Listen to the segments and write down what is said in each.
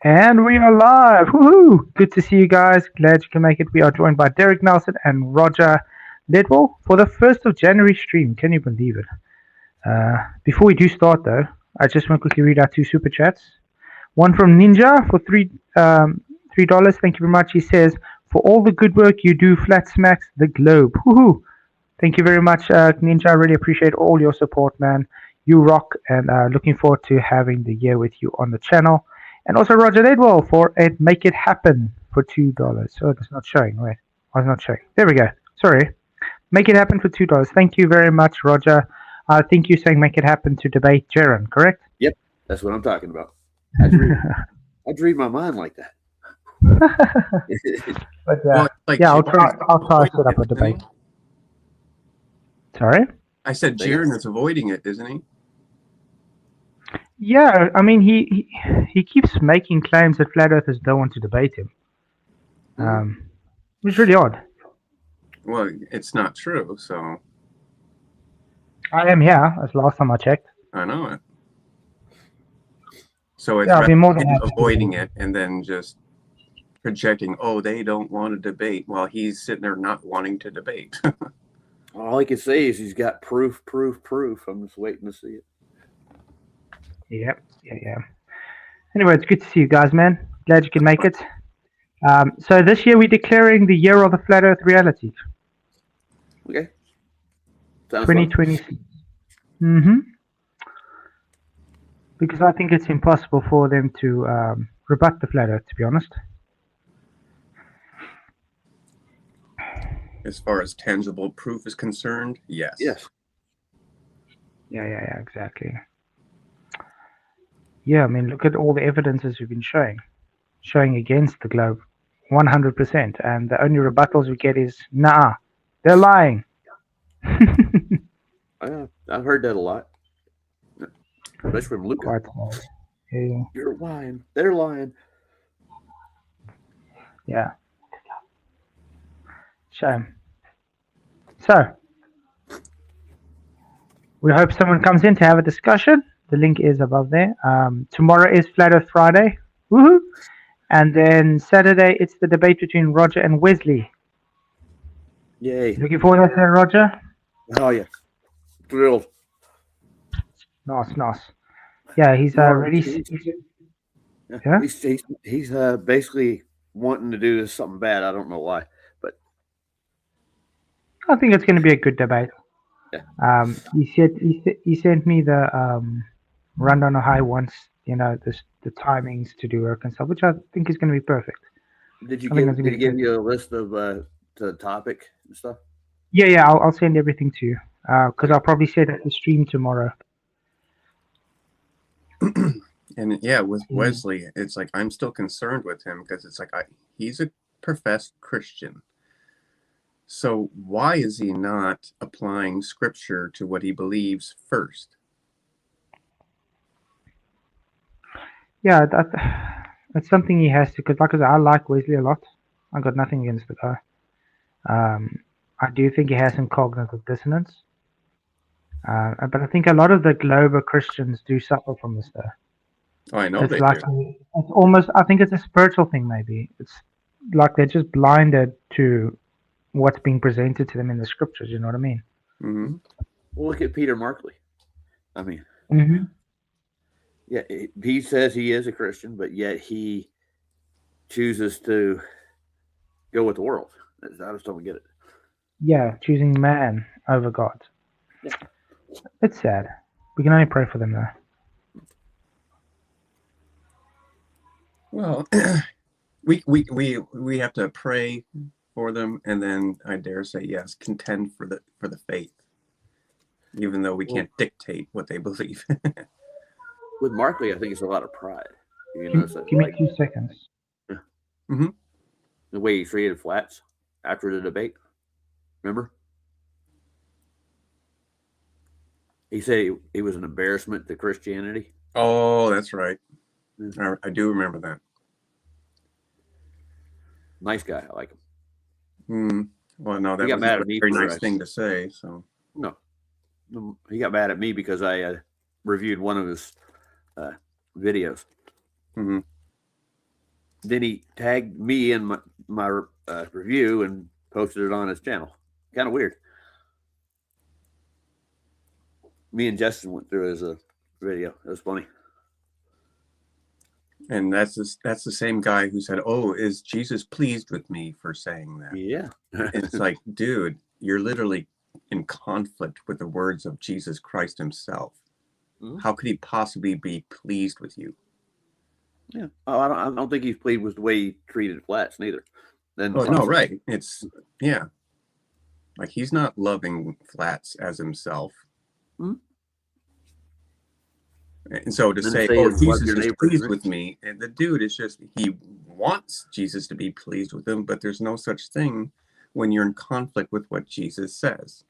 And we are live. Woohoo! Good to see you guys. Glad you can make it. We are joined by Derek Nelson and Roger Ledwell for the 1st of January stream. Can you believe it? Before we do start, though, I just want to quickly read out two super chats. One from Ninja for $3. Thank you very much. He says, for all the good work you do, flat smacks the globe. Woohoo! Thank you very much, Ninja. I really appreciate all your support, man. You rock, and looking forward to having the year with you on the channel. And also Roger Ledwell for it Make It Happen for $2. Oh, it's not showing. Wait, oh, it's not showing. There we go. Sorry. Make It Happen for $2. Thank you very much, Roger. I think you're saying Make It Happen to debate Jaron, correct? Yep, that's what I'm talking about. I'd read my mind like that. But I'll try to set up a debate. Sorry? I said Jaron is avoiding it, isn't he? Yeah, I mean, he keeps making claims that flat earthers don't want to debate him. It's really odd. Well, it's not true, so... I am here, as last time I checked. I know it. So it's I'll be more than avoiding it and then just projecting, oh, they don't want to debate, while he's sitting there not wanting to debate. All I can say is he's got proof. I'm just waiting to see it. Yeah. Anyway, it's good to see you guys, man. Glad you can make it. So this year we're declaring the year of the flat Earth reality. Okay. Sounds 2026. Because I think it's impossible for them to rebut the flat Earth, to be honest. As far as tangible proof is concerned, yes. Yes. Yeah, exactly. Yeah, I mean, look at all the evidences we've been showing against the globe, 100%. And the only rebuttals we get is, nah, they're lying. I've heard that a lot. Especially from Luca. Yeah. You're lying. They're lying. Yeah. Shame. So, we hope someone comes in to have a discussion. The link is above there. Tomorrow is Flat Earth Friday. Woohoo! And then Saturday, it's the debate between Roger and Wesley. Yay. Looking forward to that, Roger? Oh, yeah. Thrilled. Nice. Yeah, he's ready. Yeah? He's basically wanting to do something bad. I don't know why, but I think it's going to be a good debate. Yeah. He sent me the rundown of how he wants, the timings to do work and stuff, which I think is going to be perfect. Did he give you a list of the topic and stuff? Yeah. I'll send everything to you because I'll probably set up the stream tomorrow. And yeah, with Wesley, it's like I'm still concerned with him because it's like he's a professed Christian. So why is he not applying scripture to what he believes first? Yeah, that's something he has to, because like I said, I like Wesley a lot. I got nothing against the guy. I do think he has some cognitive dissonance. But I think a lot of the global Christians do suffer from this, though. Oh, I know It's they like do. it's almost. I think it's a spiritual thing. Maybe it's like they're just blinded to what's being presented to them in the scriptures. You know what I mean? Mm-hmm. Well, look at Peter Markley. I mean, Mm-hmm. yeah, he says he is a Christian, but yet he chooses to go with the world. I just don't get it. Yeah, choosing man over God. Yeah. It's sad. We can only pray for them, though. Well, we have to pray for them, and then I dare say yes, contend for the faith, even though we can't dictate what they believe. With Markley, I think it's a lot of pride. Give me 2 seconds. Yeah. Mm-hmm. The way he treated Flats after the debate. Remember? He said he was an embarrassment to Christianity. Oh, that's right. I do remember that. Nice guy. I like him. Well, no, that was a very nice thing to say. So no, he got mad at me because I reviewed one of his videos. Mm-hmm. then he tagged me in my review and posted it on his channel. Kind of weird. Me and Justin went through his video. It was funny. And that's the same guy who said, "Oh, is Jesus pleased with me for saying that?" Yeah. It's like, dude, you're literally in conflict with the words of Jesus Christ himself. Mhm. How could he possibly be pleased with you? Yeah. Oh, I don't think he's pleased with the way he treated Flats neither. Then Oh, no, right. It's, yeah. Like, he's not loving Flats as himself. Mhm. And so to Then say, say "Oh, is love Jesus your is neighbor," pleased right? with me," and the dude is just, he wants Jesus to be pleased with him, but there's no such thing when you're in conflict with what Jesus says.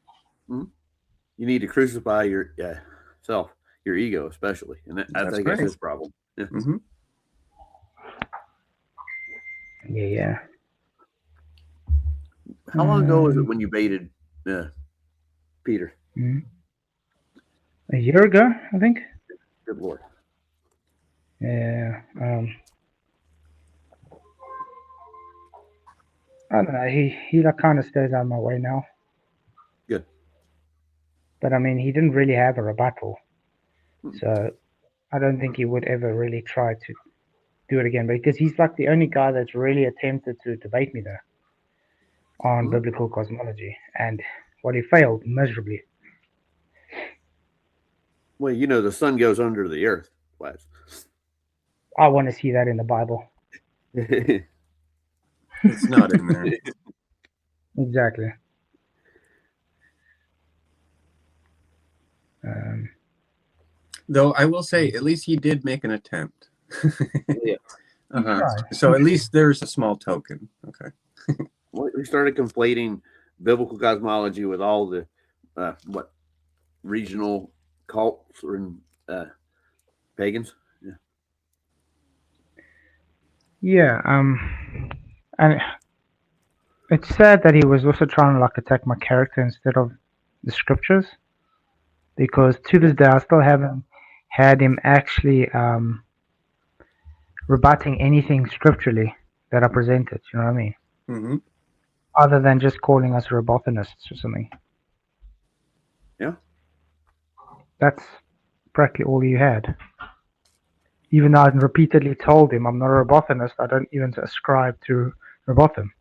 You need to crucify your self, your ego, especially, and I That's think that's right. his problem. Yeah. Mm-hmm. Yeah. How long ago was it when you baited Peter? A year ago, I think. Good Lord. Yeah. I don't know. He like kind of stays out of my way now. Good. But I mean, he didn't really have a rebuttal, so I don't think he would ever really try to do it again. Because he's like the only guy that's really attempted to debate me there on biblical cosmology, and well, he failed miserably. Well, you know the sun goes under the earth. Flats. I want to see that in the Bible. It's not in there. Exactly. Though I will say, at least he did make an attempt. Yeah. So at least there's a small token. Okay. We started conflating biblical cosmology with all the regional cults and pagans. Yeah. And it's sad that he was also trying to like attack my character instead of the scriptures, because to this day I still haven't had him actually rebutting anything scripturally that I presented. You know what I mean? Mm-hmm. Other than just calling us robothanists or something. Yeah. That's practically all you had. Even though I repeatedly told him I'm not a robothanist, I don't even ascribe to Robotham.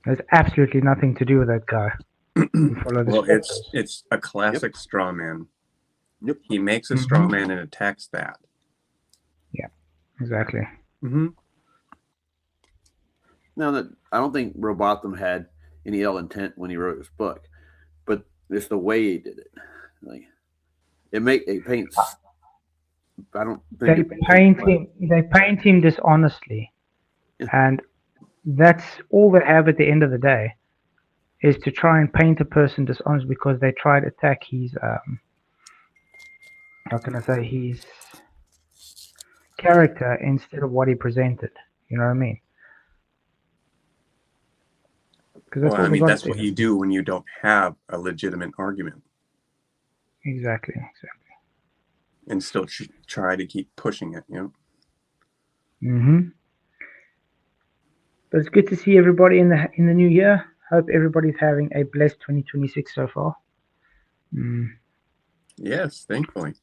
There's absolutely nothing to do with that guy. Well, it's a classic straw man. Yep. He makes a straw man and attacks that. Yeah, exactly. Mm-hmm. Now that I don't think Robotham had any ill intent when he wrote his book, but it's the way he did it. Like it paints. I don't think they paint him dishonestly, and that's all they have at the end of the day, is to try and paint a person dishonest because they try to attack his how can I say, his character instead of what he presented. You know what I mean? Well, I mean, that's what you do when you don't have a legitimate argument. Exactly. And still try to keep pushing it, you know. Mm-hmm. But it's good to see everybody in the new year. Hope everybody's having a blessed 2026 so far. Yes, thankfully.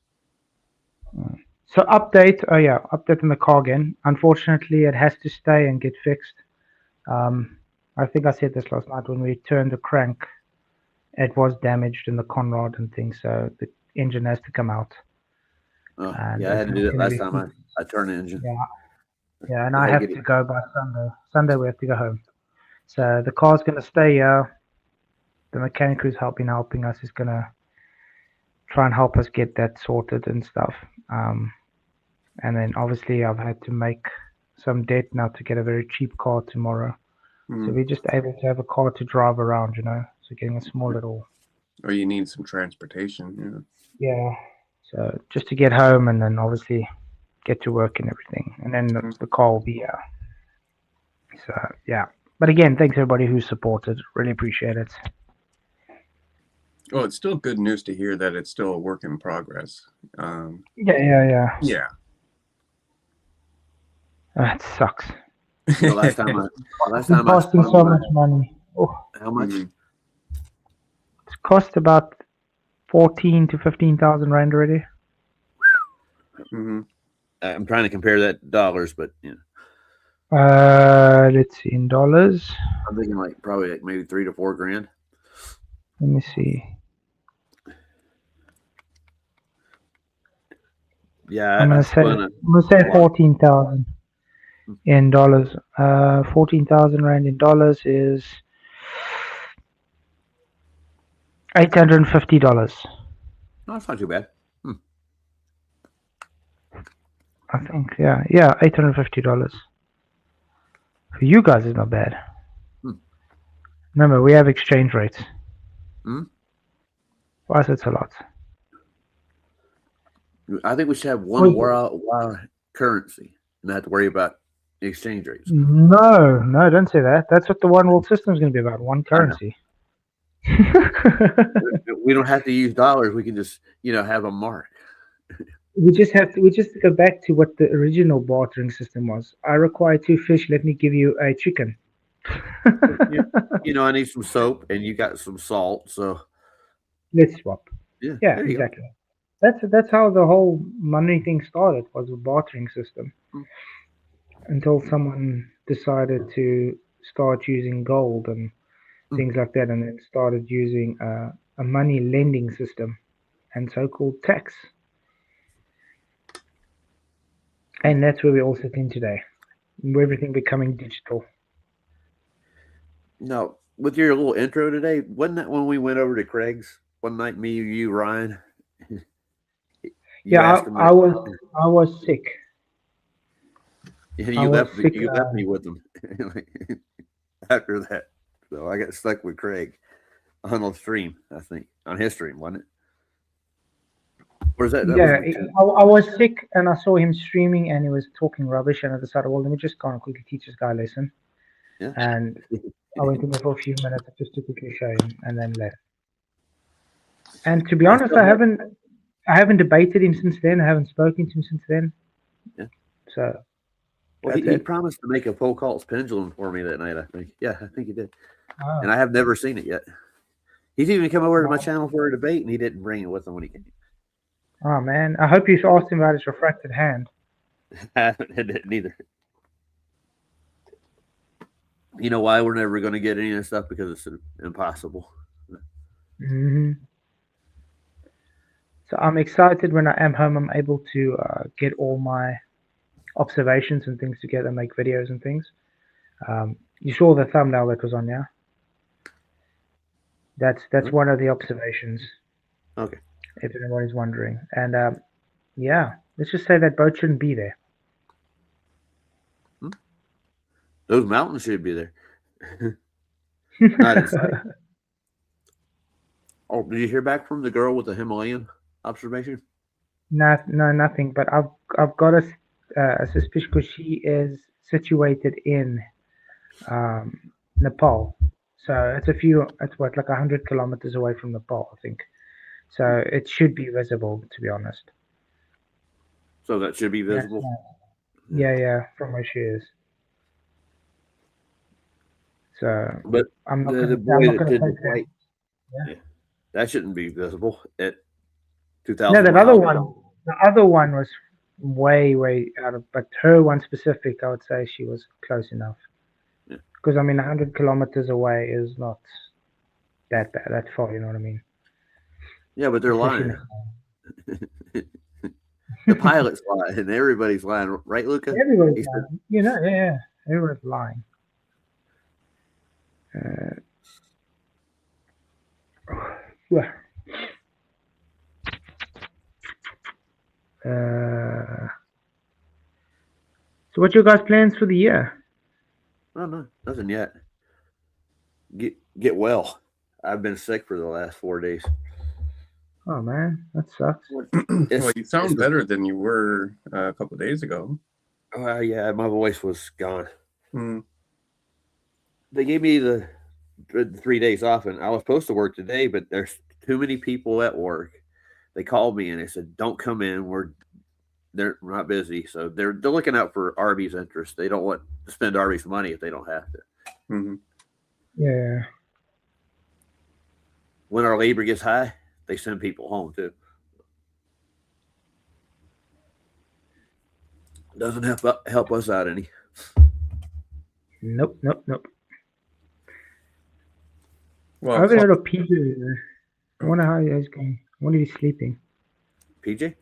So update on the car again. Unfortunately, it has to stay and get fixed. I think I said this last night when we turned the crank. It was damaged in the conrod and things, so the engine has to come out. I had to do that last time I turned the engine. Yeah, and I have to go by Sunday. Sunday we have to go home. So the car's going to stay here. The mechanic who's helping us is going to try and help us get that sorted and stuff. And then obviously I've had to make some debt now to get a very cheap car tomorrow. So we're just able to have a car to drive around, you know. So getting a small little. Or you need some transportation, Yeah. So just to get home and then obviously get to work and everything, and then the car will be here. So yeah. But again, thanks everybody who supported. Really appreciate it. Well, it's still good news to hear that it's still a work in progress. Yeah. Yeah. That sucks. The last time I It's costing so much money. Oh, how much? Mhm. it's cost about 14 to 15,000 rand already. Mhm. I'm trying to compare that to dollars, but Let's see in dollars. I'm thinking like probably like maybe $3 to $4 grand. Let me see. Yeah, I'm gonna say 14,000 in dollars. 14,000 rand in dollars is $850. No, it's not too bad. I think, yeah, $850. For you guys, it's not bad. Remember, we have exchange rates. Mhm. For us, it's a lot. I think we should have one wild currency and not have to worry about the exchange rates. No, don't say that. That's what the one world system is going to be about. One currency. We don't have to use dollars. We can just have a mark. We just go back to what the original bartering system was. I require 2 fish. Let me give you a chicken. I need some soap and you got some salt. So Let's swap. yeah, Yeah, there you exactly. That's how the whole money thing started, was a bartering system. Until someone decided to start using gold and things like that, and then started using a money lending system and so-called tax. And that's where we all sit in today. Everything becoming digital. No, with your little intro today, wasn't that when we went over to Craig's one night? Me, you, Ryan. Yeah, I was sick. Yeah, you left me with them after that. So I got stuck with Craig on the stream. I think on his stream, wasn't it? Or is that? Yeah, I was sick and I saw him streaming and he was talking rubbish, and I decided, well, let me just go and quickly teach this guy a lesson. Yeah. And I went in there for a few minutes just to quickly show him and then left. And to be honest, I haven't debated him since then. I haven't spoken to him since then. Yeah. So. Well, he promised to make a Foucault's pendulum for me that night. I think. Yeah, I think he did. Oh. And I have never seen it yet. He's even come over to my channel for a debate, and he didn't bring it with him when he came. Oh man, I hope you asked him about his refracted hand. I haven't had it neither. You know why we're never going to get any of this stuff? Because it's impossible. Mm-hmm. So I'm excited when I am home. I'm able to get all my observations and things together, make videos and things. You saw the thumbnail that was on, yeah? That's one of the observations. Okay. If anybody's wondering. And yeah, let's just say that boat shouldn't be there. Those mountains should be there. Not inside. Oh, did you hear back from the girl with the Himalayan observation? No, nothing. But I've got a suspicion because she is situated in Nepal. So it's what, like 100 kilometers away from Nepal, I think. So it should be visible, to be honest. So that should be visible? Yeah, from where she is. So, but I'm not the boy that did the flight, that shouldn't be visible at 2,000. No, the other one was way out of, but her one specific, I would say she was close enough. Because 100 kilometers away is not that bad, that far. You know what I mean? Yeah, but they're lying. The pilot's lying, and everybody's lying, right, Luca? Everybody's lying. Yeah, everybody's lying. So what's your guys' plans for the year? Oh, no, nothing yet. Get well. I've been sick for the last 4 days. Oh man, that sucks. Well, you sound better than you were a couple of days ago. Yeah, my voice was gone. Hmm. They gave me the 3 days off, and I was supposed to work today, but there's too many people at work. They called me and they said, "Don't come in. they're not busy, so they're looking out for Arby's interest. They don't want to spend Arby's money if they don't have to. Mm-hmm. Yeah. When our labor gets high, they send people home too. Doesn't help us out any. Nope. Well, I haven't heard of PJ. I wonder how he's going. I wonder if he's sleeping. PJ?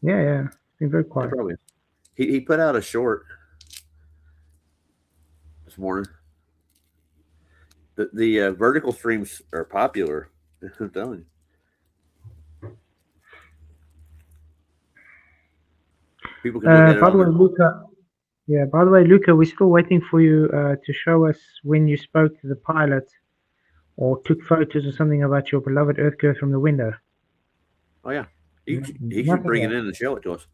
Yeah. It's been very quiet. Probably. He put out a short this morning. The vertical streams are popular. I'm telling you. People can look at it By the way, on Luca. Yeah. By the way, Luca, we're still waiting for you to show us when you spoke to the pilot, or took photos or something about your beloved Earth girl from the window. Oh yeah, he should bring it in and show it to us.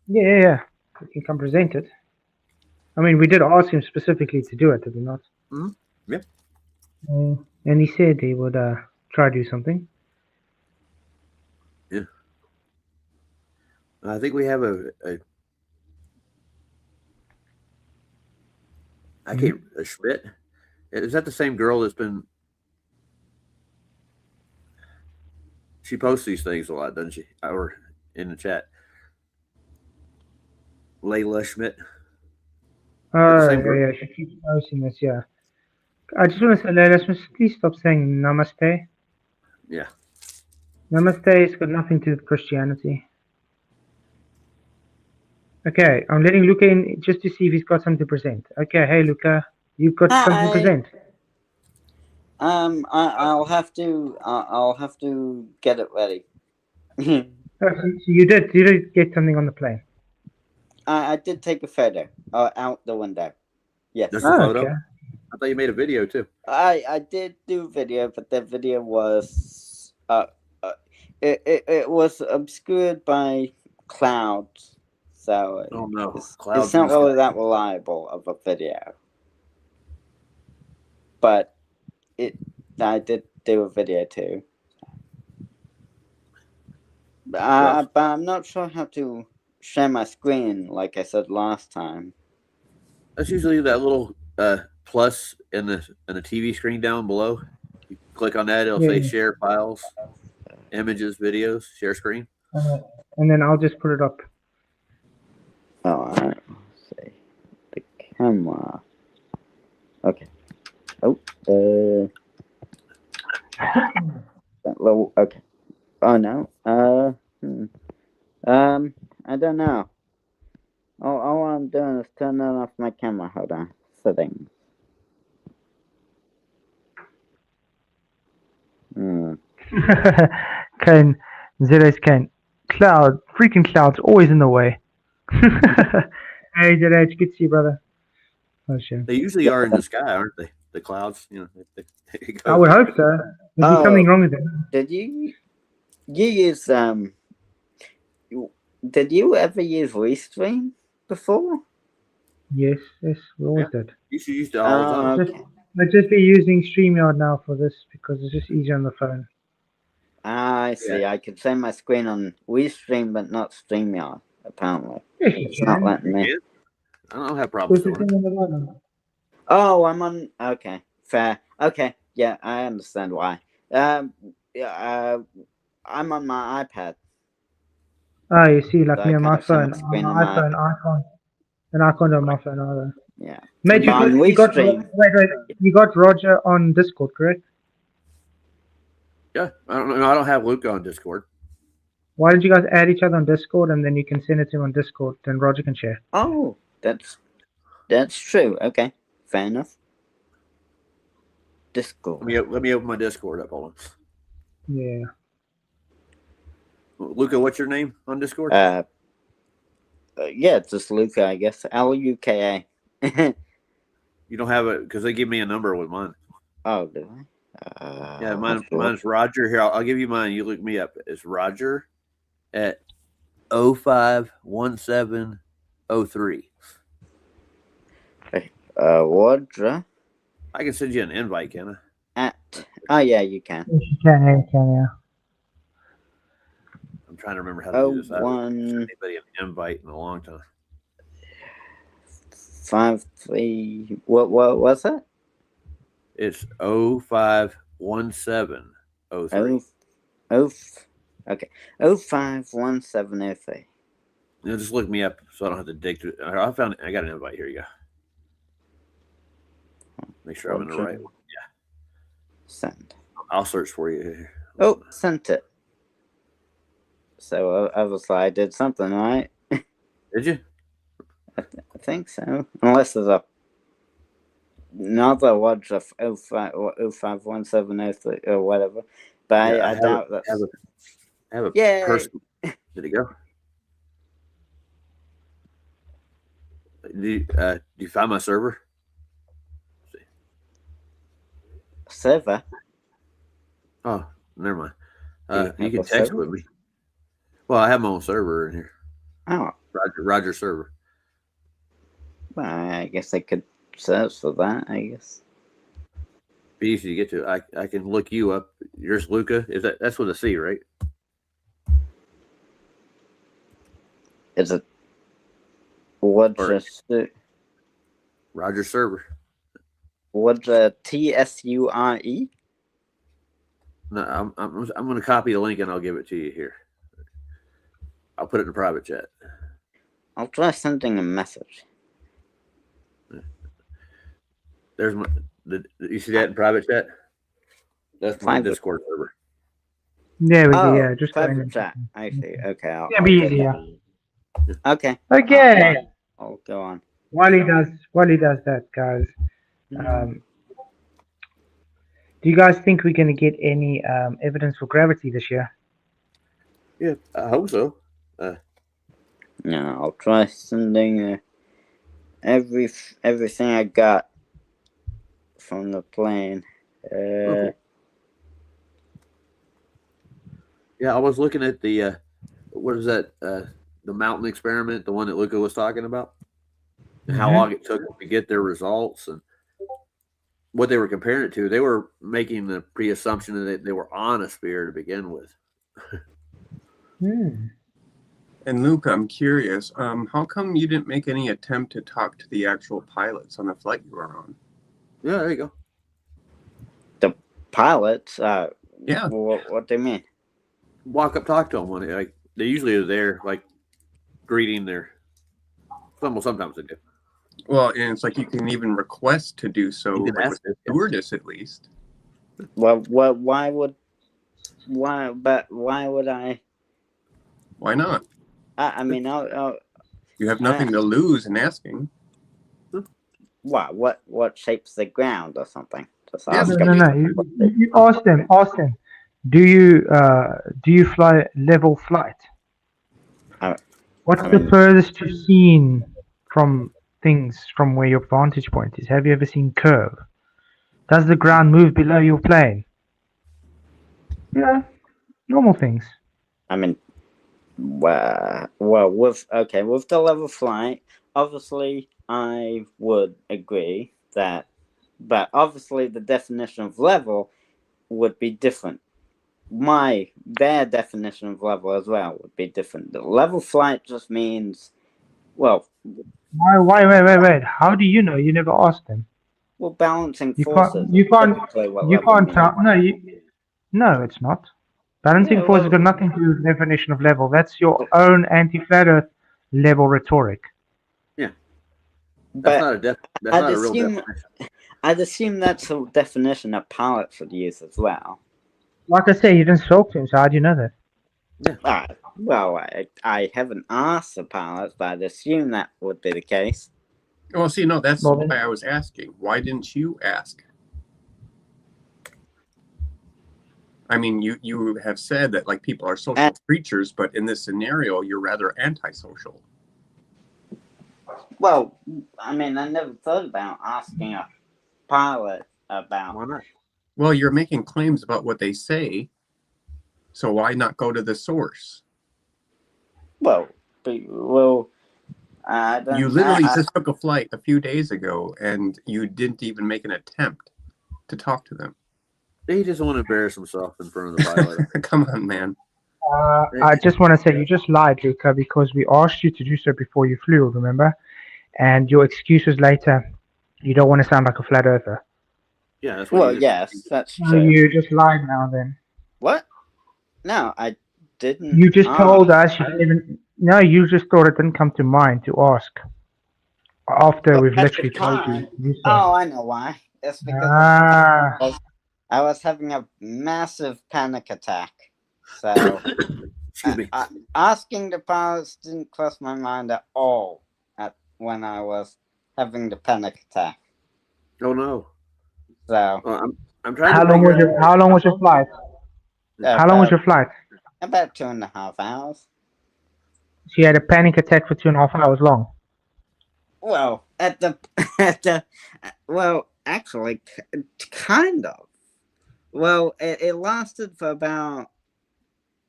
Yeah. We can come present it. I mean, we did ask him specifically to do it, did we not? Mm-hmm. Yeah. And he said he would try to do something. Yeah. I think we have a Schmidt. Is that the same girl that's been? She posts these things a lot, doesn't she? Or in the chat. Layla Schmidt. Yeah. She keeps posting this, yeah. I just want to say, Layla, please stop saying namaste. Yeah. Namaste has got nothing to do with Christianity. Okay, I'm letting Luca in just to see if he's got something to present. Okay, hey Luca, you've got something to present. I'll have to get it ready. So you did get something on the plane. I did take a photo out the window. Yes. Just a photo? Okay. I thought you made a video too. I did do video, but the video was it was obscured by clouds, so Oh no, it's not really that reliable of a video. But I did do a video too. But I'm not sure how to share my screen, like I said last time. That's usually that little plus in the TV screen down below. You click on that, it'll say share files, images, videos, share screen. And then I'll just put it up. Oh, all right. Let's see the camera. Okay. Oh, that little. Okay. Oh no. I don't know. All I'm doing is turning off my camera. Hold on. Settings. Kane, Zero's Kane. Freaking clouds, always in the way. Hey, Zero, it's good to see you, brother. Oh, sure. They usually are in the sky, aren't they? The clouds, you know. They I would hope so. There'd be something wrong with it. Did you use Did you ever use Restream before? Yes, we always did. You should use it all the time. Okay. I'll just be using StreamYard now for this because it's just easier on the phone. I see. Yeah. I could send my screen on Restream, but not StreamYard, apparently. Yes, you It's not can. letting me. Yeah. I don't have problems There's a with thing it. on the bottom. Oh, I'm on. Okay, fair. Okay, yeah, I understand why. I'm on my iPad. Oh, you see, like So me I on my can't share phone. my screen On on my my iPhone, and I can't do it on my phone either. Yeah. Mate, But on you got Restream. wait, you got Roger on Discord, correct? Yeah, I don't know. I don't have Luca on Discord. Why did you guys add each other on Discord and then you can send it to him on Discord, then Roger can share? Oh, that's true. Okay, fair enough. Discord. Let me open my Discord up. Hold on. Yeah. Luca, what's your name on Discord? Yeah, it's just Luca, I guess. Luka. You don't have it because they give me a number with mine. Oh, do I? Yeah, mine's Roger. Here, I'll give you mine. You look me up. It's Roger at 051703. Roger I can send you an invite, can I? at. Oh yeah, you can. Yes, you can, yeah. I'm trying to remember how to do this. I haven't sent 01 anybody an invite in a long time. 53. What was that? It's 051703. Okay. 051703. Just look me up so I don't have to dig through. I got an invite. Here you go. Make sure I'm in the right one. Yeah. Send. I'll search for you here. Oh, sent it. So obviously I did something right. Did you? I think so. Unless there's another watch of 051703 or whatever. But Yeah, I doubt that. I have a Yay! person. Did it go? Do you find my server? Let's see. Server? Oh, never mind. Do you You have can a text server? with me. Well, I have my own server in here. Oh, Roger server. well, I guess I could search for that, I guess. Be easy to get to. I can look you up. Yours, Luca. That's with a C, right? Is it what's Or- Roger server. TSURE? No, I'm going to copy the link and I'll give it to you here. I'll put it in the private chat. I'll try sending a message. There's my. You see that in private chat? That's my Private. Discord server. There we go. Oh, Yeah, just going private in. chat. I see. Okay. Yeah, I'll be do easier. that. Okay. Okay. I'll go on. While he does that, guys, do you guys think we're going to get any evidence for gravity this year? Yeah, I hope so. Yeah, I'll try sending everything I got from the plane. Okay. Yeah, I was looking at the what is that? The mountain experiment, the one that Luca was talking about, and how Mhm. long it took to get their results, and what they were comparing it to. They were making the pre-assumption that they were on a sphere to begin with. Hmm. And Luca, I'm curious, how come you didn't make any attempt to talk to the actual pilots on the flight you were on? Yeah, there you go. Pilots? Yeah. What do you mean? Walk up, talk to them when they usually are there, like greeting their. Sometimes they do. Well, and it's like you can even request to do so, You can like ask with them, the stewardess at least. Well, why would I? Why not? I mean, I'll You have nothing to lose in asking. what shapes the ground or something? Just Yeah, ask No. them. You ask them. Do you fly level flight? What's I the mean- furthest you've seen from things from where your vantage point is? Have you ever seen curve? Does the ground move below your plane? Yeah, normal things. I mean, well, with the level flight, obviously, I would agree that, but obviously, the definition of level would be different. Their definition of level as well would be different. The level flight just means, well, Wait. How do you know? You never asked them. balancing You forces. can't. is You can't. typically what You level can't means. tell. No, it's not. Balancing Yeah, force has well- got nothing to do with the definition of level. That's your own anti-flat Earth level rhetoric. That's But not a that's I'd not a real assume- definition. I'd assume that's a definition that pilots would use as well. Like I say, you didn't talk to him, so how do you know that? Well, I haven't asked the pilots, but I'd assume that would be the case. Well, see, no, that's Well, then- why I was asking. Why didn't you ask? I mean, you have said that like people are social creatures, but in this scenario, you're rather antisocial. Well, I mean, I never thought about asking a pilot about. Why not? Well, you're making claims about what they say, so why not go to the source? Well, I don't. You literally I- just took a flight a few days ago, and you didn't even make an attempt to talk to them. He just want to embarrass himself in front of the pilot. Come on, man. I just want to say you just lied, Luca, because we asked you to do so before you flew, remember? And your excuse was later. You don't want to sound like a flat earther. Yeah, that's what Well, you yes, that's So true. you just lied now then. What? No, I didn't. You just told ask. us you didn't even. No, you just thought it didn't come to mind to ask. After Well, we've at the literally told you. time. to do so. Oh, I know why. It's because Ah. I was having a massive panic attack. So Excuse me. asking the pilots didn't cross my mind at all when I was having the panic attack. Oh no. So I'm trying How to long figure was out. how long was your flight? How long was your flight? about 2.5 hours. So you had a panic attack for 2.5 hours long. Well, well, actually, kind of. Well, it lasted for about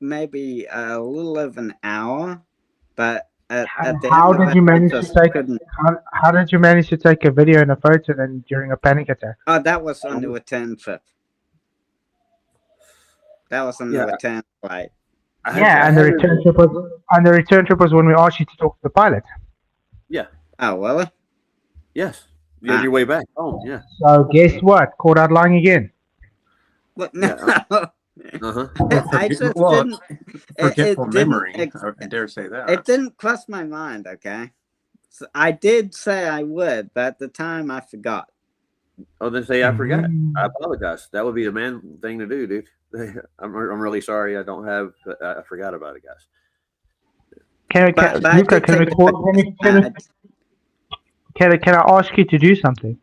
maybe a little over an hour, but at the How end of did it, you I manage to just take? couldn't. How did you manage to take a video and a photo then during a panic attack? Oh, that was on the return trip. That was on the return flight. And the return trip was when we asked you to talk to the pilot. Yeah. Oh, really? Yes. You're on your way back home. Yeah. So guess what? Caught out lying again. What? No. Uh-huh. I just didn't. Forgetful memory. Didn't, I dare say that. It didn't cross my mind. Okay. So I did say I would, but at the time I forgot. Oh, then say I forgot. Mm. I apologize. That would be the man thing to do, dude. I'm really sorry. I don't have. I forgot about it, guys. Luca, can I ask you to do something?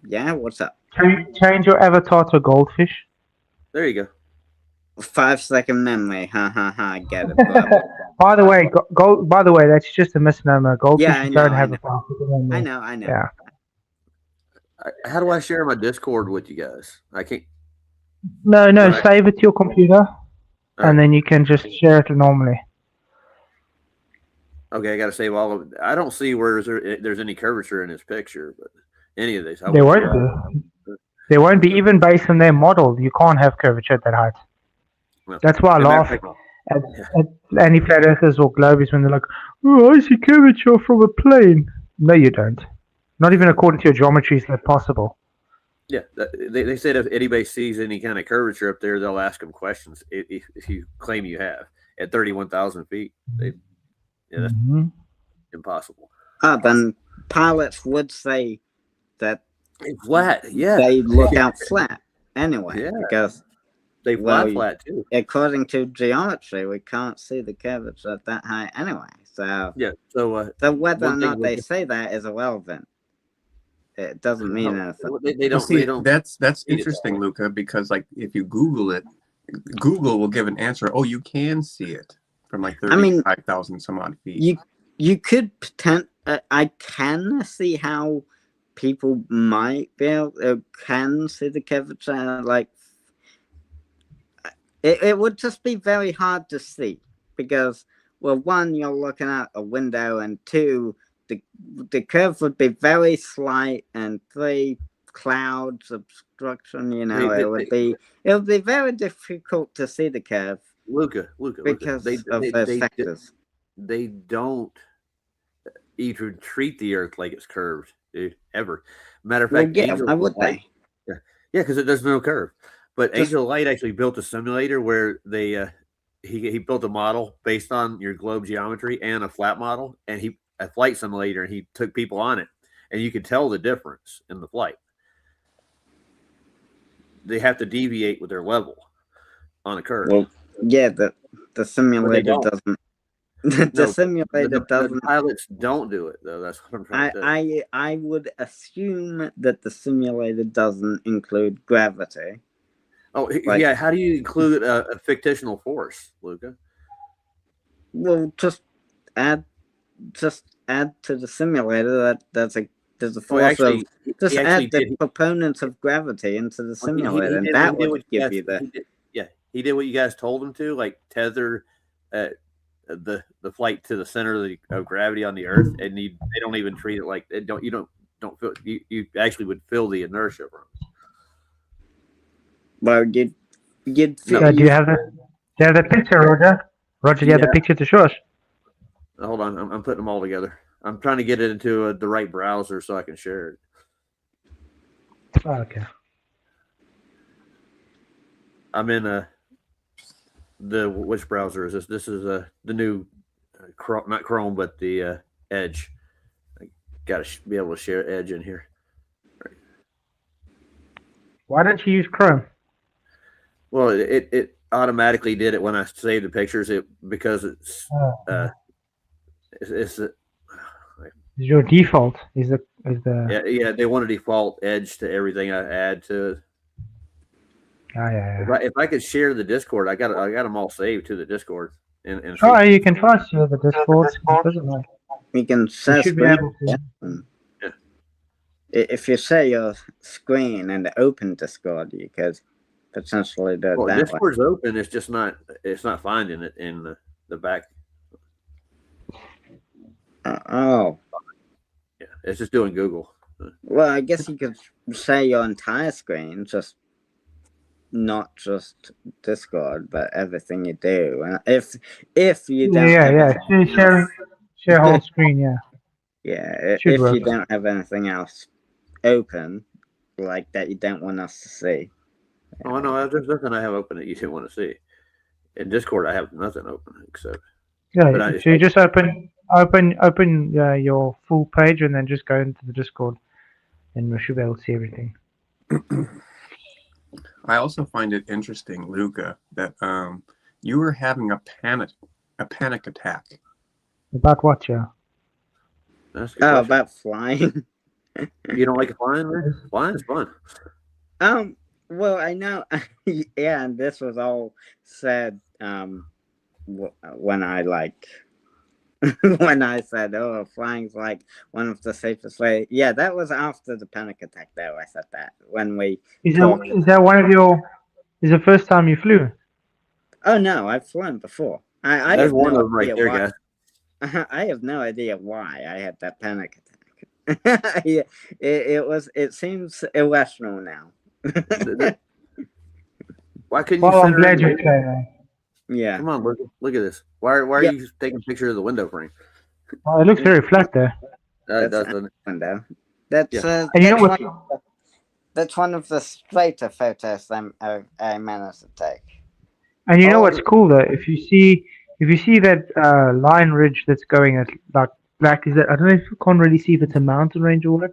Yeah, what's up? Can you change your avatar to a goldfish? There you go. 5-second memory. I get it, bro. By the way, that's just a misnomer. Goldfishes don't have a 5-second memory. I know. Yeah. How do I share my Discord with you guys? I can't. No, save it to your computer, and then you can just share it normally. Okay, I got to save all of it. I don't see where there's any curvature in this picture, but any of these. There won't be. There won't be, even based on their model. You can't have curvature at that height. Well, that's why I laugh at any flat earthers or globies when they're like, "Oh, I see curvature from a plane." No, you don't. Not even according to your geometry is that possible. Yeah, they said if anybody sees any kind of curvature up there, they'll ask them questions if you claim you have at 31,000 feet. That's impossible. Then pilots would say that it's flat. Yeah, they look out flat anyway, because they fly flat too. According to geometry, we can't see the curvature at that height anyway. So so whether or not they say that is irrelevant. It doesn't mean anything. They don't. See, they don't. That's interesting, Luca, because like if you Google it, Google will give an answer. Oh, you can see it from like 35,000 some odd feet. You could I can see how people might be able can see the curvature. Like it would just be very hard to see because, well, one, you're looking out a window, and two, the curve would be very slight, and three, clouds obstruction. It would be very difficult to see the curve. Luca, because of those factors. They don't even treat the Earth like it's curved, dude, ever. Matter of fact, why would they? Yeah, because there's no curve. But Angel of Light actually built a simulator where they he built a model based on your globe geometry and a flat model, and a flight simulator, and he took people on it, and you could tell the difference in the flight. They have to deviate with their level on a curve. Well, yeah, the simulator doesn't. The simulator doesn't. The pilots don't do it though. That's what I'm trying to say. I would assume that the simulator doesn't include gravity. Oh, yeah. How do you include a fictional force, Luca? Well, just add to the simulator that there's a force of. Just add the proponents of gravity into the simulator, and that would give you that. He did what you guys told him to, like tether the flight to the center of gravity on the Earth, and they don't even treat it like you don't feel you actually would feel the inertia from it. Well, you'd feel. Do you have that? Do you have the picture, Roger? Roger, do you have the Yeah. picture to show us? Hold on, I'm putting them all together. I'm trying to get it into the right browser so I can share it. Oh, okay. I'm in which browser is this? This is the new Chrome, not Chrome, but the Edge. I got to be able to share Edge in here. Why don't you use Chrome? Well, it automatically did it when I saved the pictures. Because it's Oh, it's is your default? Is the yeah, they want a default Edge to everything I add to it. Oh, yeah. If I could share the Discord, I got them all saved to the Discord. And Oh, you can try to share the Discord. It doesn't matter. You can You share should be screen. able to. Yeah. If you share your screen and open Discord, you could potentially do it Well, that way. Discord's open. It's just not. It's not finding it in the back. Oh, Yeah, it's just doing Google. well, I guess you could share your entire screen, just not just Discord, but everything you do. And if you don't, have anything else- Share whole screen. Yeah. yeah, Should if work. you don't have anything else open, like that, you don't want us to see. Oh no, there's nothing I have open that you didn't want to see. In Discord, I have nothing open except. Yeah. But So you just open your full page and then just go into the Discord, and we should be able to see everything. I also find it interesting, Luca, that you were having a panic attack. About what, yeah? That's a good Oh, question. about flying. You don't like flying, man? Flying is fun. Well, I know. Yeah, and this was all said when I when I said, "Oh, flying's like one of the safest way." Yeah, that was after the panic attack. Though I said that when we. Is talked. that one of your? Is the first time you flew? Oh no, I've flown before. I There's have one no of them right idea there, why. guys. I have no idea why I had that panic attack. Yeah, it seems irrational now. Why couldn't you Well, I'm center glad in? you came, man. Yeah. Come on, look at this. Why are Yeah. you taking a picture of the window frame? Well, it looks very flat there. That That's doesn't. window. That's Yeah. And you know that's what? that's one of the straighter photos I managed to take. And you know Oh. what's cool though? If you see that line ridge that's going at like black, is that I don't know if you can't really see if it's a mountain range or what,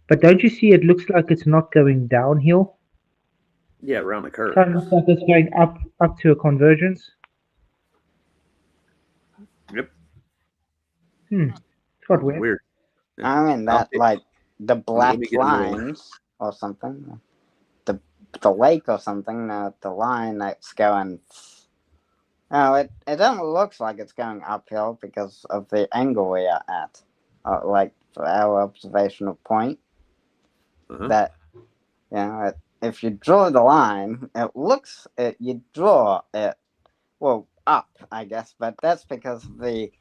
but don't you see it looks like it's not going downhill? Yeah, around the curve. Kind of looks like it's going up to a convergence. Yep. It's quite weird. Weird. I mean that Okay. like the black me get another one. lines or something. The lake or something. The line that's going. Oh, it only looks like it's going uphill because of the angle we are at, like for our observational point. Uh-huh. That if you draw the line, you draw it up, I guess, but that's because of like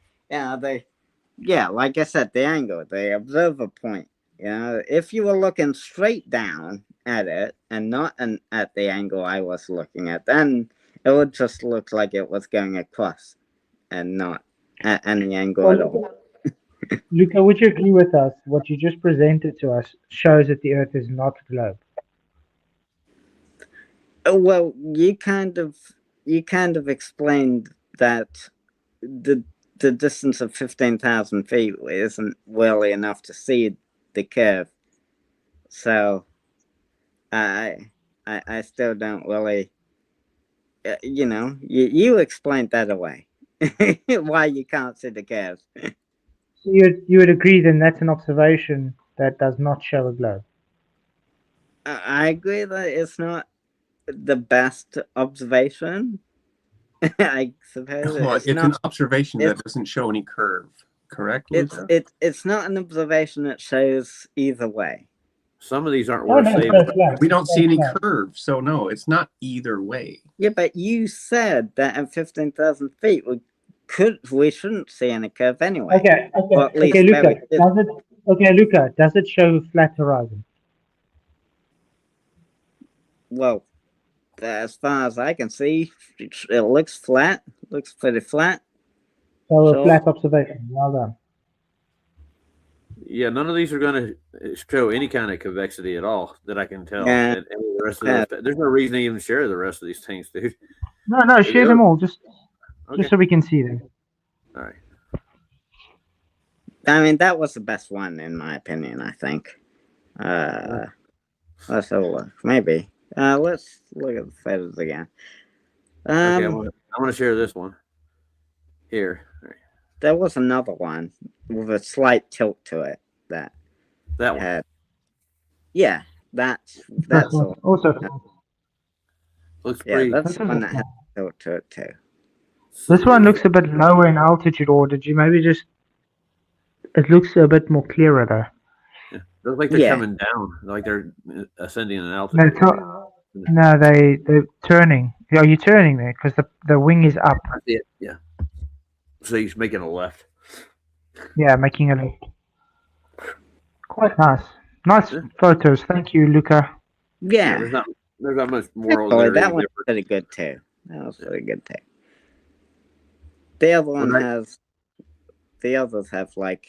I said, the angle, the observer point. If you were looking straight down at it and not at the angle I was looking at, then it would just look like it was going across and not at any angle at all. Luca, would you agree with us? What you just presented to us shows that the Earth is not a globe. Well, you kind of explained that the distance of 15,000 feet isn't really enough to see the curve. So I still don't really, you explained that away. Why you can't see the curve. So you would agree then that's an observation that does not show a globe. I agree that it's not the best observation. I suppose Well, it's it's not. an observation that it's- doesn't show any curve, correct, It's Luca? it's not an observation that shows either way. Some of these aren't Oh, worth no, saving. it's flat. We don't see any It's flat. curve, so no, it's not either way. Yeah, but you said that at 15,000 feet we shouldn't see any curve anyway. Okay, Or at least Luca. very little. Luca, does it show flat horizon? Well, as far as I can see, it looks flat. Looks pretty flat. So a So- flat observation. Well done. Yeah, none of these are going to show any kind of convexity at all that I can tell. Yeah. And the rest of there's no reason to even share the rest of these things, dude. No, share them all, just Okay. so we can see them. All right. I mean, that was the best one in my opinion. I think. Let's have a look. Maybe. Let's look at the feathers again. Okay, I'm gonna share this one here. All right. There was another one with a slight tilt to it that That one. had. Yeah, that's one. all. Also, Looks Yeah, pretty. that's This the is one a that had tilt to it too. this one looks a bit lower in altitude, or did you maybe just? It looks a bit more clearer though. Looks like they're Yeah. coming down, like they're ascending in No, altitude. they're turning. Are you turning there? Because the wing is up. That's it. Yeah. So he's making a left. Yeah, making a left. Quite nice. Nice Yeah. photos. Thank you, Luca. Yeah, There's not much moral. actually, there that is one's different. pretty good too. That was pretty good too. The other one Right. has. The others have like,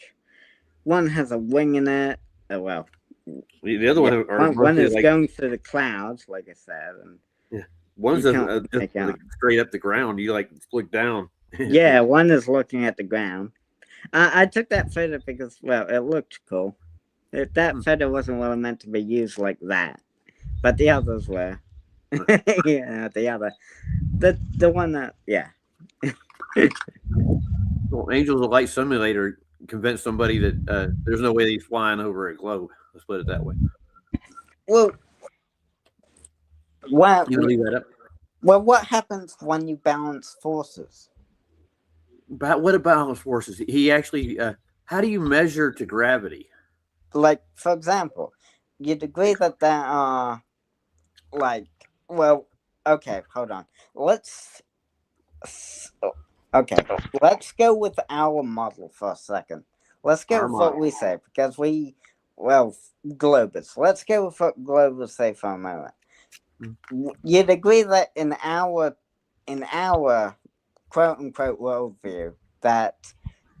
one has a wing in it. Oh well, The other one, are one mostly is like, going through the clouds, like I said, and one's you just, can't just make out. like straight up the ground. You like look down. yeah, one is looking at the ground. I took that photo because, well, it looked cool. That photo wasn't really meant to be used like that, but the others were. Yeah, the one that, yeah. Well, Angels of Light Simulator convinced somebody that there's no way he's flying over a globe. Let's put it that way. Well, You gonna leave that up? what happens when you balance forces? But what about balance forces? He actually. How do you measure to gravity? Like, for example, you'd agree that there are, like, well, okay, hold on. Let's go with our model for a second. Let's go Our with what model. we say, because Globus. Let's go with what Globus say for a moment. You'd agree that in our quote unquote worldview that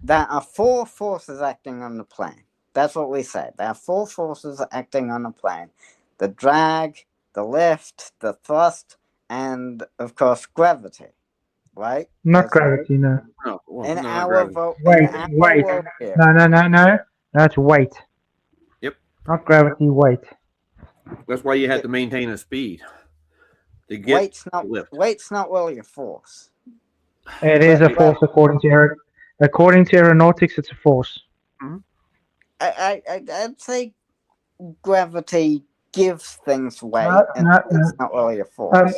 there are four forces acting on the plane. That's what we say. There are four forces acting on the plane: the drag, the lift, the thrust, and of course gravity. Right? Not That's gravity, no. No, well, In no, not our gravity. Wait, in our wait. worldview. No. That's weight. Yep. Not gravity, weight. That's why you have to maintain a speed to get Weight's not really a force. It is a force according to aeronautics. It's a force. I'd say gravity gives things weight, and No. it's not really a force.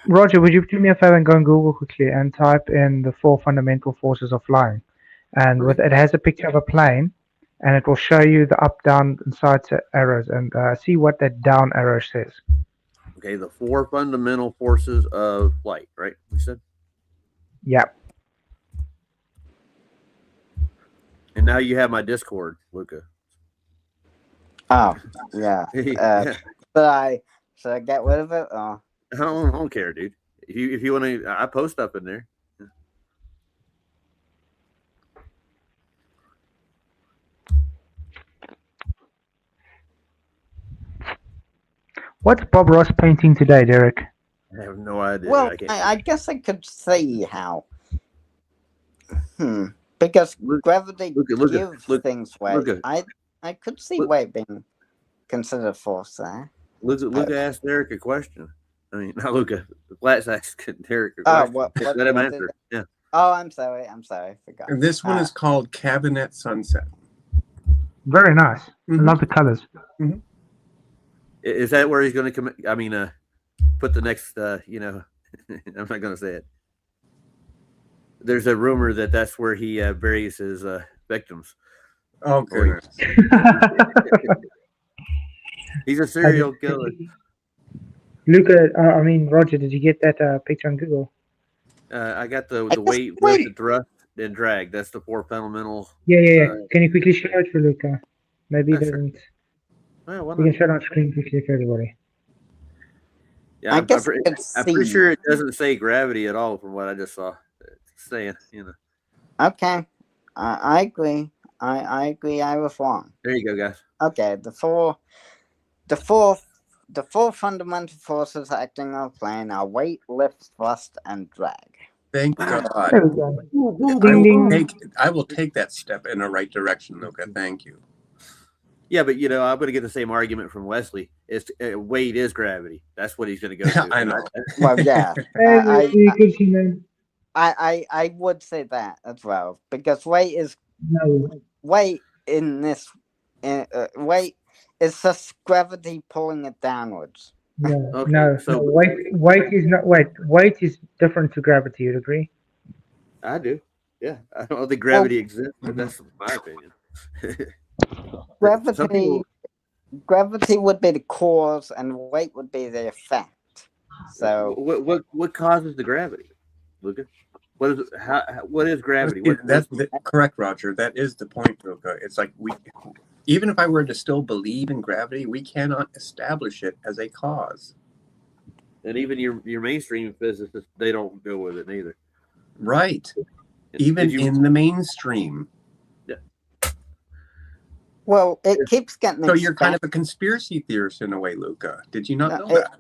Roger, would you do me a favor and go on Google quickly and type in the four fundamental forces of flying? And with it has a picture of a plane, and it will show you the up, down, and side arrows, and see what that down arrow says. Okay, the four fundamental forces of flight, right? You said. Yeah. And now you have my Discord, Luca. Oh, yeah. Yeah. Should I get rid of it? Or? I don't care, dude. If you want to, I post stuff in there. What's Bob Ross painting today, Derek? I have no idea. Well, I can't. I guess I could see how. Because gravity gives things weight. I could see weight being considered a force there. Luca asked Derek a question. I mean, not Luca. Flat's asked Derek a Oh, question. Let him what answer. Yeah. Oh, I'm sorry. I forgot. And this one is called Cabinet Sunset. Very nice. I love the colors. Is that where he's going to come? I mean, put the next. I'm not going to say it. There's a rumor that that's where he buries his victims. Oh, goodness. He's a serial killer. Luca, Roger, did you get that picture on Google? I got the weight, lift, the thrust, and drag. That's the four fundamental. Yeah. Can you quickly show it for Luca? Maybe he sure. doesn't. Well, You can show it on screen quickly for everybody. Yeah, I I'm guess pretty, it's I'm pretty C. sure it doesn't say gravity at all from what I just saw. It's saying, Okay, I agree. I agree. I was wrong. there you go, guys. Okay, the four fundamental forces acting on a plane are weight, lift, thrust, and drag. Thank God. There we go. Ding, I will take that step in the right direction, Luca. Thank you. Yeah, but I'm going to get the same argument from Wesley. It's weight is gravity. That's what he's going to go to. I know. Well, yeah, Hey, good human. I would say that as well because weight No, in this weight is just gravity pulling it downwards. no, Okay, no. so- Weight is not weight. Weight is different to gravity. You'd agree? I do. Yeah, I don't think gravity exists, but that's my opinion. Some people- Gravity would be the cause, and weight would be the effect. So what causes the gravity, Luca? What is gravity? That's correct, Roger. That is the point, Luca. It's like even if I were to still believe in gravity, we cannot establish it as a cause. And even your mainstream physicists, they don't go with it neither. Right. Even in the mainstream. well, it keeps getting. So you're kind of a conspiracy theorist in a way, Luca. Did you not know that?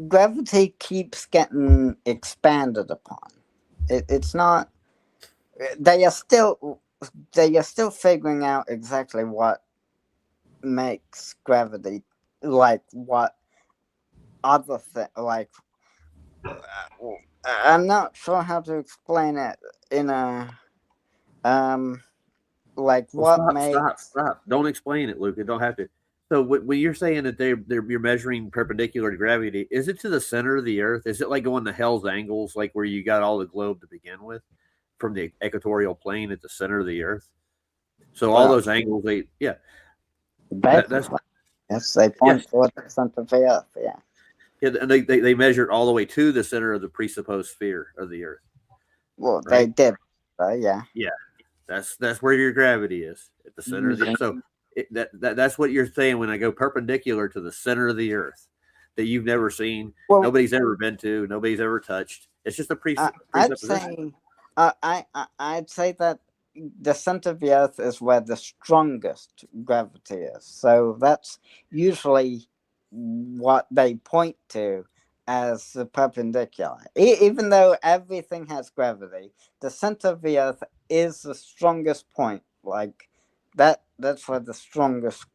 Gravity keeps getting expanded upon. It's not. They are still figuring out exactly what makes gravity like what other thing like. I'm not sure how to explain it in a like what makes. Stop! Don't explain it, Luke. You don't have to. So when you're saying that you're measuring perpendicular to gravity, is it to the center of the Earth? Is it like going to Hell's Angles, like where you got all the globe to begin with, from the equatorial plane at the center of the Earth? So all those angles, that's yes, they point toward the center of the Earth. Yeah. Yeah, and they measured all the way to the center of the presupposed sphere of the Earth. Well, Right? they did. Yeah. Yeah, that's where your gravity is, at the center of the Earth. So that's what you're saying when I go perpendicular to the center of the Earth that you've never seen, nobody's ever been to, nobody's ever touched. It's just a presupposition. I'd say that the center of the Earth is where the strongest gravity is. So that's usually what they point to as the perpendicular. Even though everything has gravity, the center of the Earth is the strongest point. Like that's where the strongest,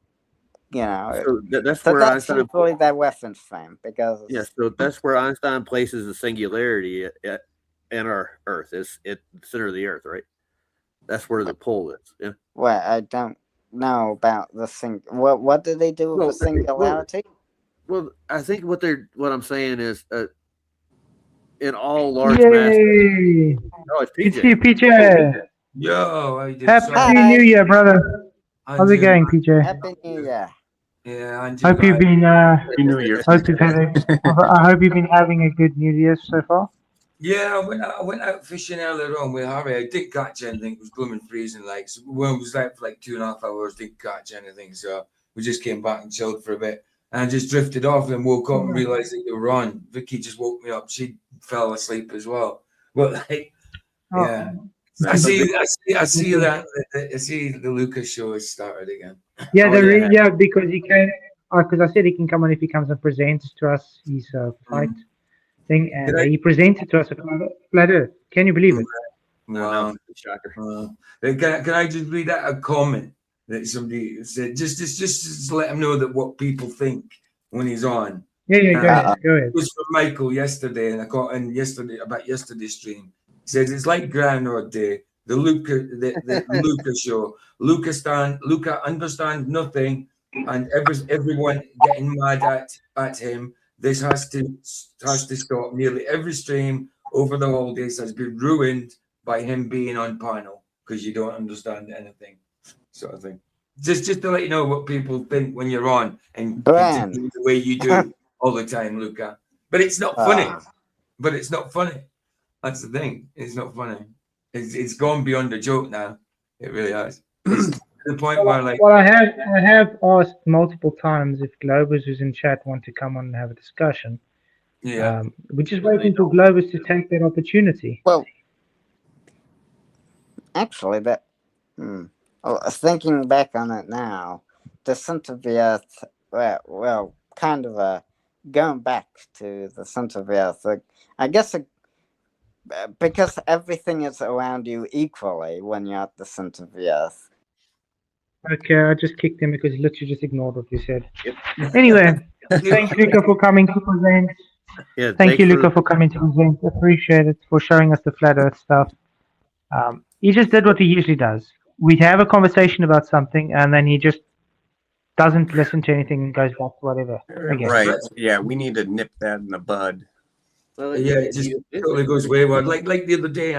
So that's so where that's Einstein. usually their reference frame because. Yeah, so that's where Einstein places the singularity in our Earth. Is at the center of the Earth, right? That's where the pole is. Yeah. Well, I don't know about the What did they do with the singularity? Well, I think what I'm saying is, in all large Yay! masses. Oh, it's Good PJ. to see you, PJ. Yo, how you doing? Happy New Year, brother. How's it going, PJ? Happy New Year. Yeah, and Hope you've been. Happy New Year. Hope you've had. I hope you've been having a good New Year so far. Yeah, I went out fishing earlier on with Harry. I didn't catch anything. It was blooming freezing. Like, so when it was out for like 2.5 hours, didn't catch anything. So we just came back and chilled for a bit. And I just drifted off and woke up and realized that you were on. Vicky just woke me up. She fell asleep as well. But like, yeah. I see that. I see the Lucas show has started again. Yeah, because he can. Because I said he can come on if he comes and presents to us his fight thing, and he presented to us at Flat Earth. Can you believe it? Wow, shocker. Can I just read out a comment that somebody said? Just to let him know that what people think when he's on. Yeah, go ahead. It was from Michael yesterday, and I got in yesterday about yesterday's stream. He says it's like Groundhog Day, the Luca show. Luca understands nothing, and everyone getting mad at him. This has to stop. Nearly every stream over the holidays has been ruined by him being on panel because you don't understand anything, sort of thing. Just to let you know what people think when you're on and continue the way you do all the time, Luca. But it's not funny. That's the thing. It's not funny. It's gone beyond a joke now. It really has. It's to the point where like. Well, I have asked multiple times if Globers who's in chat want to come on and have a discussion, Yeah. We're just waiting for Globus to take that opportunity. Well, actually, that. Well, thinking back on it now, the center of the Earth. Well, kind of going back to the center of the Earth. I guess because everything is around you equally when you're at the center of the Earth. Okay, I just kicked him because he literally just ignored what you said. Anyway, thanks, Luca, for coming to present. Yeah, Thank you, thanks Luca, for coming to present. Appreciate it, for showing us the flat Earth stuff. He just did what he usually does. We'd have a conversation about something, and then he just doesn't listen to anything and goes back to whatever. Again. Right. Yeah, we need to nip that in the bud. Well, Yeah, it just he- totally goes wayward. Like the other day,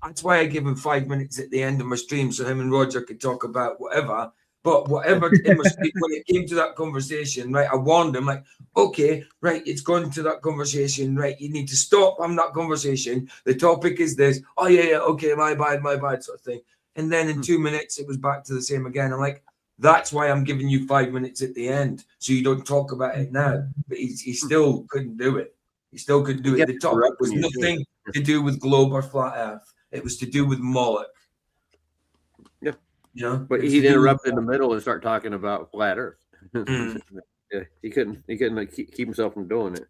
that's why I give him 5 minutes at the end of my stream so him and Roger could talk about whatever. But whatever in my stream, when it came to that conversation, right, I warned him, like, okay, right, it's gone to that conversation, right, you need to stop on that conversation. The topic is this. Oh, yeah, okay, my bad, sort of thing. And then in 2 minutes, it was back to the same again. I'm like, that's why I'm giving you 5 minutes at the end, so you don't talk about it now. But he still couldn't do it. He still couldn't do it. The topic was nothing to do with globe or flat Earth. It was to do with Moloch. Yeah. You know, But he'd interrupt in the middle and start talking about flat Earth. Yeah, he couldn't like, keep himself from doing it.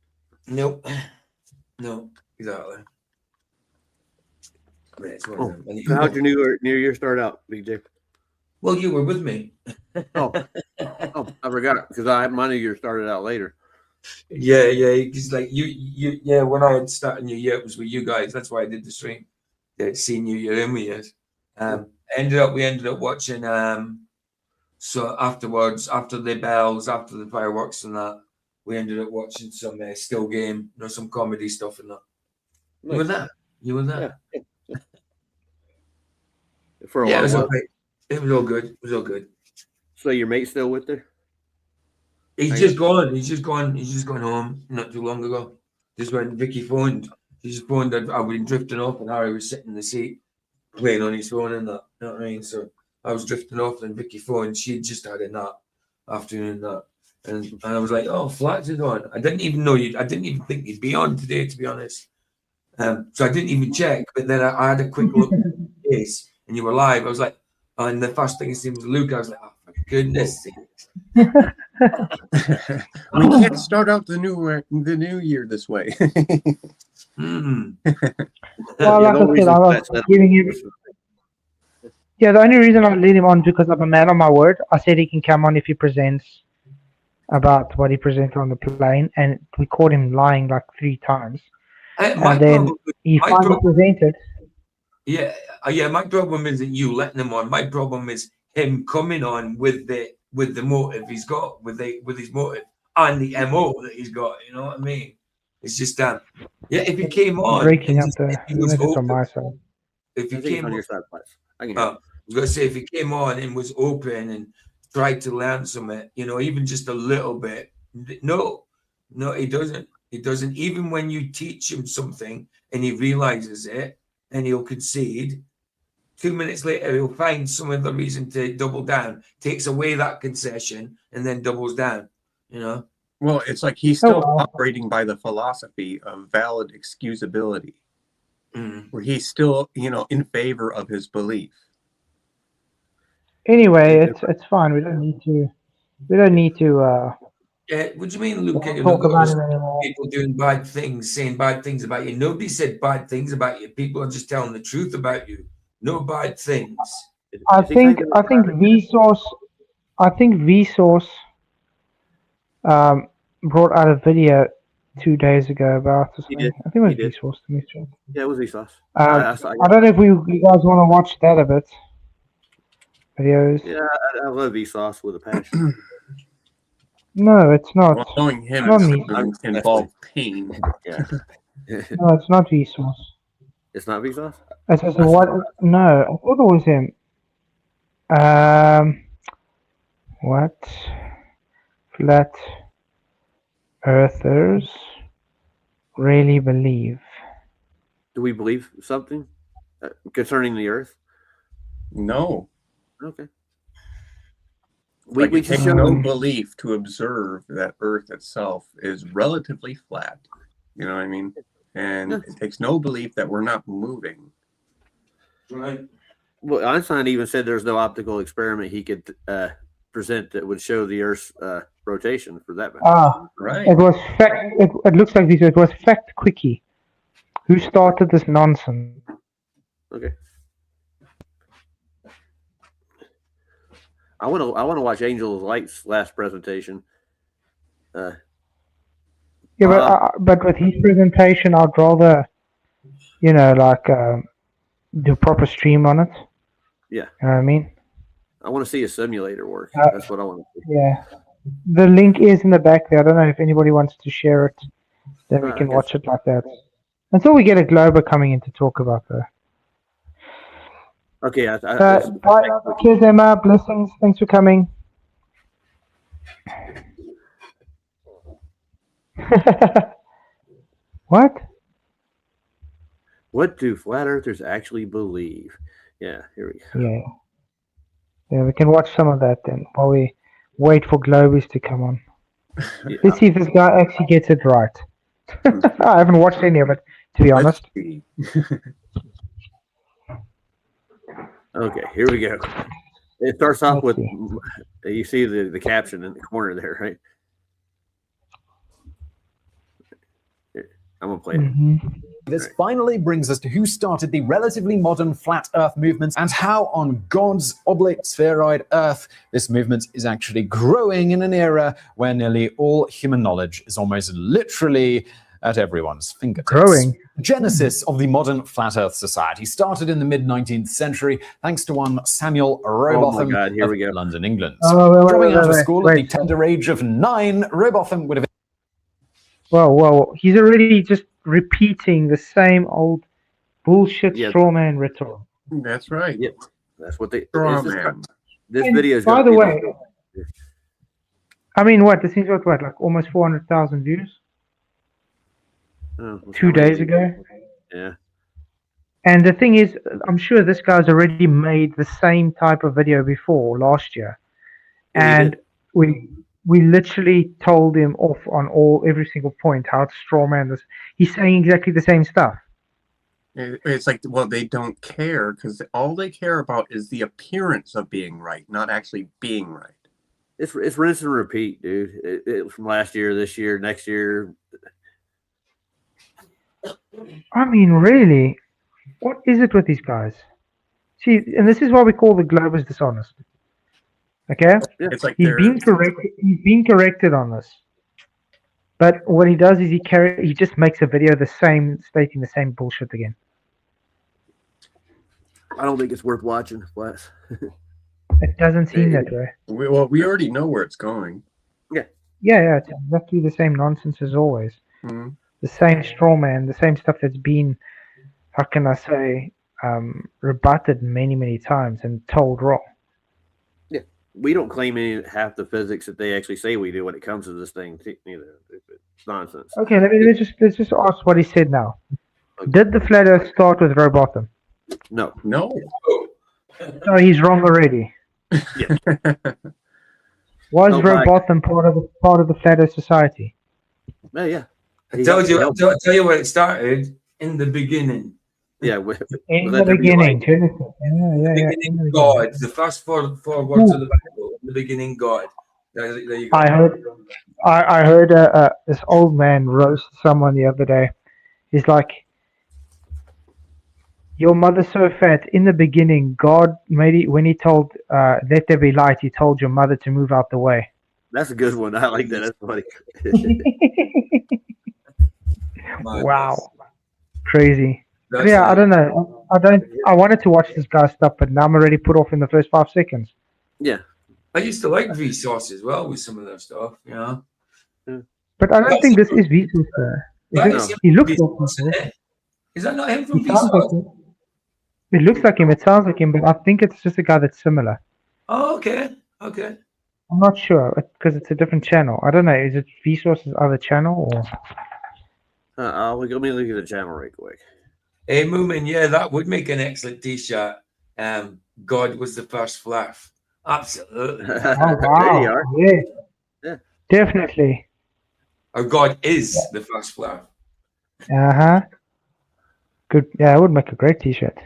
Nope. No, exactly. So how'd your New Year start out, BJ? Well, you were with me. Oh, I forgot because my New Year started out later. Yeah, because like you, when I had started New Year, it was with you guys. That's why I did the stream. See New Year in with you. We ended up watching. So afterwards, after the bells, after the fireworks and that, we ended up watching some still game, some comedy stuff and that. Nice. You were there. Yeah. For a while. It was all right. It was all good. So your mate's still with there? He's just gone. He's just gone home not too long ago. Just when Vicky phoned. She just phoned that I've been drifting off and Harry was sitting in the seat playing on his phone and that. You know what I mean? So I was drifting off and Vicky phoned. She'd just had a nap afternoon that. And I was like, oh, Flats is on. I didn't even know I didn't even think you'd be on today, to be honest. So I didn't even check. But then I had a quick look at the case and you were live. I was like, and the first thing I seen was Luke. I was like, oh, for goodness sakes. We can't start out the new year this way. Well, like I said, I was giving him. Yeah, the only reason I let him on because I'm a man of my word. I said he can come on if he presents about what he presented on the plane, and we caught him lying like 3 times. And then he finally presented. Yeah. My problem isn't you letting him on. My problem is him coming on with the motive he's got, with his motive and the MO that he's got. You know what I mean? It's just if he came on, breaking up on my side. If he came on your side, I was gonna say if he came on and was open and tried to learn something, even just a little bit. No, he doesn't. He doesn't. Even when you teach him something and he realizes it and he'll concede, 2 minutes later he'll find some other reason to double down, takes away that concession and then doubles down. Well, it's like he's still operating by the philosophy of valid excusability, where he's still, in favor of his belief. Anyway, it's fine. We don't need to. What do you mean, Luke? Talk about it anymore. People doing bad things, saying bad things about you. Nobody said bad things about you. People are just telling the truth about you. No bad things. I think Vsauce brought out a video 2 days ago about this. I think it was Vsauce to me. Yeah, it was Vsauce. I don't know if you guys want to watch that a bit. Videos. Yeah, I love Vsauce with a passion. No, it's not. Well, knowing him involve pain. Yeah. No, it's not Vsauce. It's not Vsauce? It's just what? No, I thought it was him. What? Flat Earthers really believe? Do we believe something concerning the Earth? No. Okay. Like, we it takes show no them. belief to observe that Earth itself is relatively flat. You know what I mean? And Yeah. it takes no belief that we're not moving. Right. Well, Einstein even said there's no optical experiment he could present that would show the Earth's rotation for that matter. Right. It was fact. It looks like this. It was Fact Quickie. Who started this nonsense? Okay. I want to watch Angel of Light's last presentation. Yeah, but with his presentation, I'd rather, like do proper stream on it. Yeah. You know what I mean? I want to see a simulator work. That's what I want to see. Yeah. The link is in the back there. I don't know if anybody wants to share it. Then we I can guess- watch it like that. Until we get a Glober coming in to talk about the. Okay. Bye. Cheers, Emma. Blessings. Thanks for coming. What? What do flat earthers actually believe? Yeah, here we go. Yeah. Yeah, we can watch some of that then while we wait for Globers to come on. Yeah. Let's see if this guy actually gets it right. I haven't watched any of it, to be honest. Let's see. Okay, here we go. It starts off Let's with you see the caption in the corner there, right? Here, I'm gonna play it. Mhm. This finally brings us to who started the relatively modern flat Earth movement and how on God's oblate spheroid Earth this movement is actually growing in an era where nearly all human knowledge is almost literally at everyone's fingertips. Growing. The genesis of the modern Flat Earth Society started in the mid-19th century thanks to one Samuel Robotham God, here of we go. London, England. Oh, Dropping out of wait, school at the wait. tender age of 9, Robotham would have Whoa. He's already just repeating the same old bullshit Yeah. straw man rhetoric. That's right. Yeah. That's what they. Straw This, man. this And video is. by gonna the be way, I mean, what? This thing's got what, like almost 400,000 views oh, 2 days ago? Yeah. And the thing is, I'm sure this guy's already made the same type of video before last year. Yeah, he And we literally told him off on every single point how to straw man this. He's saying exactly the same stuff. It's like, well, they don't care because all they care about is the appearance of being right, not actually being right. It's rinse and repeat, dude. It from last year, this year, next year. I mean, really, what is it with these guys? See, and this is why we call the Globers dishonest. Okay? It's like He's they're been corrected. He's been corrected on this. But what he does is he just makes a video stating the same bullshit again. I don't think it's worth watching, Wes. It doesn't seem that way. we already know where it's going. Yeah, it's exactly the same nonsense as always. Mhm. The same straw man, the same stuff that's been, how can I say, rebutted many, many times and told wrong. We don't claim half the physics that they actually say we do when it comes to this thing either. It's nonsense. Okay, let's just ask what he said now. Did the flat Earth start with Robotham? No. No. No, he's wrong already. Was Oh, my. Robotham part of the Flat Earth Society? Yeah. I told you, I'll tell you where it started in the beginning. Yeah. In Was the that beginning, WI? Genesis. Yeah. The in the beginning, beginning. God. The first four words of the Bible. In the beginning, God. There you go. I heard this old man roast someone the other day. He's like, "Your mother's so fat." In the beginning, God made it when He told, "Let there be light." He told your mother to move out the way. That's a good one. I like that. That's funny. Madness. Wow, crazy. That's Yeah, it. I don't know. I wanted to watch this guy's stuff, but now I'm already put off in the first 5 seconds. Yeah. I used to like Vsauce as well with some of their stuff, you know. But I don't think this is Vsauce. That is He looks like Vsauce, him. isn't it? Is that not him from He sounds like Vsauce? him. It looks like him. It sounds like him, but I think it's just a guy that's similar. Oh, okay. Okay. I'm not sure because it's a different channel. I don't know. Is it Vsauce's other channel or? Let me look at the channel right quick. Hey, Moomin, yeah, that would make an excellent t-shirt. God was the first fluff. Absolutely. Oh There wow! you are. Yeah, Yeah. definitely. Our God is the first flower. Uh-huh. Good. Yeah, it would make a great T-shirt.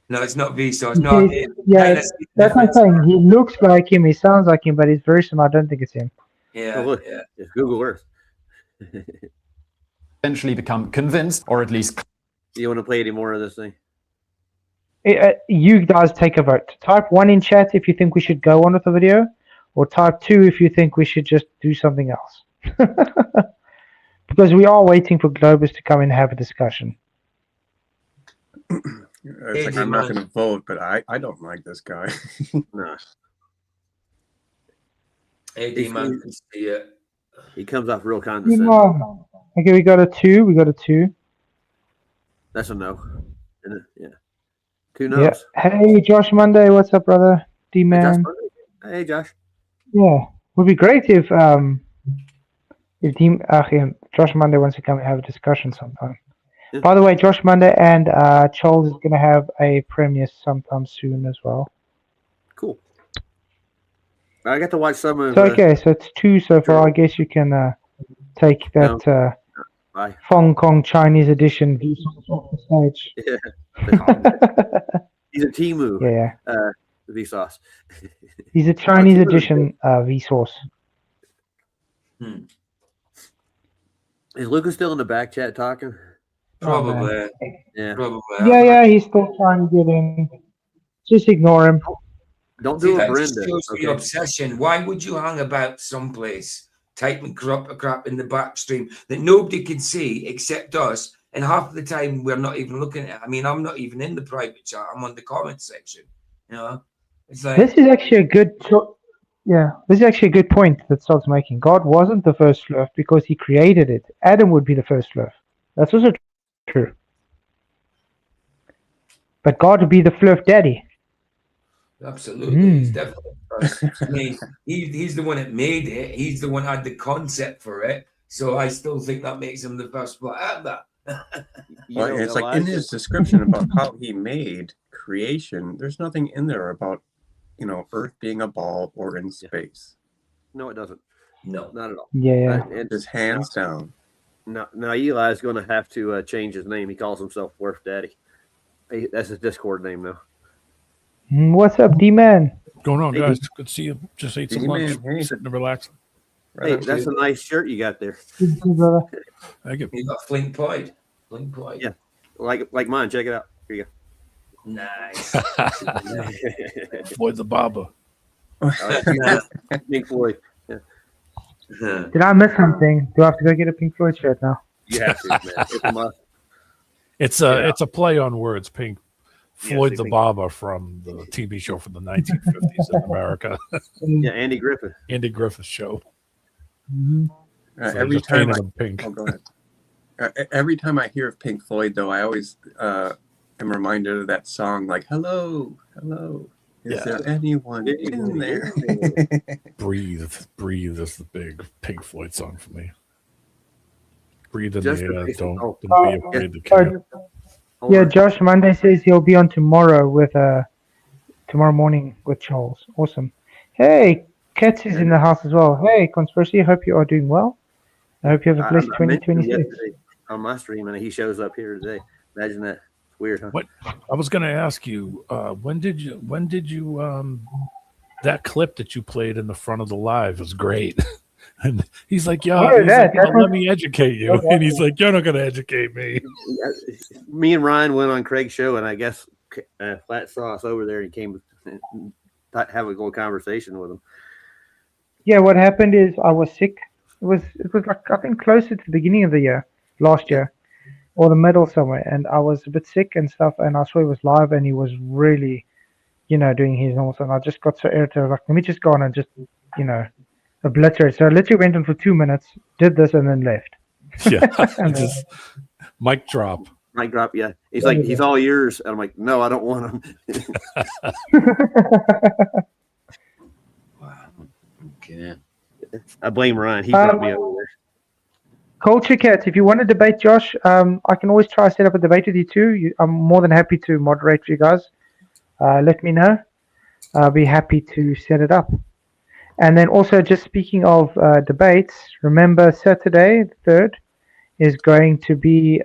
No, it's not Vsauce. He No, says- yeah, that's what I'm saying. He looks like him. He sounds like him, but he's very similar. I don't think it's him. Yeah, Oh, look. yeah. It's Google Earth. Eventually become convinced, or at least You want to play any more of this thing? You guys take a vote. Type 1 in chat if you think we should go on with the video, or type 2 if you think we should just do something else. Because we are waiting for Globus to come in and have a discussion. It's like I'm not going to vote, but I don't like this guy. No. AD man can see it. He comes off real condescending. No. Okay, we got a 2. We got a 2. That's a no. Isn't it? Yeah. 2 Yeah. no's. Hey, Josh Monday. What's up, brother? Hey, Josh D-Man. Monday. Hey, Josh. Yeah. Would be great if Josh Monday wants to come and have a discussion sometime. Yeah. By the way, Josh Monday and Charles is going to have a premiere sometime soon as well. Cool. I got to watch some of. So okay, so it's 2 so far. I guess you can take that Bye. Hong Kong Chinese edition off the stage. He's a Temu. Yeah, Vsauce. he's a Chinese edition Vsauce. Is Lucas still in the back chat talking? Probably. Yeah. Probably. Yeah, he's still trying to get in. Just ignore him. Don't See, do that a just Brenda. shows the Okay? obsession. Why would you hang about someplace, typing crap in the back stream that nobody can see except us? And half of the time we're not even looking at it. I mean, I'm not even in the private chat. I'm on the comment section. You know, it's like This is actually a good this is actually a good point that Sog's making. God wasn't the first Slurf because he created it. Adam would be the first Slurf. That's also true. But God would be the Slurf daddy. absolutely, he's definitely first. I mean, he's the one that made it. He's the one that had the concept for it. So I still think that makes him the first player. You Well, know, it's like in his description about how he made creation, there's nothing in there about, Earth being a ball or in space. No, it doesn't. No. Not at all. Yeah. And Just hands down. now Eli's going to have to change his name. He calls himself Worf Daddy. That's his Discord name now. What's up, D-Man? Going on, Hey, guys? Good to see you. Just ate some D-Man, lunch, hey. sitting and relaxing. Hey, that's a nice shirt you got there. Good to see you, brother. Thank you. You got Flint Point. Flint Point. Yeah. Like mine. Check it out. Here you Nice. Floyd the Barber. go. Pink Floyd. Yeah. Did I miss something? Do I have to go get a Pink Floyd shirt now? You have to, man. It's a must. It's a play on words. Pink Floyd I the think- Barber from the TV show from the 1950s in America, Yeah, Andy Griffith. Andy Griffith show. Mhm. So they Every just time painted him pink. Oh, go ahead. Every time I hear of Pink Floyd, though, I always am reminded of that song, like, hello, is Yeah. there anyone in there? Breathe is the big Pink Floyd song for me. Breathe in Just the the air. basic- Don't oh. be Oh, afraid to kill. Hold Yeah, on. Josh Monday says he'll be on tomorrow tomorrow morning with Charles. Awesome. Hey, Katz is in the house as well. Hey, Conspiracy, I hope you are doing well. I hope you have a blessed I mentioned him 2026. yesterday on my stream, and he shows up here today. Imagine that. It's weird, huh? What? I was going to ask you, when did you that clip that you played in the front of the live was great. And he's like, Oh, he's that- like, that's let me educate you. Okay. And he's like, you're not going to educate me. Me and Ryan went on Craig's show, and I guess Flat Sauce over there, he came have a little conversation with him. Yeah, what happened is I was sick. It was like I think closer to the beginning of the year, last year, or the middle somewhere, and I was a bit sick and stuff. And I saw he was live, and he was really, doing his normal stuff. And I just got so irritated. I was like, let me just go on and just, obliterate. So I literally went on for 2 minutes, did this, and then left. Yeah. And Just mic drop. Mic drop, yeah. He's like, he's all yours. And I'm like, no, I don't want him. Wow. Okay. I blame Ryan. He brought me over there. Culture Cats, if you want to debate Josh, I can always try to set up a debate with you too. I'm more than happy to moderate for you guys. Let me know. I'll be happy to set it up. And then also, just speaking of debates, remember Saturday, the 3rd, is going to be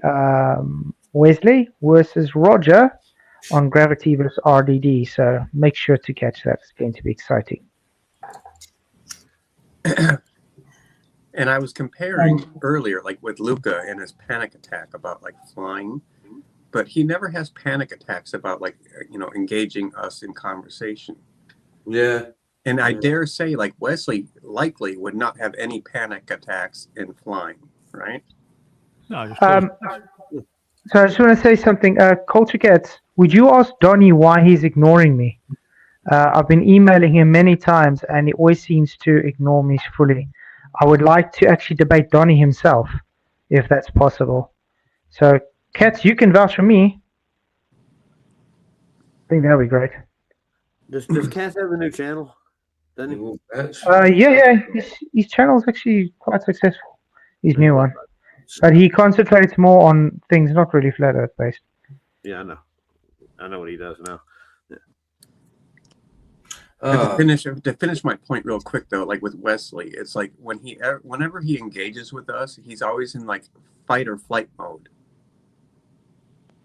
Wesley versus Roger on Gravity versus RDD. So make sure to catch that. It's going to be exciting. And I was comparing earlier, like with Luca and his panic attack about like flying, but he never has panic attacks about like, engaging us in conversation. Yeah. And I dare say like Wesley likely would not have any panic attacks in flying, right? No, just So I just want to say something. Culture Cats, would you ask Donnie why he's ignoring me? I've been emailing him many times, and he always seems to ignore me fully. I would like to actually debate Donnie himself, if that's possible. So, Cats, you can vouch for me. I think that would be great. Does Cass have a new channel? Doesn't he? Yeah. His channel is actually quite successful. His new one. But he concentrates more on things not really flat earth based. Yeah, I know. I know what he does now. But to finish my point real quick though, like with Wesley, it's like whenever he engages with us, he's always in like fight or flight mode,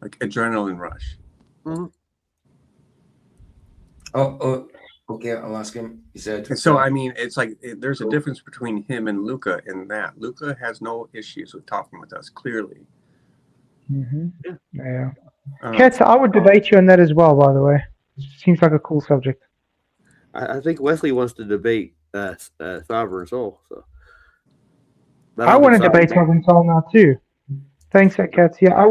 like adrenaline rush. Mm-hmm. Okay, I'll ask him. He said. And so I mean, it's like there's a difference between him and Luca in that Luca has no issues with talking with us clearly. Mm-hmm. Yeah. Cats, I would debate you on that as well. By the way, seems like a cool subject. I think Wesley wants to debate Sovereign Soul. So, but I want to debate Sovereign Soul now too. Thanks, Cats. Yeah,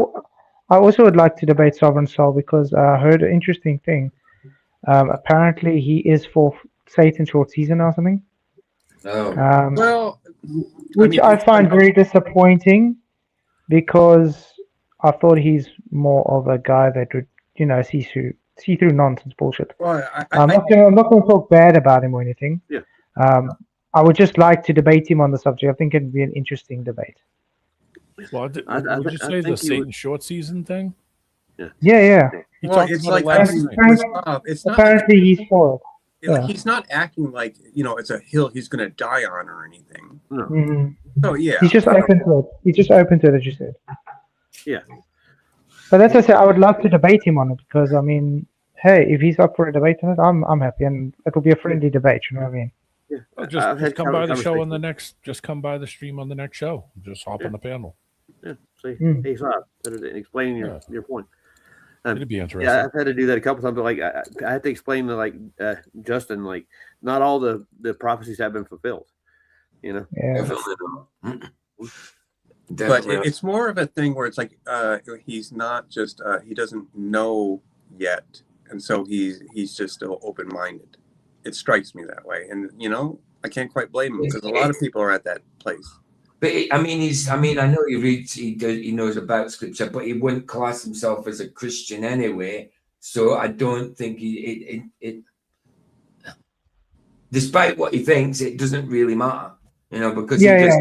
I also would like to debate Sovereign Soul because I heard an interesting thing. Apparently, he is for Satan short season or something. Oh. Which I find very disappointing because I thought he's more of a guy that would, see through nonsense bullshit. Well, I'm not going to talk bad about him or anything. Yeah. I would just like to debate him on the subject. I think it'd be an interesting debate. Well, would you say the Satan short season thing? Yeah. He well, talked it's about like it last night. it's not. Apparently, he's for it. Yeah. He's not acting like it's a hill he's going to die on or anything. No. Mm-hmm. So yeah, He's just open to it. He's just open to it, as you said. Yeah. But that's what I said. I would love to debate him on it because I mean, hey, if he's up for a debate on it, I'm happy, and it'll be a friendly debate. You know what I mean? Yeah. Well, just come by the show on the next. Just come by the stream on the next show. Just hop on the panel. Yeah. See, he's up. Explain your point. It'd be interesting. Yeah, I've had to do that a couple times. But like, I had to explain to Justin, like, not all the prophecies have been fulfilled. Yeah. But it's more of a thing where it's like he's not just he doesn't know yet, and so he's just still open-minded. It strikes me that way, and I can't quite blame him because a lot of people are at that place. But I know he reads, he knows about scripture, but he wouldn't class himself as a Christian anyway. So I don't think it despite what he thinks, it doesn't really matter, because he just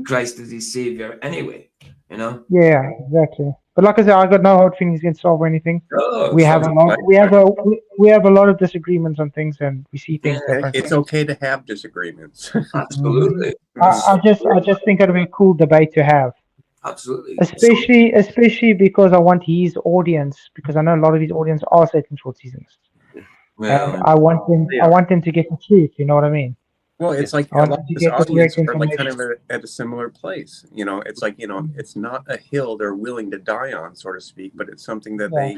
Christ as his savior anyway, Yeah, exactly. But like I said, I got no hard feelings against Solve or anything. Oh, we have a lot of disagreements on things, and we see things differently. It's okay to have disagreements. Absolutely. I just think it'll be a cool debate to have. Absolutely. Especially because I want his audience, because I know a lot of his audience are Satan short seasons. Well, and I want them to get the truth. You know what I mean? Well, it's like a lot of this audience are like kind of at a similar place. It's like it's not a hill they're willing to die on, so to speak, but it's something that they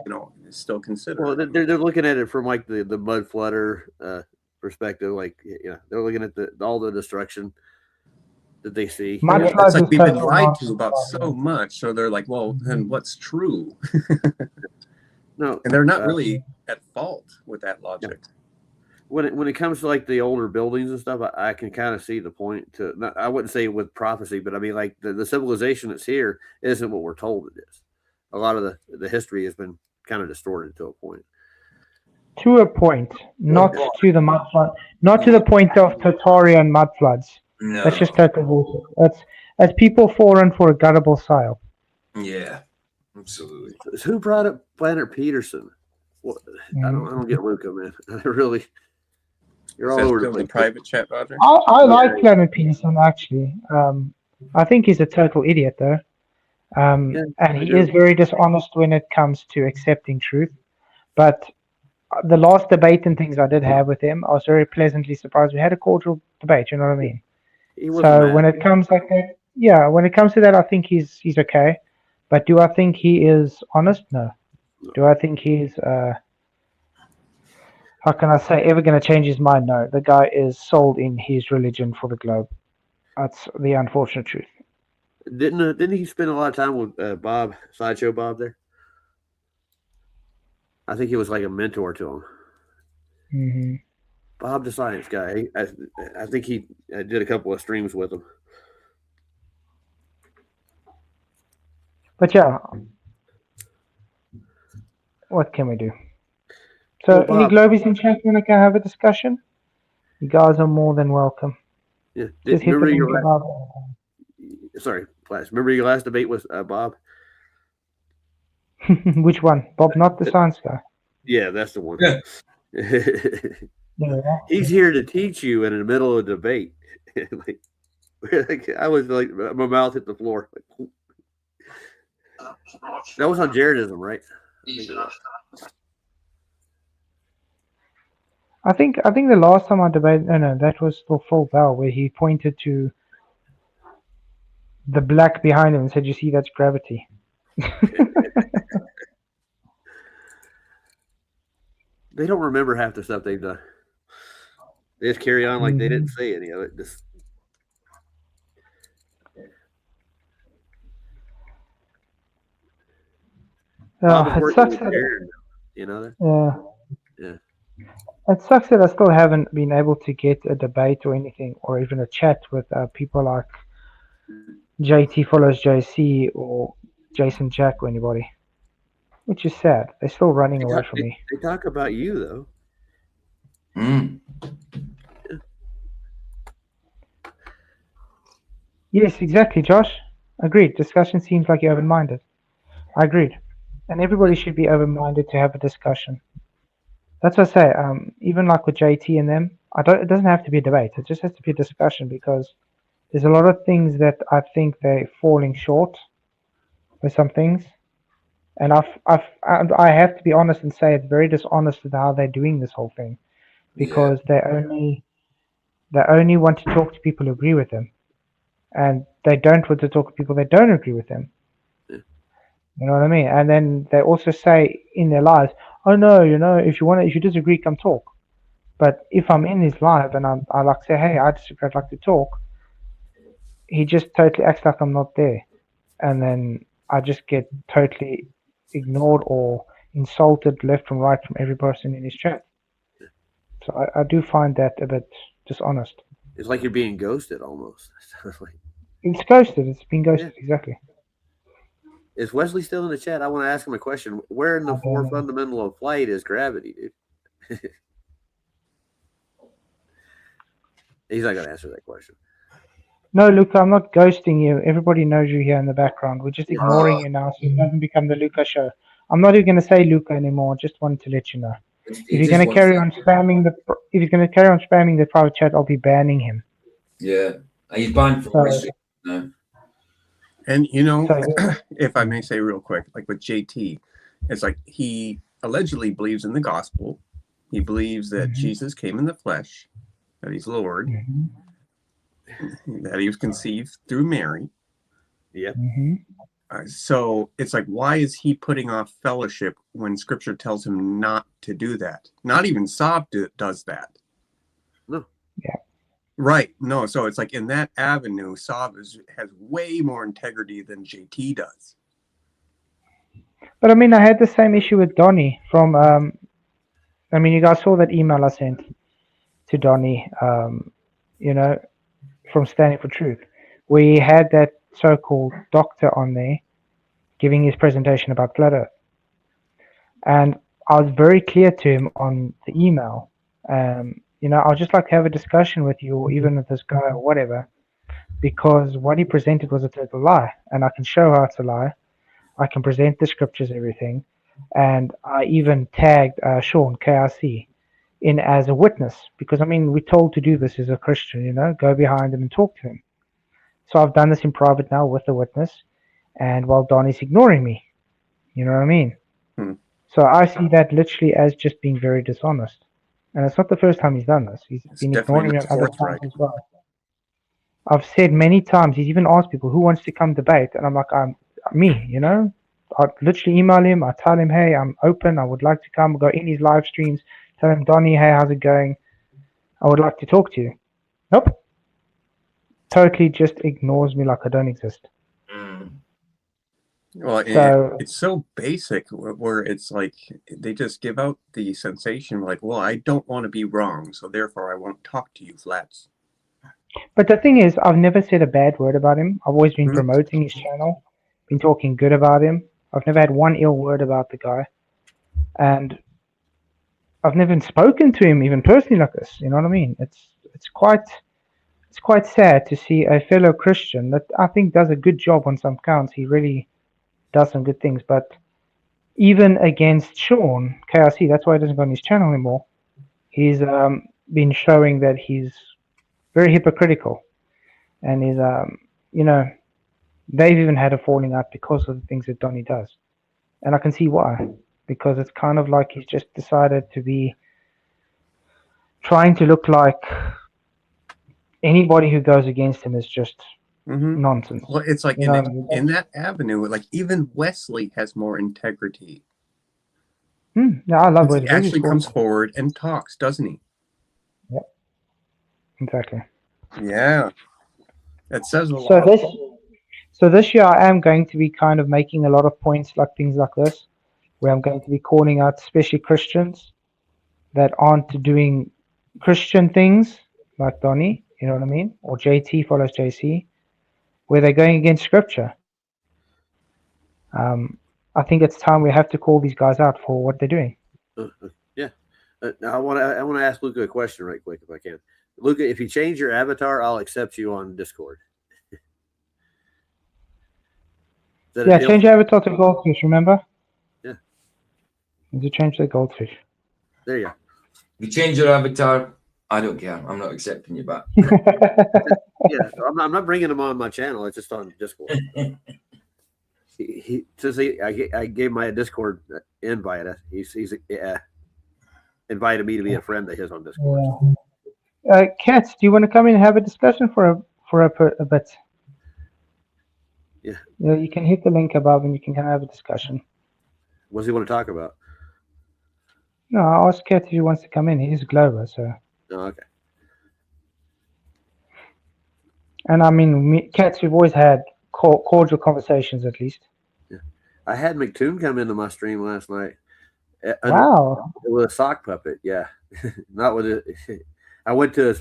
still consider. Well, they're looking at it from like the mud flutter perspective, like they're looking at all the destruction that they see. It's like we've been lied to about so much, so they're like, well, then what's true? No, and they're not really at fault with that logic. Yeah. When it comes to like the older buildings and stuff, I can kind of see the point to. I wouldn't say with prophecy, but I mean like the civilization that's here isn't what we're told it is. A lot of the history has been kind of distorted to a point. To a point, not to the mud flood, not to the point of Tartarian mud floods. No. That's just total bullshit. That's people falling for a gullible sale. Yeah, absolutely. Who brought up Planet Peterson? Well, I don't get Luca, man. I really, you're Is all that over the still in the place. private chat, Roger? I like Clement Peterson actually. I think he's a total idiot though. Yeah, And I he do. is very dishonest when it comes to accepting truth. But the last debate and things I did have with him, I was very pleasantly surprised. We had a cordial debate, you know what I mean? He wasn't So mad. when it comes like that, yeah, when it comes to that, I think he's okay. But do I think he is honest? No. Do I think he's how can I say ever going to change his mind? No. The guy is sold in his religion for the globe. That's the unfortunate truth. Didn't he spend a lot of time with Bob, Sideshow Bob there? I think he was like a mentor to him. Hmm. Bob the Science Guy. I think he did a couple of streams with him. But yeah, what can we do? So, Well, any Bob- Globies in chat want to have a discussion? You guys are more than welcome. Yeah. Just hit the Remember link your above. sorry, Flash. Remember your last debate with Bob? Which one? Bob, not the science guy. Yeah, that's the one. Yeah. Yeah. He's here to teach you in the middle of a debate. like, I was like, my mouth hit the floor. Like, that was on Jaredism, right? I think the last time I debated, no, that was still Full Bell, where he pointed to the black behind him and said, "You see, that's gravity." They don't remember half the stuff they've done. They just carry on like they didn't say any of it. Just Bob is it working sucks with that, Jared, you know that? yeah. Yeah. It sucks that I still haven't been able to get a debate or anything, or even a chat with people like JT follows JC or Jason Jack or anybody, which is sad. They're still running away from me. They talk about you though. Mm. Yes, exactly, Josh. Agreed. Discussion seems like you're open-minded. I agreed. And everybody should be open-minded to have a discussion. That's what I say. Even like with JT and them, it doesn't have to be a debate. It just has to be a discussion because there's a lot of things that I think they're falling short with some things. And I have to be honest and say it's very dishonest with how they're doing this whole thing, because they only want to talk to people who agree with them, and they don't want to talk to people that don't agree with them. You know what I mean? And then they also say in their lives, "Oh no, if you disagree, come talk." But if I'm in his live and I like say, "Hey, I disagree, I'd like to talk," he just totally acts like I'm not there, and then I just get totally ignored or insulted left and right from every person in his chat. So I do find that a bit dishonest. It's like you're being ghosted almost. It's ghosted. It's been ghosted, exactly. Is Wesley still in the chat? I want to ask him a question. Where in the four fundamental of flight is gravity, dude? He's not going to answer that question. No, Luca, I'm not ghosting you. Everybody knows you here in the background. We're just ignoring you now, so it doesn't become the Luca show. I'm not even going to say Luca anymore. Just wanted to let you know. If he's going to carry on spamming the private chat, I'll be banning him. Yeah, he's banned from Wrestling now. And So, if I may say real quick, like with JT, it's like he allegedly believes in the gospel. He believes that Jesus came in the flesh, that he's Lord, that he was conceived through Mary. Yep. So it's like, why is he putting off fellowship when Scripture tells him not to do that? Not even Saab does that. No. Yeah. Right. No. So it's like in that avenue, Saab has way more integrity than JT does. But I mean, I had the same issue with Donnie from. You guys saw that email I sent to Donnie. From Standing for Truth. We had that so-called doctor on there giving his presentation about Flat Earth. And I was very clear to him on the email. I'd just like to have a discussion with you, or even with this guy or whatever, because what he presented was a total lie. And I can show how it's a lie. I can present the scriptures, everything. and I even tagged Sean KRC in as a witness because I mean we're told to do this as a Christian, you know, go behind him and talk to him. So I've done this in private now with the witness, and while Donnie's ignoring me, you know what I mean? Hmm. So I see that literally as just being very dishonest, and it's not the first time he's done this. He's It's been definitely ignoring me not at other forthright. times as well. I've said many times, he's even asked people who wants to come debate, and I'm like, I'm me, you know. I literally email him. I tell him, hey, I'm open. I would like to come. Go in his live streams. Tell him, Donnie, hey, how's it going? I would like to talk to you. Nope. Totally just ignores me like I don't exist. Well, So it's so basic where it's like they just give out the sensation like, well, I don't want to be wrong, so therefore I won't talk to you flats. but the thing is, I've never said a bad word about him. I've always been Mhm. promoting his channel, been talking good about him. I've never had one ill word about the guy. And I've never even spoken to him even personally like this. You know what I mean? It's quite sad to see a fellow Christian that I think does a good job on some counts. He really does some good things, but even against Sean KRC, that's why he doesn't go on his channel anymore. He's been showing that he's very hypocritical, and he's you know, they've even had a falling out because of the things that Donnie does, and I can see why. Because it's kind of like he's just decided to be trying to look like anybody who goes against him is just Mm-hmm. nonsense. Well, it's like You know what I mean? in that avenue, like even Wesley has more integrity. Yeah, I love He Wesley. actually Wesley's comes awesome. forward and talks, doesn't he? Exactly. Yeah, that says a So lot. this year I am going to be kind of making a lot of points like things like this, where I'm going to be calling out especially Christians that aren't doing Christian things like Donnie, you know what I mean? Or JT follows JC, where they're going against scripture. I think it's time we have to call these guys out for what they're doing. Yeah. Now I want to ask Luca a question right quick if I can. Luca, if you change your avatar, I'll accept you on Discord. Is that a Yeah, deal? change your avatar to goldfish, remember? Yeah. Need to change the goldfish. There you go. If you change your avatar, I don't care. I'm not accepting you back. Yeah, I'm not bringing him on my channel. It's just on Discord. I gave my Discord invite. He's invited me to be a friend of his on Discord. Yeah. Katz, do you want to come in and have a discussion for a bit? Yeah. Yeah, you can hit the link above and you can have a discussion. What does he want to talk about? No, I asked Katz if he wants to come in. He's Glover, so. Oh, okay. And I mean, Katz, we've always had cordial conversations at least. Yeah. I had McToon come into my stream last night. Wow. With a sock puppet, yeah. Not with it. I went to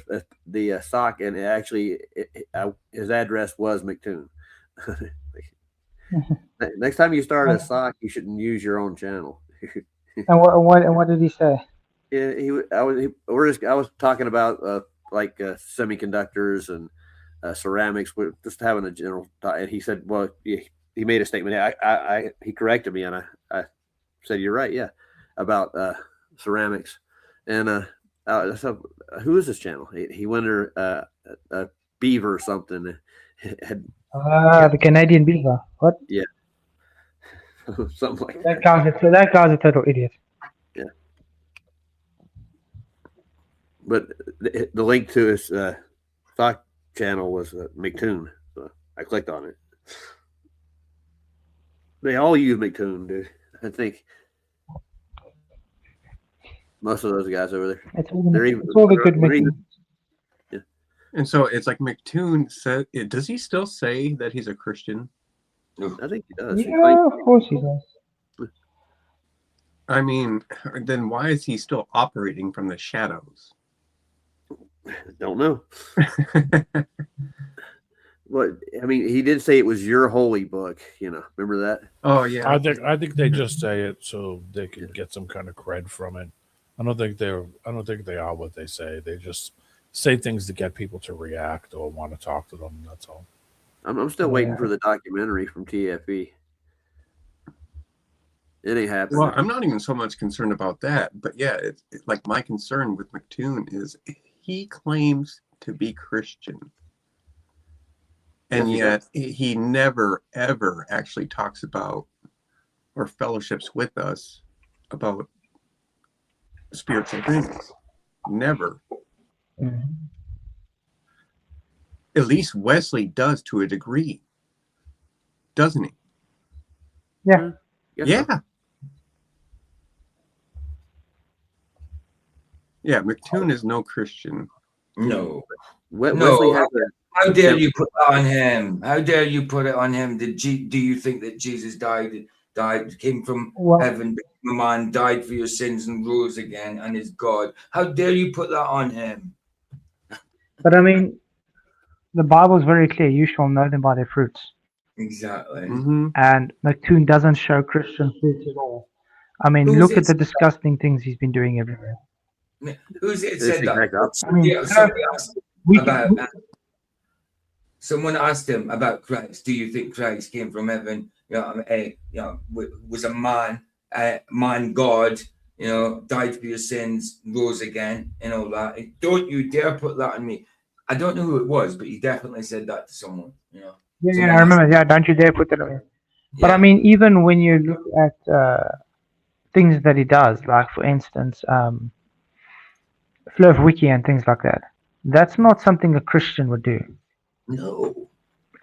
the sock, and his address was McToon. Next time you start a sock, you shouldn't use your own channel. And what did he say? Yeah, I was talking about like semiconductors and ceramics. We're just having a general talk, and he said, "Well, he made a statement. He corrected me, and I said, "You're right, yeah, about ceramics." And so who is this channel? He went under a Beaver or something. The Canadian Beaver. What? Yeah. Something like that. That guy's a total idiot. Yeah. But the link to his stock channel was McToon, so I clicked on it. They all use McToon, dude. I think most of those guys over there. It's all the good McToon. Yeah. And so it's like McToon said. Does he still say that he's a Christian? I think he does. Yeah, of course he does. I mean, then why is he still operating from the shadows? Don't know. But I mean, he did say it was your holy book. You know, remember that? Oh yeah. I think they just say it so they can get some kind of cred from it. I don't think they are what they say. They just say things to get people to react or want to talk to them. That's all. I'm still waiting for the documentary from TFE. It ain't happening. Well, I'm not even so much concerned about that, but yeah, it's like my concern with McToon is he claims to be Christian, and Yes, yet he never ever actually talks about or fellowships with us about spiritual things. Never. Mhm. At least Wesley does to a degree, doesn't he? Yeah. Yes, Yeah. sir. Yeah, McToon is no Christian. No. Wesley has a How dare you put that on him? How dare you put it on him? Do you think that Jesus came from Well, heaven, became a man, died for your sins, and rose again, and is God? How dare you put that on him? but I mean, the Bible is very clear. You shall know them by their fruits. Exactly. Mm-hmm. And McToon doesn't show Christian fruits at all. I mean, Who's look it at the disgusting things he's been doing everywhere. Who's it It's said that? exact opposite. I mean, Yeah, somebody asked we about. can, Someone asked him about Christ. Do you think Christ came from heaven? Was a man, God. Died for your sins, rose again, and all that. Don't you dare put that on me. I don't know who it was, but he definitely said that to someone. yeah, someone I remember. Yeah, don't you dare put that away. But Yeah. I mean, even when you look at things that he does, like for instance, Flow of Wiki and things like that, that's not something a Christian would do. No.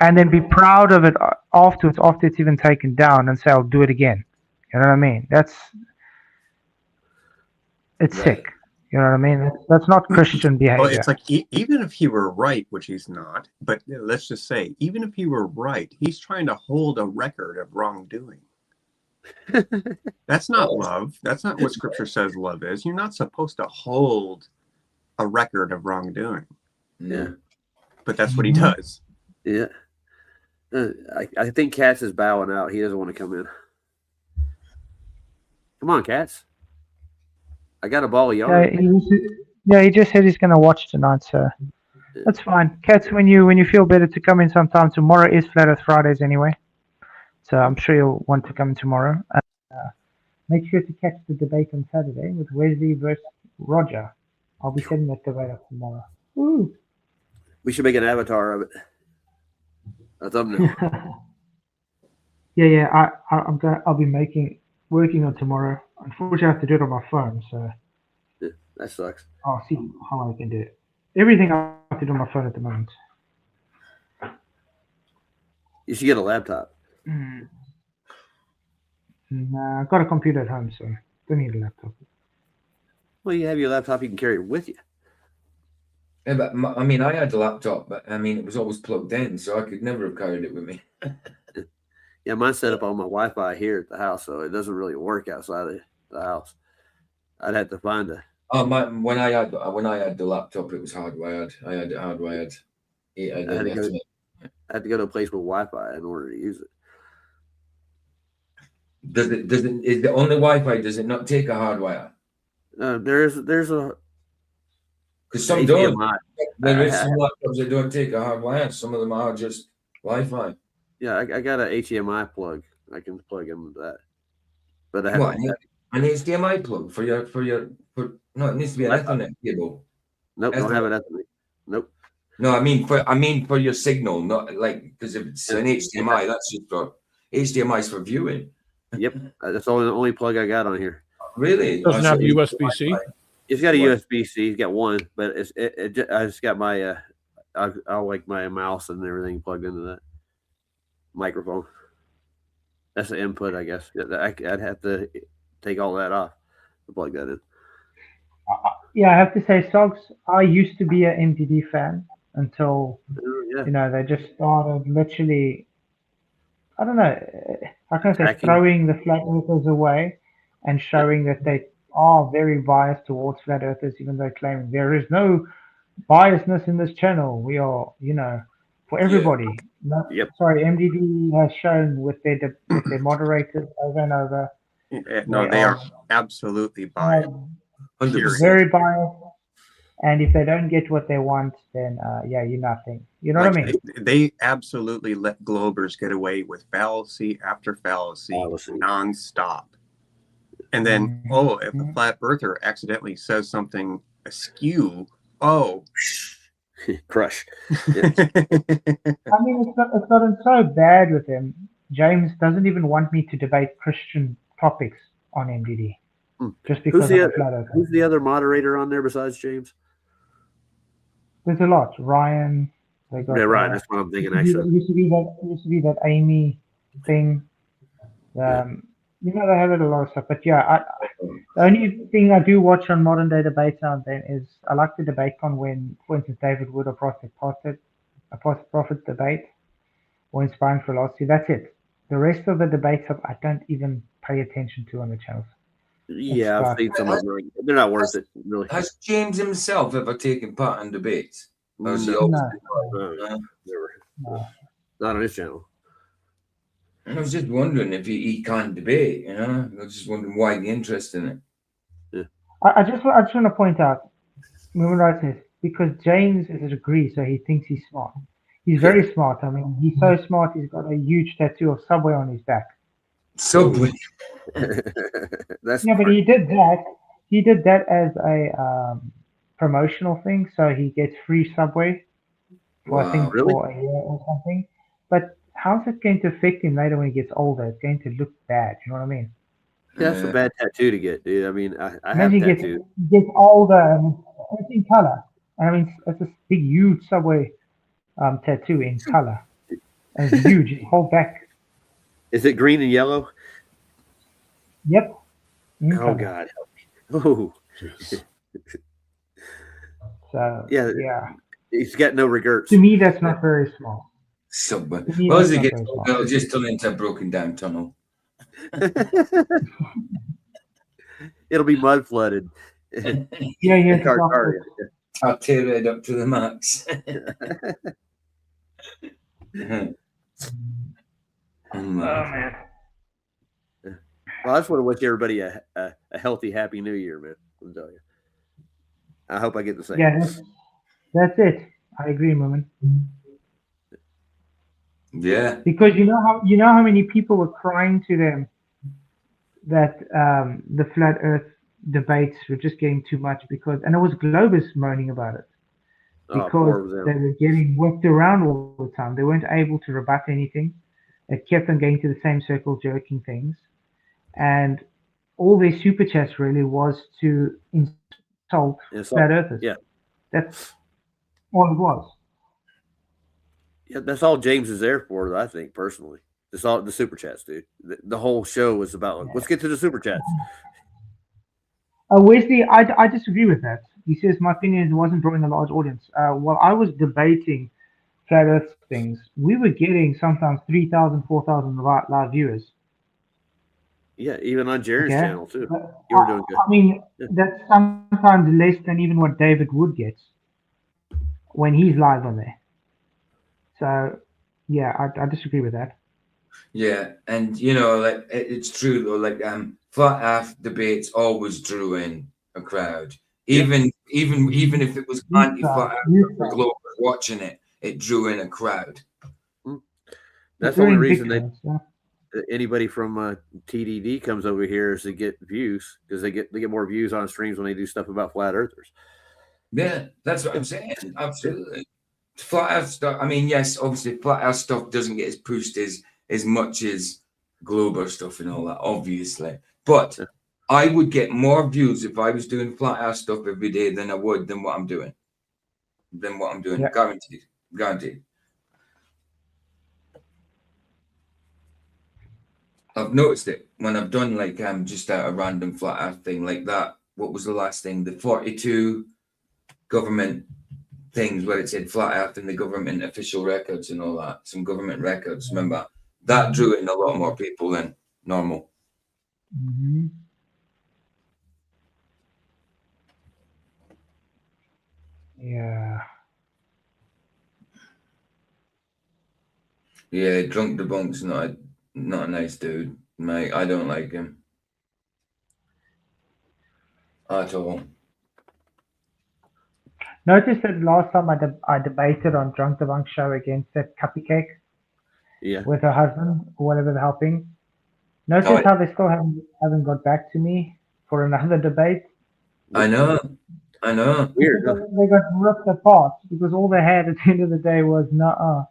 And then be proud of it afterwards, after it's even taken down, and say, "I'll do it again." You know what I mean? It's Right. sick. You know what I mean? That's not Christian behavior. Well, it's like even if he were right, which he's not, but let's just say, even if he were right, he's trying to hold a record of wrongdoing. That's not love. That's not what Scripture says love is. You're not supposed to hold a record of wrongdoing, Yeah. but that's what he does. Yeah. I think Katz is bowing out. He doesn't want to come in. Come on, Katz. I got a ball of yarn. He just said he's going to watch tonight, so that's fine. Katz, when you feel better to come in sometime, tomorrow is Flat Earth Fridays anyway, so I'm sure you'll want to come tomorrow. Make sure to catch the debate on Saturday with Wesley versus Roger. I'll be setting that debate up tomorrow. Woo. We should make an avatar of it. A thumbnail. I'll be working on tomorrow. Unfortunately, I have to do it on my phone, so Yeah, that sucks. I'll see how I can do it. Everything I have to do on my phone at the moment. You should get a laptop. Nah, I've got a computer at home, so don't need a laptop. Well, you have your laptop. You can carry it with you. Yeah, but I mean, I had a laptop, but I mean, it was always plugged in, so I could never have carried it with me. Yeah, mine's set up on my Wi-Fi here at the house, so it doesn't really work outside of the house. I'd have to find a. When I had the laptop, it was hardwired. I had it hardwired. I had to go to a place with Wi-Fi in order to use it. Is the only Wi-Fi? Does it not take a hardwire? There's a. Because some don't. HDMI. There is some laptops that don't take a hardwire. Some of them are just Wi-Fi. Yeah, I got an HDMI plug. I can plug into that. But I have an HDMI plug for no, it needs to be an Ethernet cable. Nope, don't have an Ethernet. Nope. No, I mean for your signal, not like because if it's an HDMI, that's just for HDMI is for viewing. Yep, that's the only plug I got on here. Really? Doesn't have USB-C. It's got a USB-C. It's got one, but I just got my I'll like my mouse and everything plugged into that microphone. That's the input, I guess. I'd have to take all that off to plug that in. Yeah, I have to say, Sogs, I used to be an MDD fan until they just started literally. I don't know. How can I say, throwing the flat earthers away and showing that they are very biased towards flat earthers, even though claiming there is no biasness in this channel. We are, for everybody. Yep. Sorry, MDD has shown with their moderators over and over. No, they are absolutely biased. Very biased. And if they don't get what they want, then you're nothing. You know what I mean? They absolutely let Globers get away with fallacy after fallacy nonstop. And then, oh, if a flat earther accidentally says something askew, oh. Crush. I mean, it's gotten so bad with him. James doesn't even want me to debate Christian topics on MDD, just because of the flat earth. Who's the other moderator on there besides James? There's a lot. Ryan. They got, Yeah, right. That's what I'm thinking. Actually, used to be that Amy thing. You know, they have a lot of stuff. But yeah, the only thing I do watch on modern day debates now and then is I like the debate on when, for instance, David Wood or Prophet debate or Inspiring Philosophy. That's it. The rest of the debates I don't even pay attention to on the channels. yeah, I've seen some of them. They're not worth it, really. Has James himself ever taken part in debates? Or is he No. always- Never. No. Not on his channel. I was just wondering if he can't debate, you know? I was just wondering why the interest in it. I just want to point out, Moving Right says, because James is a degree, so he thinks he's smart. He's very smart. I mean, he's so smart, he's got a huge tattoo of Subway on his back. Subway. That's Yeah, but he did that. He did that as a promotional thing, so he gets free Subway for I think really? for a year or something. But how's it going to affect him later when he gets older? It's going to look bad. You know what I mean? that's a bad tattoo to get, dude. I mean, I have Imagine tattoos. he gets older and it's in color. And I mean, it's this big, huge Subway tattoo in color. And it's huge. His whole back. Is it green and yellow? Yep. In Oh color. God. Oh, So yeah. He's got no regrets. to me, that's not very small. Subway. To me, Well, as that's it not gets very older, it'll just turn into a broken down tunnel. It'll be mud flooded. Yeah, yeah. Tartaria. I'll tear it up to the max. Oh man. Well, I just want to wish everybody a healthy, happy New Year, man. I'll tell you. I hope I get the same. Yeah, that's it. I agree, Moomin. Yeah. Because you know how many people were crying to them that the flat Earth debates were just getting too much and it was Globus moaning about it because they were getting whipped around all the time. They weren't able to rebut anything. It kept on going to the same circle, joking things, and all their super chats really was to insult flat Earthers. Yeah, that's all it was. Yeah, that's all James is there for, I think, personally. It's all the super chats, dude. The whole show was about let's get to the super chats. Wesley, I disagree with that. He says my opinion is it wasn't drawing a large audience. While I was debating flat Earth things, we were getting sometimes 3,000, 4,000 live viewers. Yeah, even on Jared's channel too. You were doing good. I mean, that's sometimes less than even what David Wood gets when he's live on there. So, yeah, I disagree with that. Yeah, and you know, like it's true though. Like flat Earth debates always drew in a crowd, even if it was anti-flat Earth global watching it, it drew in a crowd. That's the only reason anybody from TDD comes over here is to get views, because they get more views on streams when they do stuff about flat earthers. Yeah, that's what I'm saying. Absolutely. Flat Earth stuff. I mean, yes, obviously, flat Earth stuff doesn't get as pushed as much as global stuff and all that, obviously. But I would get more views if I was doing flat Earth stuff every day than I would than what I'm doing. Yeah. Guaranteed. I've noticed it when I've done like just a random flat Earth thing like that. What was the last thing? The 42 government things where it said flat Earth in the government official records and all that. Some government records. Remember that drew in a lot more people than normal. Mm-hmm. Yeah. Yeah, Drunk Debunk's not a nice dude, mate. I don't like him at all. Notice that last time I debated on Drunk Debunk show against that cupcake. Yeah. With her husband or whatever they're helping. Notice Oh, how they still haven't got back to me for another debate. I know. Weird. huh? They got ripped apart because all they had at the end of the day was nuh-uh.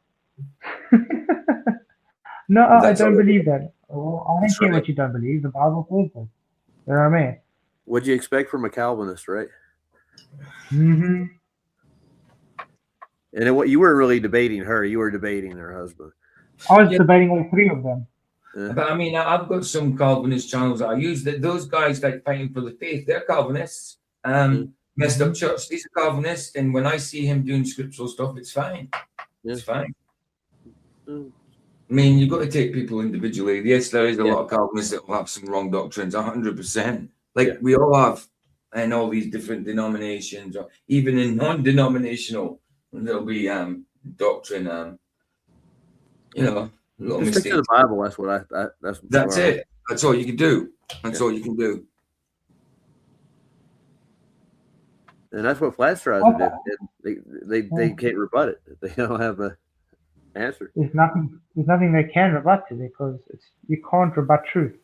Nuh-uh, I That's don't all- believe that. Well, I don't That's care right. what you don't believe. The Bible says that. You know what I mean? What'd you expect from a Calvinist, right? Mm-hmm. And then what you weren't really debating her, you were debating her husband. I was Yeah. debating all three of them. But I mean, I've got some Calvinist channels that I use. That those guys like fighting for the faith, they're Calvinists. Messed up church, he's a Calvinist, and when I see him doing scriptural stuff, it's fine. It's fine. Mm. I mean, you've got to take people individually. Yes, there is a Yeah. lot of Calvinists that will have some wrong doctrines, 100%. Like Yeah. we all have, in all these different denominations, or even in non-denominational, there'll be doctrine, little Just stick to mistakes. the Bible. That's what That's what I- it. That's all you can do. That's all you can do. And that's what Flats tries to do. They can't rebut it. They don't have a answer. There's nothing they can rebut to because you can't rebut truth.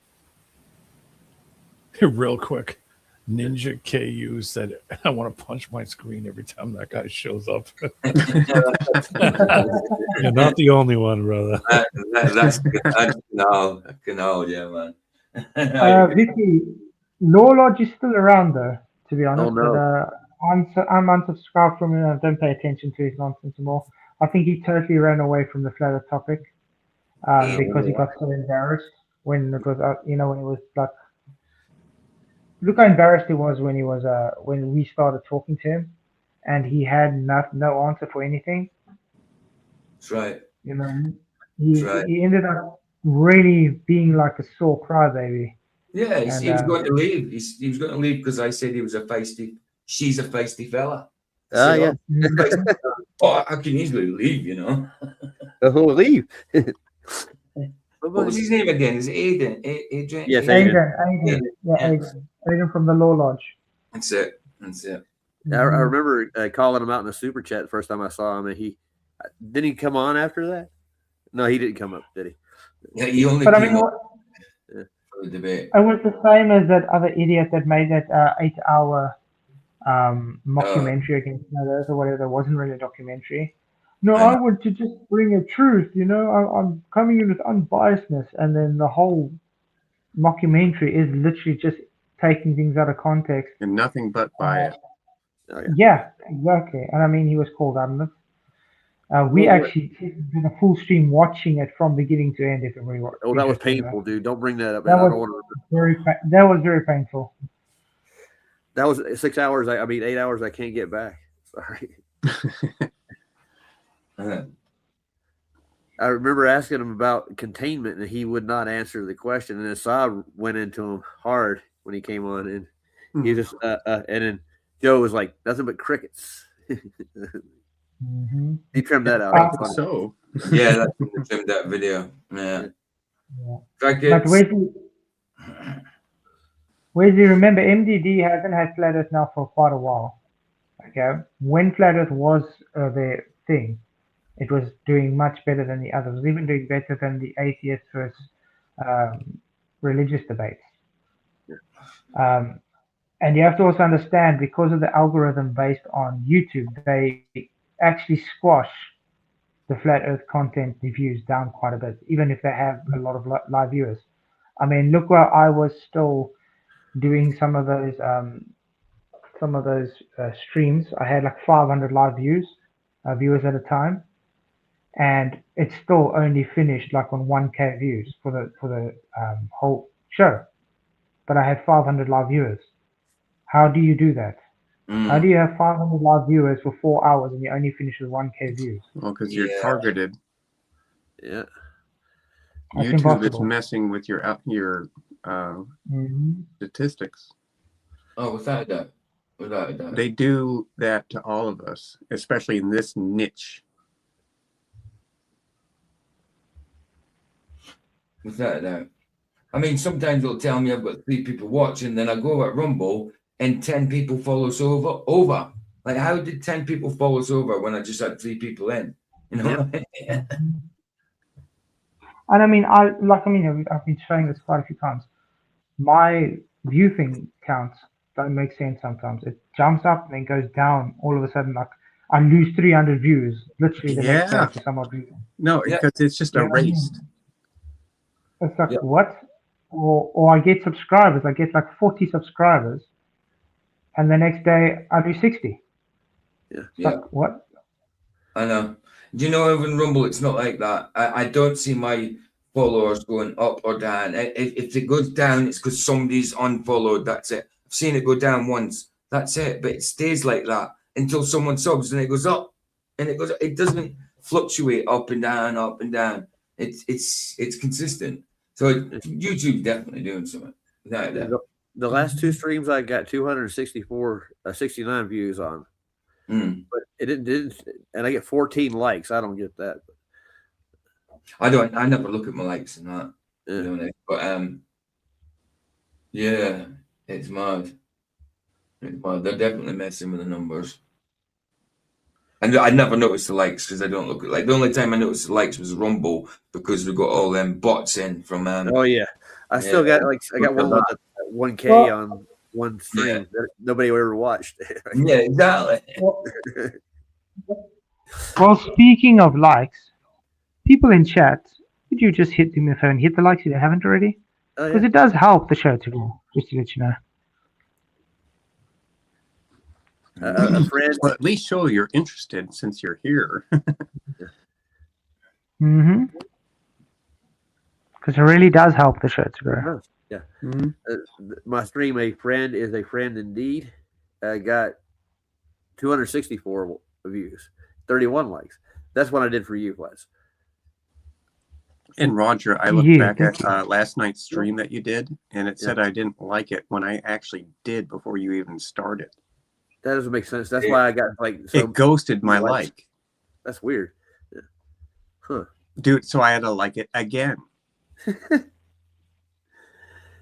Real quick, Ninja KU said, "I want to punch my screen every time that guy shows up." You're not the only one, brother. That's canal, yeah, man. Vicky, Law Lodge is still around though, to be honest. Oh, no. But I'm unsubscribed from him. I don't pay attention to his nonsense anymore. I think he totally ran away from the flat earth topic because he got so embarrassed when it was, when it was like, look how embarrassed he was when we started talking to him, and he had no answer for anything. That's right. You know, That's right. he ended up really being like a sore crybaby. Yeah, he was And, going to leave. He was going to leave because I said he was she's a feisty fella. I Ah, said, yeah. "Oh, oh, I can easily leave, you know." Oh, leave. What was his name again? Is it Aiden? Adrian? Yes, Aiden. Yeah. Aiden from the Law Lodge. That's it. I remember calling him out in the super chat the first time I saw him, and he didn't he come on after that? No, he didn't come up, did he? Yeah, he only But I came mean, up for the debate. it was the same as that other idiot that made that 8-hour mockumentary against others or whatever. That wasn't really a documentary. No, I want to just bring a truth. I'm coming in with unbiasedness, and then the whole mockumentary is literally just taking things out of context. And nothing but bias. Oh, Yeah, exactly. And I mean, he was called out on it. We actually did a full stream watching it from beginning to end. If it really Oh, that was painful, dude. Don't bring that up. That Man. I don't was want to. that was very painful. That was 6 hours. 8 hours. I can't get back. Sorry. I remember asking him about containment, and he would not answer the question. And Assad went into him hard when he came on, and he just and then Joe was like, "Nothing but crickets." Mm-hmm. He trimmed that out. That was funny. So Yeah, that's trimmed that video. Yeah. But Wesley, remember, MDD hasn't had Flat Earth now for quite a while. Okay, when Flat Earth was their thing, it was doing much better than the others. It was even doing better than the atheist versus religious debates. And you have to also understand, because of the algorithm based on YouTube, they actually squash the Flat Earth content reviews down quite a bit, even if they have a lot of live viewers. I mean, look where I was still doing some of those streams. I had like 500 live viewers at a time, and it still only finished like on 1K views for the whole show. But I had 500 live viewers. How do you do that? How do you have 500 live viewers for 4 hours and you only finish with 1K views? well, because you're targeted. Yeah. That's YouTube impossible. is messing with your statistics. Oh, without a doubt. They do that to all of us, especially in this niche. Without a doubt. I mean, sometimes they'll tell me I've got 3 people watching, then I go at Rumble and 10 people follow us over. Like, how did 10 people follow us over when I just had 3 people in? You know? And I mean, I've been showing this quite a few times. My view thing counts don't make sense sometimes. It jumps up and then goes down all of a sudden. Like I lose 300 views literally the next day Yeah. for some odd reason. No, Yeah. because it's just Yeah. erased. It's like Yeah. what? Or I get subscribers. I get like 40 subscribers, and the next day I do 60. It's Yeah. like what? I know. Do you know, over in Rumble, it's not like that. I don't see my followers going up or down. If it goes down, it's because somebody's unfollowed. That's it. I've seen it go down once. That's it. But it stays like that until someone subs, and it goes up, and it goes. It doesn't fluctuate up and down, up and down. It's consistent. So YouTube's definitely doing something. Without a doubt. The last two streams I got 69 views on, Mm. but it didn't, and I get 14 likes. I don't get that. I never look at my likes and that. Yeah. You know, but yeah, it's mad. It's mad. They're definitely messing with the numbers. And I never noticed the likes because I don't look at, like, the only time I noticed the likes was Rumble because we got all them bots in from Oh yeah, I still got I got one about 1K Well- on one stream that nobody ever watched. yeah, exactly. Well, speaking of likes, people in chat, could you just hit the phone, hit the likes if you haven't already? Oh, Because yeah. it does help the show to grow. Just to let you know. A friend, Well, at least show you're interested since you're here. Mm-hmm. Because it really does help the show to grow. Mhm. my stream, a friend is a friend indeed, got 264 views, 31 likes. That's what I did for you, Wes. And Roger, I looked Yeah. back at last night's stream that you did, and it said I didn't like it when I actually did before you even started. That doesn't make sense. That's why I got like so. It ghosted my likes. like. That's weird. Yeah. Huh? Dude, so I had to like it again.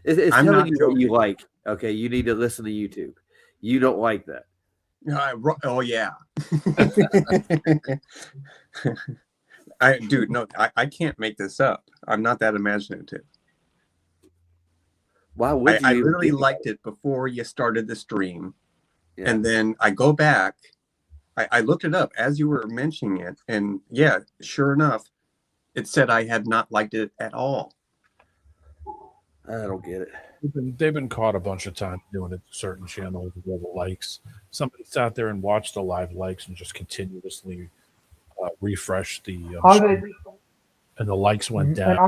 It's I'm telling not you what you joking. like. Okay, you need to listen to YouTube. You don't like that. Oh yeah. I can't make this up. I'm not that imaginative. Why would I you? really liked it before you started the stream. Yeah. And then I go back. I looked it up as you were mentioning it. And yeah, sure enough, it said I had not liked it at all. I don't get it. They've been caught a bunch of times doing it to certain channels with the likes. Somebody sat there and watched the live likes and just continuously refreshed the stream, and the likes went down. And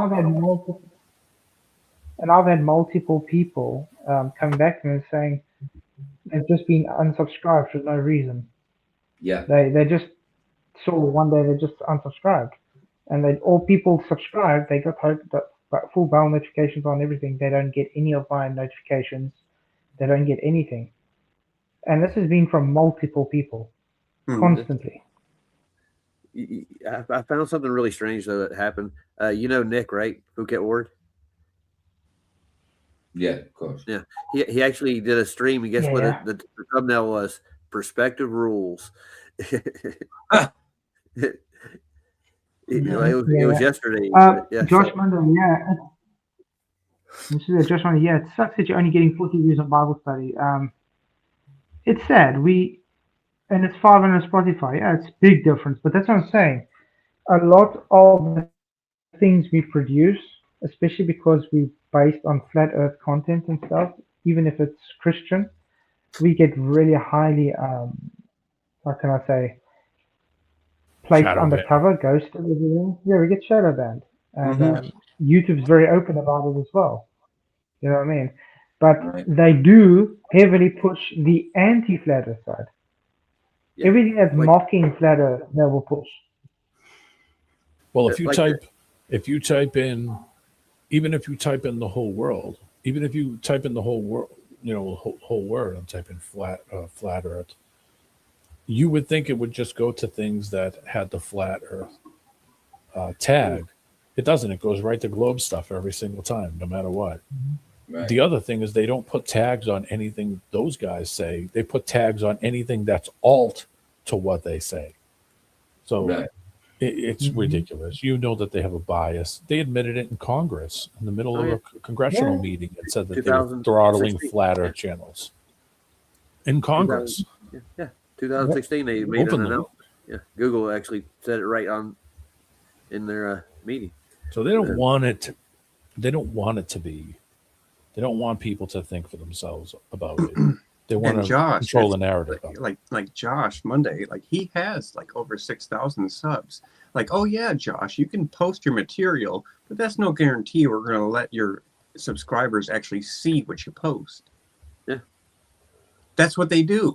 I've had multiple people coming back to me and saying they've just been unsubscribed for no reason. Yeah. They just saw one day they just unsubscribed, and then all people subscribed. They got full bell notifications on everything. They don't get any of my notifications. They don't get anything, and this has been from multiple people constantly. I found something really strange though that happened. You know Nick, right? Phuket Ward. Yeah, of course. Yeah, he actually did a stream, and guess what? The thumbnail was Perspective Rules. It was yesterday. Josh Mundo, This is Josh Mundo. It sucks that you're only getting 40 views on Bible study. It's sad. And it's 5 on Spotify. Yeah, it's a big difference. But that's what I'm saying. A lot of the things we produce, especially because we're based on flat Earth content and stuff, even if it's Christian, we get really highly, how can I say, placed Shadow undercover, ghosted, everything. Yeah, we get shadow banned. And YouTube's very open about it as well. You know what I mean? But they do heavily push the anti-flat Earth side. Yeah. Everything that's mocking flat Earth, they will push. Well, if you type in, even if you type in the whole world, even if you type in the whole world, whole word, and type in flat Earth, you would think it would just go to things that had the flat Earth tag. It doesn't. It goes right to globe stuff every single time, no matter what. Right. The other thing is they don't put tags on anything those guys say. They put tags on anything that's alt to what they say. So It's ridiculous. You know that they have a bias. They admitted it in Congress in the middle Oh, of yeah. a congressional Yeah. meeting and said that they were 2016. throttling flat Earth channels in Congress. Yeah. 2016, they made an Openly. announcement. Yeah. Google actually said it right in their meeting. So they don't want it. They don't want it to be. They don't want people to think for themselves about it. They want And to Josh, control the it's narrative. of it. like Josh Monday, like he has like over 6,000 subs. Like, oh yeah, Josh, you can post your material, but that's no guarantee we're going to let your subscribers actually see what you post. Yeah. That's what they do.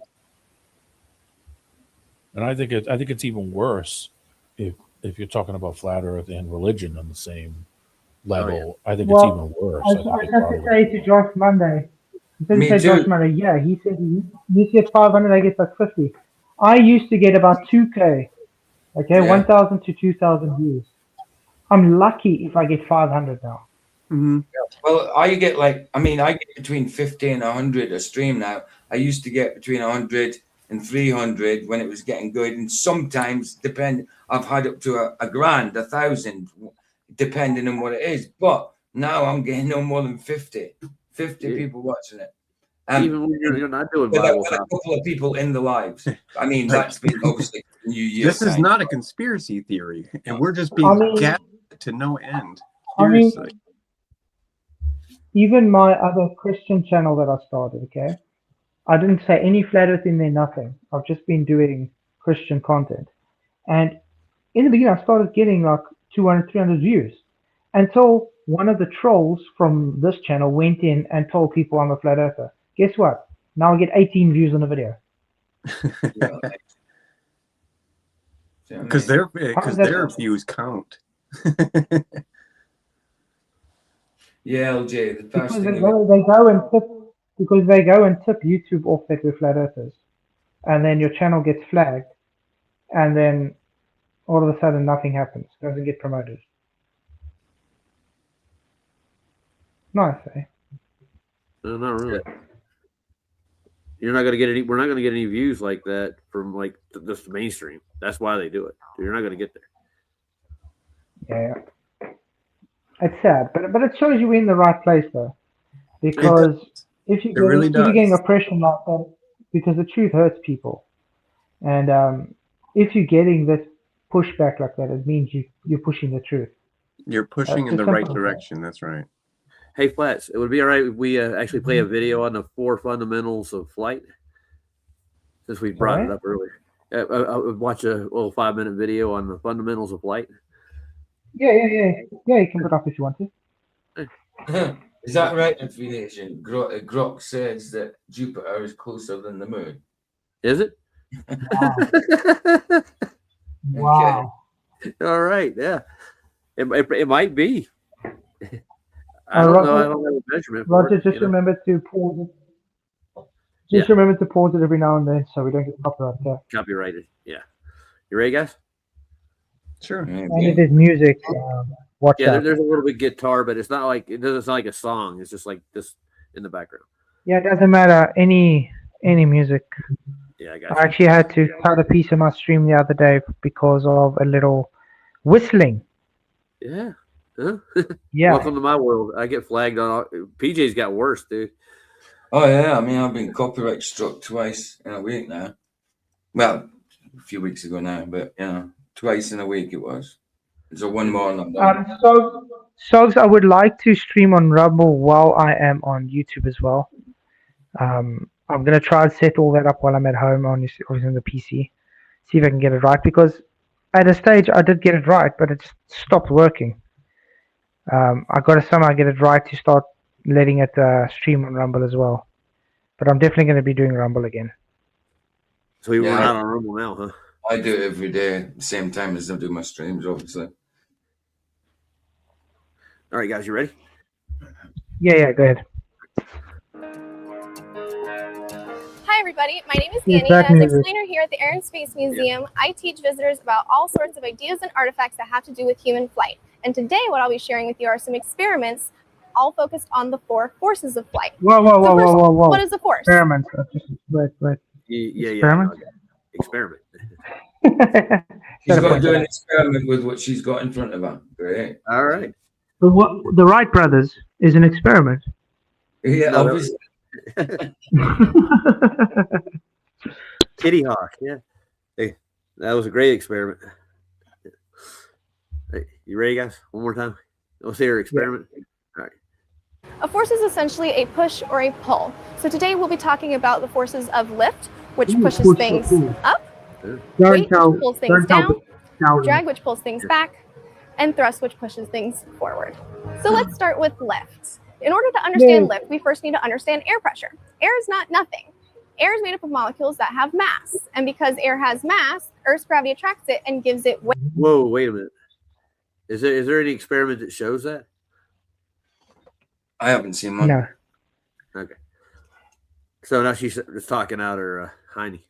And I think it's even worse if you're talking about flat Earth and religion on the same level. I think it's even worse. I I think was they going to probably- say to Josh Monday. He didn't Me say too. Josh Monday. Yeah, he said he used to get 500. I get like 50. I used to get about 2K. Okay, Yeah. 1,000 to 2,000 views. I'm lucky if I get 500 now. Mm-hmm. Well, I get like, I get between 50 and 100 a stream now. I used to get between 100 and 300 when it was getting good. And sometimes, I've had up to a grand, 1,000, depending on what it is. But now I'm getting no more than 50 Yeah. people watching it. Even when you're not doing with Bible a stuff. couple of people in the lives. That's been obviously New Year. This is not a conspiracy theory, and we're just being I mean- gathered to no end. I mean, Seriously. even my other Christian channel that I started, okay, I didn't say any flat earth in there, nothing. I've just been doing Christian content. And in the beginning, I started getting like 200, 300 views until one of the trolls from this channel went in and told people I'm a flat earther. Guess what? Now I get 18 views on the video. Because their views count. Yeah, LJ, the first Because thing they go and tip YouTube off that we're flat earthers. And then your channel gets flagged. And then all of a sudden nothing happens. Doesn't get promoted. Nice, eh? No, not really. You're not gonna get any. We're not gonna get any views like that from like just the mainstream. That's why they do it. You're not gonna get there. Yeah. It's sad, but it shows you in the right place though, because if you really if you're getting does. oppression like that, because the truth hurts people, and if you're getting this pushback like that, it means you're pushing the truth. You're pushing in That's the right simple. direction. That's right. Hey, Flats, it would be all right if we actually play a video on the 4 fundamentals of flight, since we brought it up earlier. I would watch a little 5-minute video on the fundamentals of flight. Yeah. You can put up if you want to. Is that right, Information? Grok says that Jupiter is closer than the moon. Is it? Wow. All right. Yeah. It might be. I don't know. I don't have a measurement. For Roger, it, just remember to pause it. Just remember to pause it every now and then, so we don't get copyright there. Copyrighted. Yeah. You ready, guys? Sure. And if there's music, watch Yeah. out. There's a little bit guitar, but it doesn't sound like a song. It's just like this in the background. Yeah, it doesn't matter. Any music. Yeah, I got I actually had to cut a piece of my stream the other day because of a little whistling. you. Yeah. Huh? Yeah. Welcome to my world. I get flagged on. PJ's got worse, dude. Oh yeah, I've been copyright struck twice in a week now. Well, a few weeks ago now, but twice in a week it was. So one more and I'm done. So I would like to stream on Rumble while I am on YouTube as well. I'm gonna try and set all that up while I'm at home on the PC. See if I can get it right, because at a stage I did get it right, but it just stopped working. I got to somehow get it right to start letting it stream on Rumble as well. But I'm definitely going to be doing Rumble again. So we run out on Rumble now, huh? I do it every day, same time as I do my streams, obviously. All right, guys, you ready? Yeah, go ahead. Hi everybody, my name is Yes, Danny, that and as music. explainer here at the Air and Space Museum, I teach visitors about all sorts of ideas and artifacts that have to do with human flight. And today what I'll be sharing with you are some experiments all focused on the 4 forces of flight. Whoa. What is a force? Experiment. Wait. Yeah. Experiment? Experiment. She's got to do an experiment with what she's got in front of her. Great. All right. The Wright brothers is an experiment. Yeah, No, obviously. Kitty Hawk. Yeah. Hey, that was a great experiment. Hey, you ready, guys? One more time. Let's hear your experiment. All right. A force is essentially a push or a pull. So today we'll be talking about the forces of lift, which pushes things up, weight, which pulls things down, drag, which pulls things back, and thrust, which pushes things forward. So let's start with lift. In order to understand lift, we first need to understand air pressure. Air is not nothing. Air is made up of molecules that have mass. And because air has mass, Earth's gravity attracts it and gives it weight. Whoa, wait a minute. Is there any experiment that shows that? I haven't seen one. No. Okay. So now she's just talking out her hiney.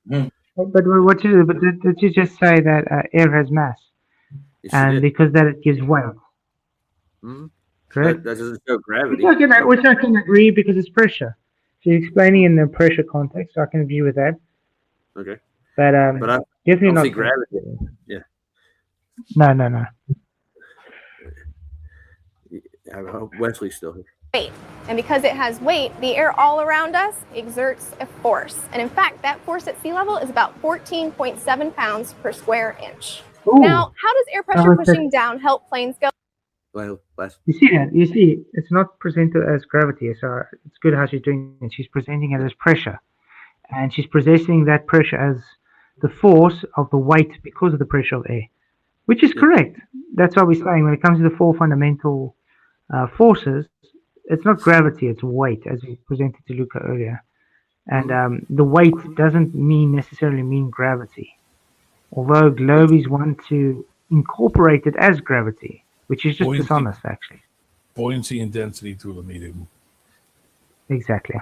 But did you just say that air has mass? Yes, And because that it gives weight. Mhm. Correct? That doesn't show gravity. Which I can agree because it's pressure. So you're explaining in the pressure context, so I can agree with that. Okay. But I definitely don't not see gravity. Yeah. No. I hope Wesley's still here. Weight. And because it has weight, the air all around us exerts a force. And in fact, that force at sea level is about 14.7 pounds per square inch. Ooh. Now, how does air pressure like that. pushing down help planes go? Well, Wes. You see that? You see, it's not presented as gravity. So it's good how she's doing it. She's presenting it as pressure. And she's presenting that pressure as the force of the weight because of the pressure of air, which is correct. That's what we're saying when it comes to the four fundamental forces. It's not gravity, it's weight, as we presented to Luca earlier. And the weight doesn't necessarily mean gravity. Although globies want to incorporate it as gravity, which is just Buoyancy. dishonest, actually. Buoyancy and density through the medium. Exactly.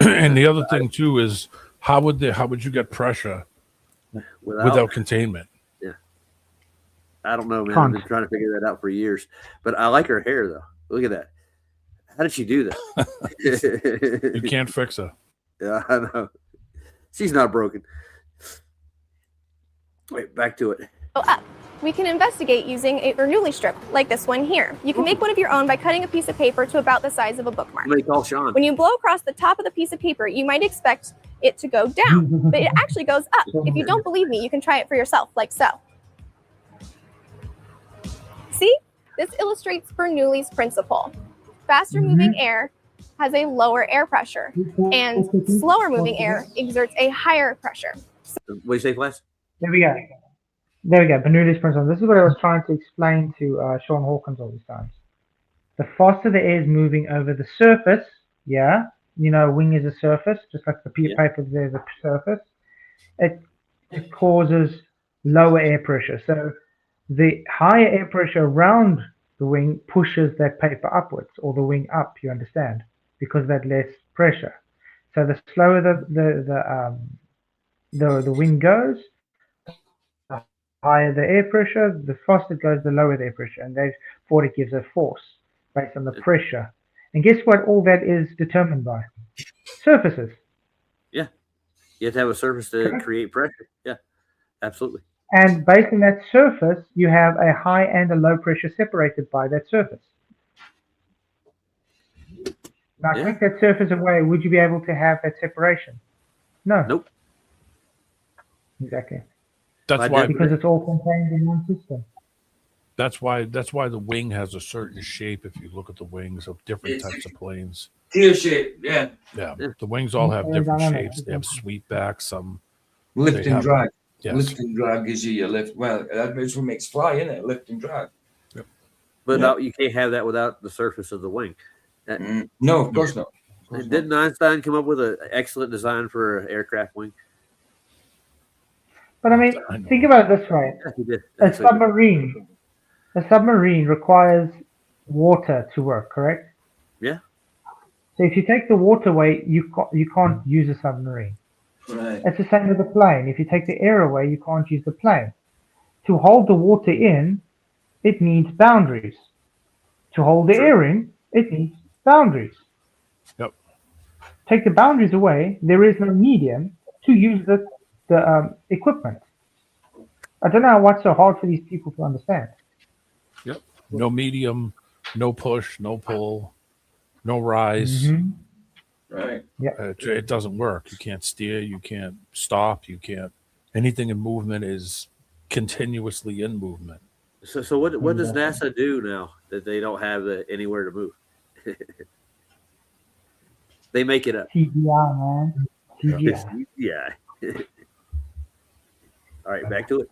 And the other thing too is how would you get pressure without containment? Yeah. I don't know, man. Can't. I've been trying to figure that out for years. But I like her hair though. Look at that. How did she do that? You can't fix her. Yeah, I know. She's not broken. Wait, back to it. Go up. We can investigate using a Bernoulli strip, like this one here. You can make one of your own by cutting a piece of paper to about the size of a bookmark. Somebody call Sean. When you blow across the top of the piece of paper, you might expect it to go down, but it actually goes up. If you don't believe me, you can try it for yourself, like so. See? This illustrates Bernoulli's principle. Faster moving air has a lower air pressure, and slower moving air exerts a higher pressure. What do you say, Flash? There we go. Bernoulli's principle. This is what I was trying to explain to Sean Hawkins all these times. The faster the air is moving over the surface, a wing is a surface, just like the paper there's a surface, it causes lower air pressure. So the higher air pressure around the wing pushes that paper upwards, or the wing up, you understand, because of that less pressure. So the slower the wind goes, the higher the air pressure, the faster it goes, the lower the air pressure, and therefore it gives a force based on the pressure. And guess what all that is determined by? Surfaces. Yeah. You have to have a surface to Correct. create pressure. Yeah, absolutely. And based on that surface, you have a high and a low pressure separated by that surface. Now, take that surface away, would you be able to have that separation? No. Nope. Exactly. That's why Because it's all contained in one system. that's why the wing has a certain shape. If you look at the wings of different types of planes, Tear shape, yeah. yeah, the wings all have Yeah, different dynamic. shapes. They have sweep backs. Some Lift They and have- drag. yes. Lift and drag gives you your lift. Well, that's what makes fly, isn't it? Lift and drag. But Yeah. you can't have that without the surface of the wing. No, of course not. Of course Didn't Einstein come up with an excellent design for an aircraft wing? But I mean, I know. think about it this way. Yes, he did. A submarine requires water to work, correct? Yeah. So if you take the water away, you can't use a submarine. not. Right. It's the same with the plane. If you take the air away, you can't use the plane. To hold the water in, it needs boundaries. To hold the air in, it needs boundaries. Yep. Take the boundaries away, there is no medium to use the equipment. I don't know what's so hard for these people to understand. Yep. No medium, no push, no pull, no rise. Right. It doesn't work. You can't steer. You can't stop. You can't. Anything in movement is continuously in movement. So what does NASA do now that they don't have anywhere to move? They make it up. TGI, man. TGI. Yeah. All right, back to it.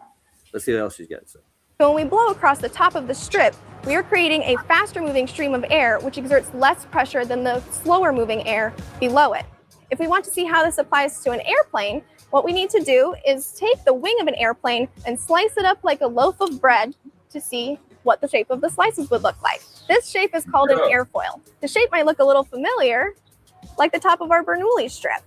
Let's see what else she's got to say. So when we blow across the top of the strip, we are creating a faster moving stream of air, which exerts less pressure than the slower moving air below it. If we want to see how this applies to an airplane, what we need to do is take the wing of an airplane and slice it up like a loaf of bread to see what the shape of the slices would look like. This shape is called an airfoil. The shape might look a little familiar, like the top of our Bernoulli strip.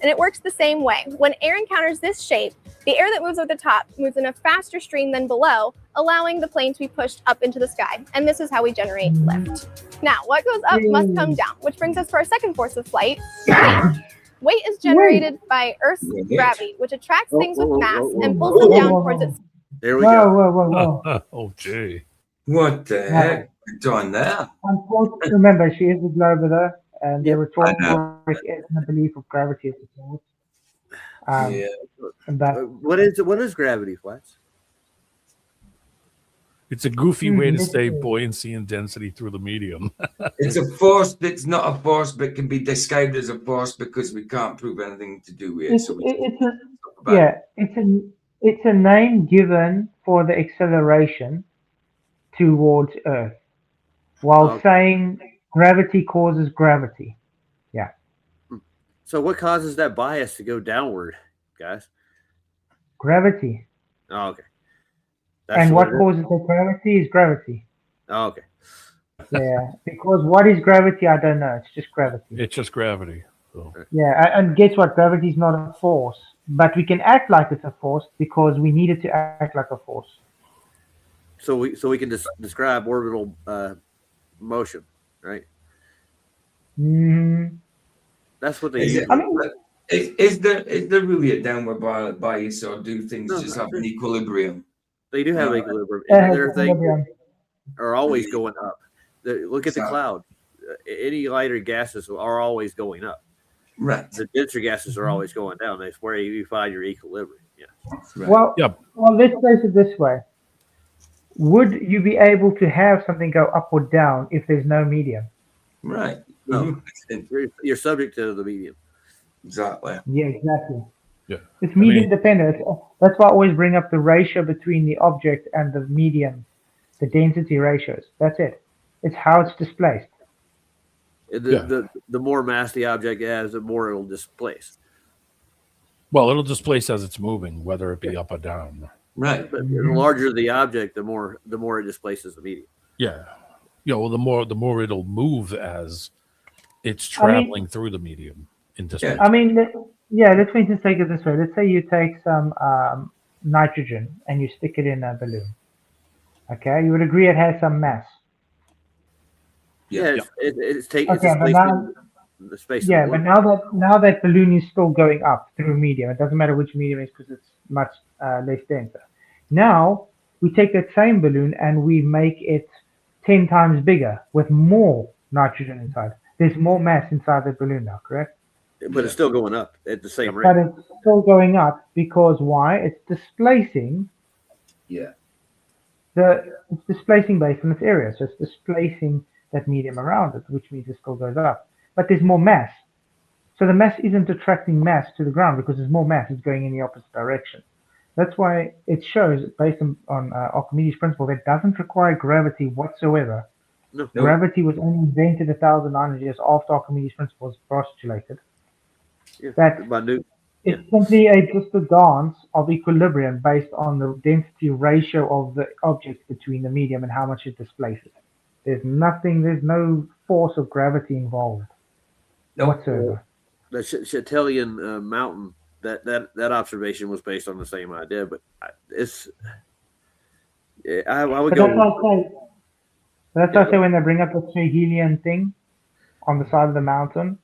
And it works the same way. When air encounters this shape, the air that moves at the top moves in a faster stream than below, allowing the plane to be pushed up into the sky. And this is how we generate lift. Now, what goes up must come down, which brings us to our second force of flight, weight. Weight is generated by Earth's gravity, which attracts things with mass and pulls them down towards its. There we go. Whoa. Oh, gee. What the heck? You're doing that? Unfortunately, remember, she is a globular, and the rhetorical is the belief of gravity as a force. And that, What is gravity, Flats? It's a goofy way to say buoyancy and density through the medium. It's a force that's not a force, but can be described as a force because we can't prove anything to do with it. So it's a name given for the acceleration towards Earth, while saying gravity causes gravity. Yeah. So what causes that bias to go downward, guys? Gravity. Oh, okay. And what causes the gravity is gravity. Oh, okay. Yeah, because what is gravity? I don't know. It's just gravity. It's just gravity. So. Yeah, and guess what? Gravity is not a force, but we can act like it's a force because we need it to act like a force. So we can describe orbital motion, right? That's what they use. Is there really a downward bias, or do things just have an equilibrium? They do have equilibrium. Their things are always going up. Look at the cloud. Any lighter gases are always going up. Right. The denser gases are always going down. That's where you find your equilibrium. Yeah. Right. Well, let's face it this way. Would you be able to have something go up or down if there's no medium? Right. No. You're subject to the medium. Exactly. Yeah, exactly. Yeah. It's medium dependent. That's why I always bring up the ratio between the object and the medium, the density ratios. That's it. It's how it's displaced. The more mass the object has, the more it'll displace. Well, it'll displace as it's moving, whether it be up or down. Right. But the larger the object, the more it displaces the medium. Yeah. Well, the more it'll move as it's traveling through the medium in displacement. Let's for instance take it this way. Let's say you take some nitrogen and you stick it in a balloon. Okay, you would agree it has some mass. Yeah, it's taking the space. Yeah, but now that balloon is still going up through medium. It doesn't matter which medium it is because it's much less denser. Now we take that same balloon and we make it 10 times bigger with more nitrogen inside. There's more mass inside the balloon now, correct? But it's still going up at the same rate. But it's still going up because why? It's displacing. Yeah. It's displacing based on its area, so it's displacing that medium around it, which means it still goes up. But there's more mass. So the mass isn't attracting mass to the ground because there's more mass. It's going in the opposite direction. That's why it shows, based on Archimedes' principle, that doesn't require gravity whatsoever. No. Gravity was only invented 1,900 years after Archimedes' principle was postulated. It's simply just a dance of equilibrium based on the density ratio of the object between the medium and how much it displaces. There's no force of gravity involved whatsoever. The Chatelian mountain, that observation was based on the same idea, but I would go. That's why I say when they bring up the Schlegelian thing on the side of the mountain,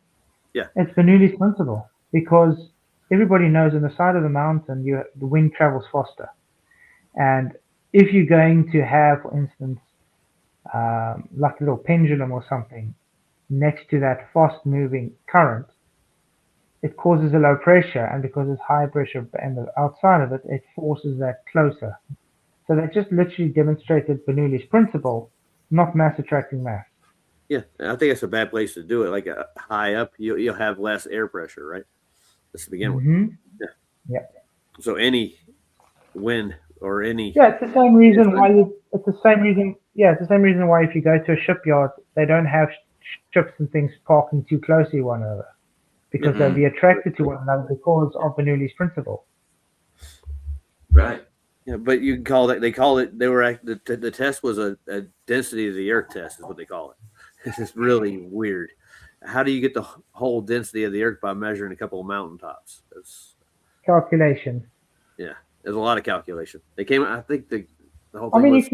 it's Bernoulli's principle, because everybody knows on the side of the mountain the wind travels faster. And if you're going to have, for instance, like a little pendulum or something next to that fast moving current, it causes a low pressure, and because it's high pressure and the outside of it, it forces that closer. So they just literally demonstrated Bernoulli's principle, not mass attracting mass. Yeah, I think it's a bad place to do it. Like high up, you'll have less air pressure, right? Just to begin with. Yeah. So any wind or any It's the same reason why it's the same reason why if you go to a shipyard, they don't have ships and things parking too closely one another, because they'll be attracted to one another because of Bernoulli's principle. Right. Yeah, but you can call that. They call it. They were the test was a density of the earth test, is what they call it. This is really weird. How do you get the whole density of the earth by measuring a couple of mountaintops? That's Calculation. Yeah, there's a lot of calculation. They came. I think the whole I thing mean, was.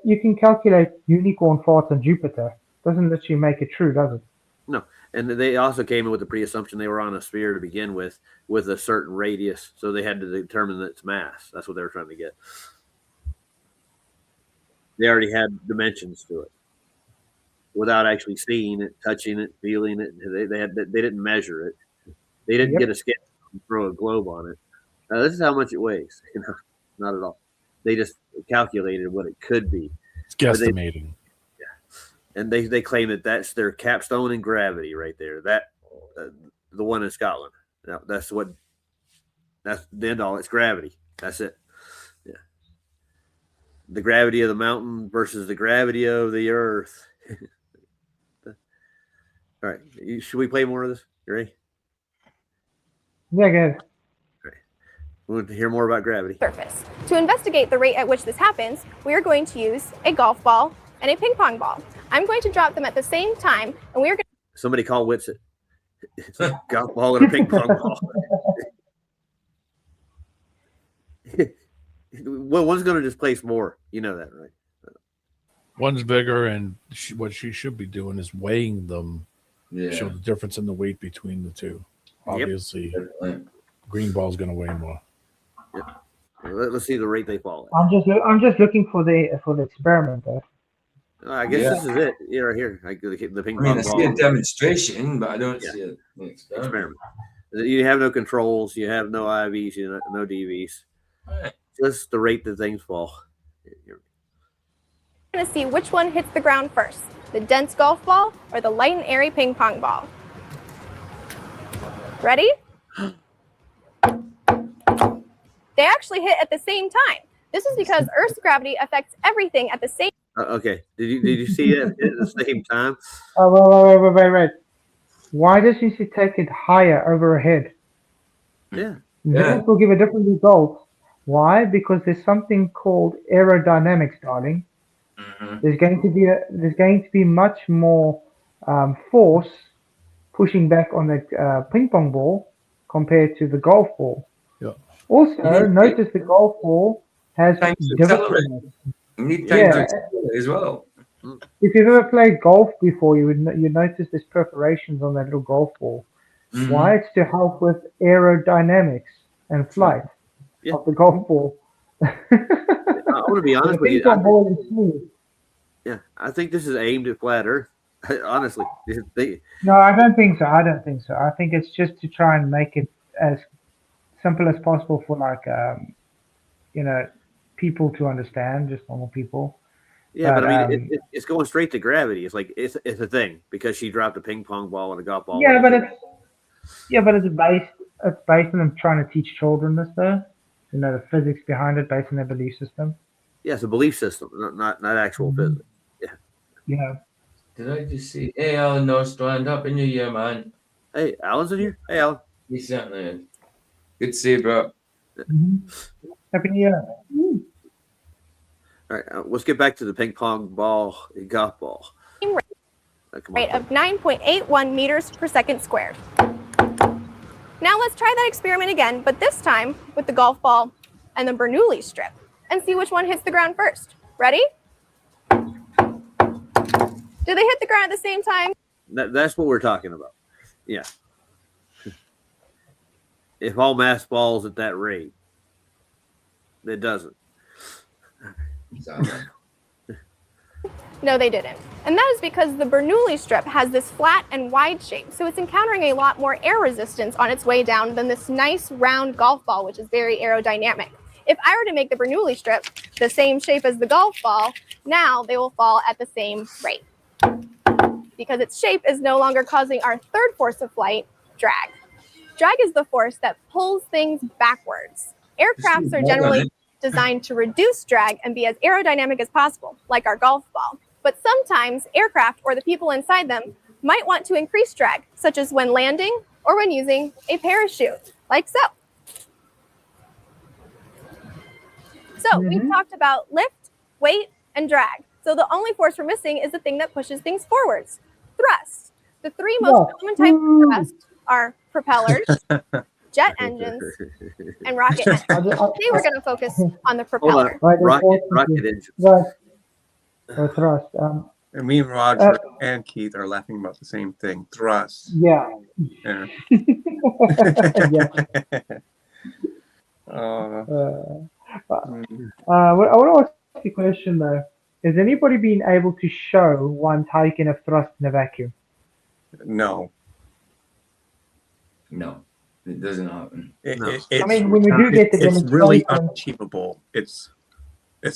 you can calculate unicorn farts on Jupiter. Doesn't literally make it true, does it? No, and they also came in with the pre-assumption they were on a sphere to begin with a certain radius, so they had to determine its mass. That's what they were trying to get. They already had dimensions to it, without actually seeing it, touching it, feeling it. They didn't measure it. They didn't get a scale and throw a globe on it. This is how much it weighs. Not at all. They just calculated what it could be. It's guesstimating. And they claim that that's their capstone in gravity right there. That the one in Scotland. Now, that's the end all. It's gravity. That's it. Yeah. The gravity of the mountain versus the gravity of the earth. All right. Should we play more of this? You ready? Yeah, good. We want to hear more about gravity. Surface. To investigate the rate at which this happens, we are going to use a golf ball and a ping pong ball. I'm going to drop them at the same time, and we are going to... Somebody call Whitsett. It's a golf ball and a ping pong ball. Well, one's going to displace more. You know that, right? One's bigger, and what she should be doing is weighing them. Yeah. Show the difference in the weight between the two. Obviously, green ball's going to weigh more. Yep. Let's see the rate they fall at. I'm just looking for the experiment though. I guess this is it. Yeah, right here. The ping pong I ball. see a demonstration, but I don't see an experiment. You have no controls. You have no IVs. You have no DVs. Right. Just the rate that things fall. We're going to see which one hits the ground first, the dense golf ball or the light and airy ping pong ball. Ready? They actually hit at the same time. This is because Earth's gravity affects everything at the same time. Okay. Did you see it at the same time? Oh, wait. Why does she take it higher over her head? Yeah. This will give a different result. Why? Because there's something called aerodynamics, darling. Mm-hmm. There's going to be much more force pushing back on the ping pong ball compared to the golf ball. Yeah. Also, notice the golf ball has divots in it. You need time to accelerate as well. If you've ever played golf before, you notice there's perforations on that little golf ball. Mm-hmm. Why? It's to help with aerodynamics and flight of the golf ball. I want to be honest with you. Ball is smooth. Yeah, I think this is aimed at flat Earth. Honestly, No, I don't think so. I think it's just to try and make it as simple as possible for people to understand, just normal people. Yeah, but I mean, it's going straight to gravity. It's like it's a thing because she dropped a ping pong ball and a golf ball. Yeah, but it's based on them trying to teach children this though. The physics behind it, based on their belief system. Yeah, it's a belief system, not actual physics. Yeah. Did I just see? Hey, Alan Norstrand, Happy New Year, man. Hey, Alan's in here. Hey, Alan. He certainly is. Good to see you, bro. Happy New Year. All right, let's get back to the ping pong ball and golf ball. Rate of 9.81 meters per second squared. Now let's try that experiment again, but this time with the golf ball and the Bernoulli strip, and see which one hits the ground first. Ready? Do they hit the ground at the same time? That's what we're talking about. Yeah. If all mass falls at that rate, it doesn't. No, they didn't. And that is because the Bernoulli strip has this flat and wide shape, so it's encountering a lot more air resistance on its way down than this nice round golf ball, which is very aerodynamic. If I were to make the Bernoulli strip the same shape as the golf ball, now they will fall at the same rate. Because its shape is no longer causing our third force of flight, drag. Drag is the force that pulls things backwards. Aircrafts are generally designed to reduce drag and be as aerodynamic as possible, like our golf ball. But sometimes aircraft or the people inside them might want to increase drag, such as when landing or when using a parachute, like so. So we've talked about lift, weight, and drag. So the only force we're missing is the thing that pushes things forwards, thrust. The three most common types of thrust are propellers, jet engines, and rocket engines. Today we're going to focus on the propeller. Rocket engines. Thrust. And me and Roger and Keith are laughing about the same thing. Thrust. Yeah. Yeah. I want to ask you a question though. Has anybody been able to show once how you can have thrust in a vacuum? No. No, it doesn't happen. I mean, when we do get the it's really demonstration- unachievable. It's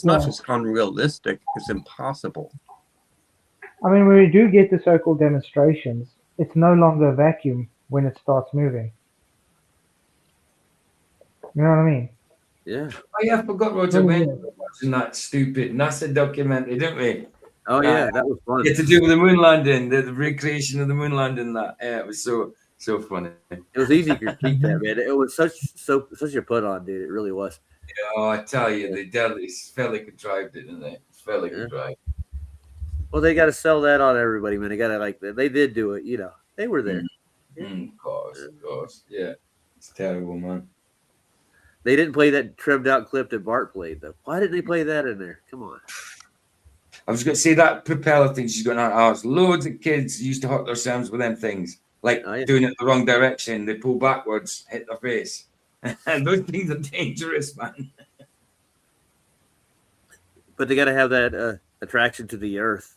not just unrealistic, it's impossible. I mean, when we do get the so-called demonstrations, it's no longer a vacuum when it starts moving. You know what I mean? Yeah. Oh yeah, I forgot Roger mentioned watching that stupid NASA documentary, didn't we? Oh yeah, that was fun. Yeah, to do with the moon landing, the recreation of the moon landing. That it was so funny. It was easy to critique that, man. It was such a put on, dude. It really was. Oh, I tell you, they fairly contrived it, didn't they? Fairly contrived. Well, they got to sell that on everybody, man. They got to they did do it. You know, they were there. Of course. Yeah, it's terrible, man. They didn't play that trimmed out clip that Bart played though. Why didn't they play that in there? Come on. I was going to say that propeller thing she's going on ours. Loads of kids used to hurt themselves with them things, like doing it the wrong direction. They pull backwards, hit their face. And those things are dangerous, man. But they got to have that attraction to the earth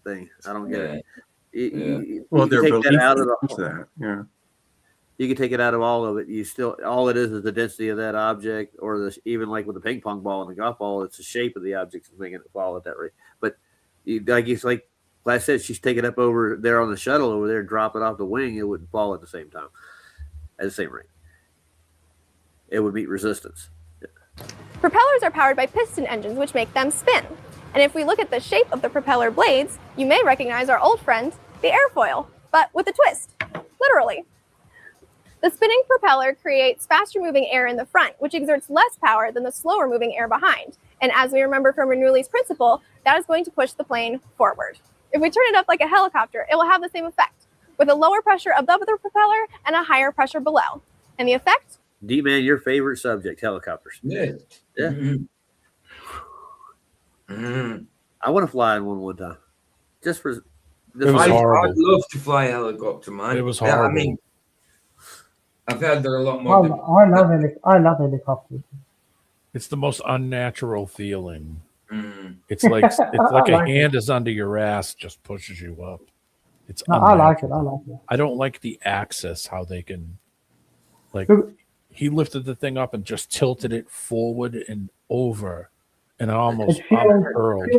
thing. I don't get it. Well, they're take that out of that. Yeah. You can take it out of all of it. You still all it is the density of that object, or this even like with the ping pong ball and the golf ball, it's the shape of the object that's making it fall at that rate. But I guess like I said, she's taking up over there on the shuttle over there, drop it off the wing, it wouldn't fall at the same time, at the same rate. It would meet resistance. Yeah. Propellers are powered by piston engines, which make them spin. And if we look at the shape of the propeller blades, you may recognize our old friend, the airfoil, but with a twist, literally. The spinning propeller creates faster moving air in the front, which exerts less power than the slower moving air behind. And as we remember from Bernoulli's principle, that is going to push the plane forward. If we turn it up like a helicopter, it will have the same effect, with a lower pressure above the propeller and a higher pressure below. And the effect? D-Man, your favorite subject, helicopters. Yeah. Yeah. I want to fly in one time. Just for... It was horrible. I'd love to fly a helicopter, man. It was horrible. I mean, I've heard there are a lot more. I love helicopters. It's the most unnatural feeling. It's like a hand is under your ass, just pushes you up. It's I like it. I don't like the axis, how they can, like, he lifted the thing up and just tilted it forward and over, and it almost curled.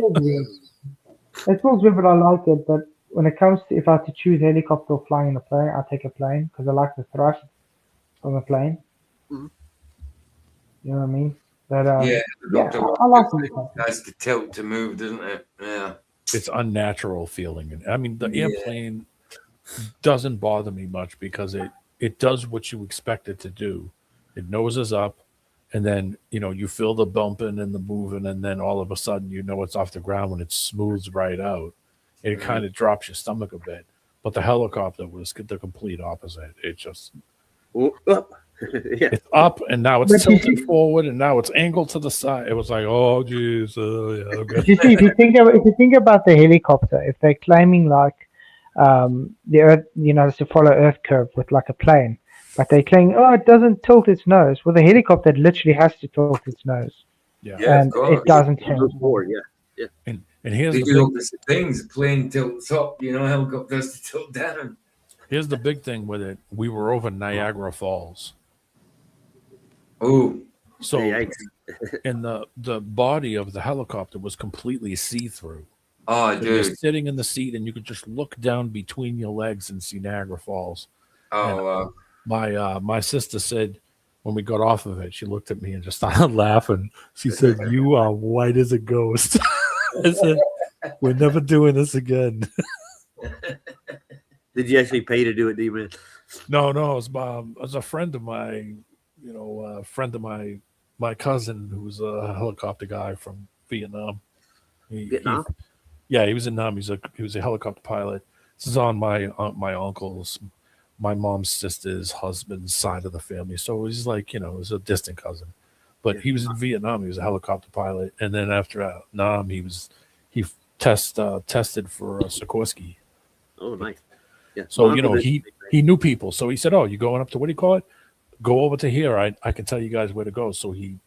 It feels good, but I like it. But when it comes to if I had to choose helicopter or flying in a plane, I'll take a plane because I like the thrust from a plane. Mm-hmm. You know what I mean? But I like it. Has to tilt to move, doesn't it? Yeah. It's unnatural feeling. And I mean, the airplane doesn't bother me much because it does what you expect it to do. It noses up, and then you feel the bumping and the moving, and then all of a sudden it's off the ground when it smooths right out. It kind of drops your stomach a bit. But the helicopter was the complete opposite. It just it's up, and now it's tilted forward, and now it's angled to the side. It was like, oh geez, okay. You see, if you think about the helicopter, if they're claiming like the Earth, to follow Earth curve with like a plane, but they're claiming, it doesn't tilt its nose. Well, the helicopter literally has to tilt its nose. Yeah. Yeah, and of course. it doesn't It change. goes forward, yeah. And here's They the do all big, these things. Plane tilts up, helicopters to tilt down. here's the big thing with it. We were over Niagara Falls. Oh, So Yikes. and the body of the helicopter was completely see-through. oh, So you're dude. sitting in the seat and you could just look down between your legs and see Niagara Falls. Oh, wow. My sister said when we got off of it, she looked at me and just started laughing. She said, "You are white as a ghost." I said, "We're never doing this again." Did you actually pay to do it, D-Man? No, it was a friend of my, my cousin who's a helicopter guy from Vietnam. Vietnam? Yeah, he was in Vietnam. He was a helicopter pilot. This is on my uncle's, my mom's sister's husband's side of the family. So it was like, it was a distant cousin. But he was in Vietnam. He was a helicopter pilot, and then after Vietnam, he tested for Sikorsky. Oh, nice. Yeah. So My uncle did- he knew people. So he said, "Oh, you going up to what do you call it? Go over to here. I can tell you guys where to go." So he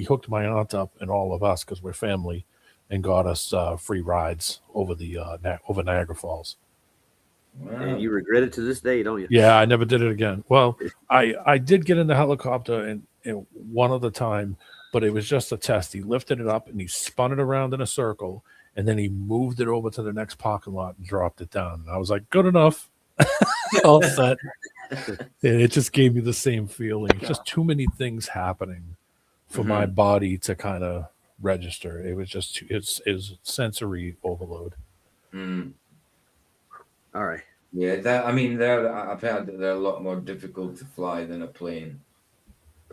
hooked my aunt up and all of us because we're family, and got us free rides over the over Niagara Falls. And you regret it to this day, don't you? Yeah, I never did it again. Well, I did get in the helicopter and one other time, but it was just a test. He lifted it up and he spun it around in a circle, and then he moved it over to the next parking lot and dropped it down. And I was like, good enough. All set. And it just gave me the same feeling. It's just too many things happening for my body to kind of register. It was just it's sensory overload. Mm. All right. Yeah, I've heard that they're a lot more difficult to fly than a plane.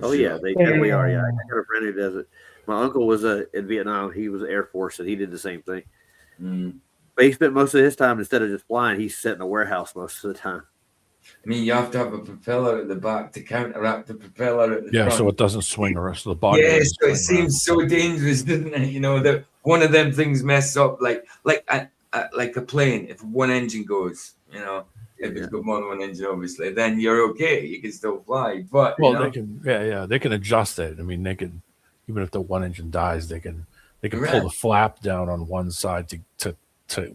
Oh yeah, they definitely are. Yeah, I got a friend who does it. My uncle was in Vietnam. He was Air Force, and he did the same thing. Mm. But he spent most of his time, instead of just flying, he's sat in a warehouse most of the time. I mean, you have to have a propeller at the back to counteract the propeller at the Yeah, front. so it doesn't swing around. So the body. Yeah, doesn't so it swing around. seems so dangerous, doesn't it? That one of them things mess up, like a plane. If one engine goes, if it's got more than one engine, obviously, then you're okay. You can still fly. But Well, they can adjust it. I mean, they can, even if the one engine dies, they can pull Right. the flap down on one side to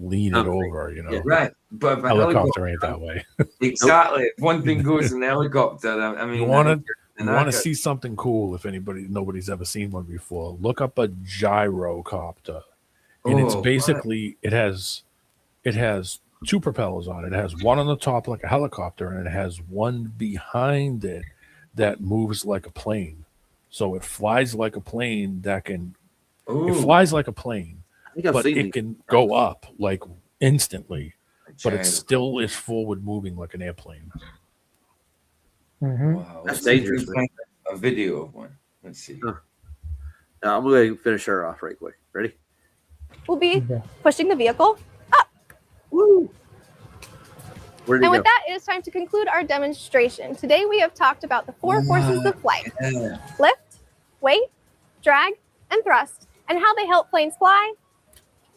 lean it over. right. But if a Helicopter ain't that way. exactly. If one thing goes in the helicopter, I mean, You want to see something cool? If nobody's ever seen one before, look up a gyrocopter, and it's basically it has two propellers on it. It has one on the top like a helicopter, and it has one behind it that moves like a plane. So it flies like a plane it flies like a plane, I think I've but seen it these. can go up like instantly, but it still is forward moving like an airplane. Mhm. Wow, That's let's see if we dangerous, can find a video of one. Let's see. I'm going to finish her off right quick. Ready? We'll be Okay. pushing the vehicle. Woo! Where did And it with go? that, it is time to conclude our demonstration. Today, we have talked about the four forces of flight: Yeah. lift, weight, drag, and thrust, and how they help planes fly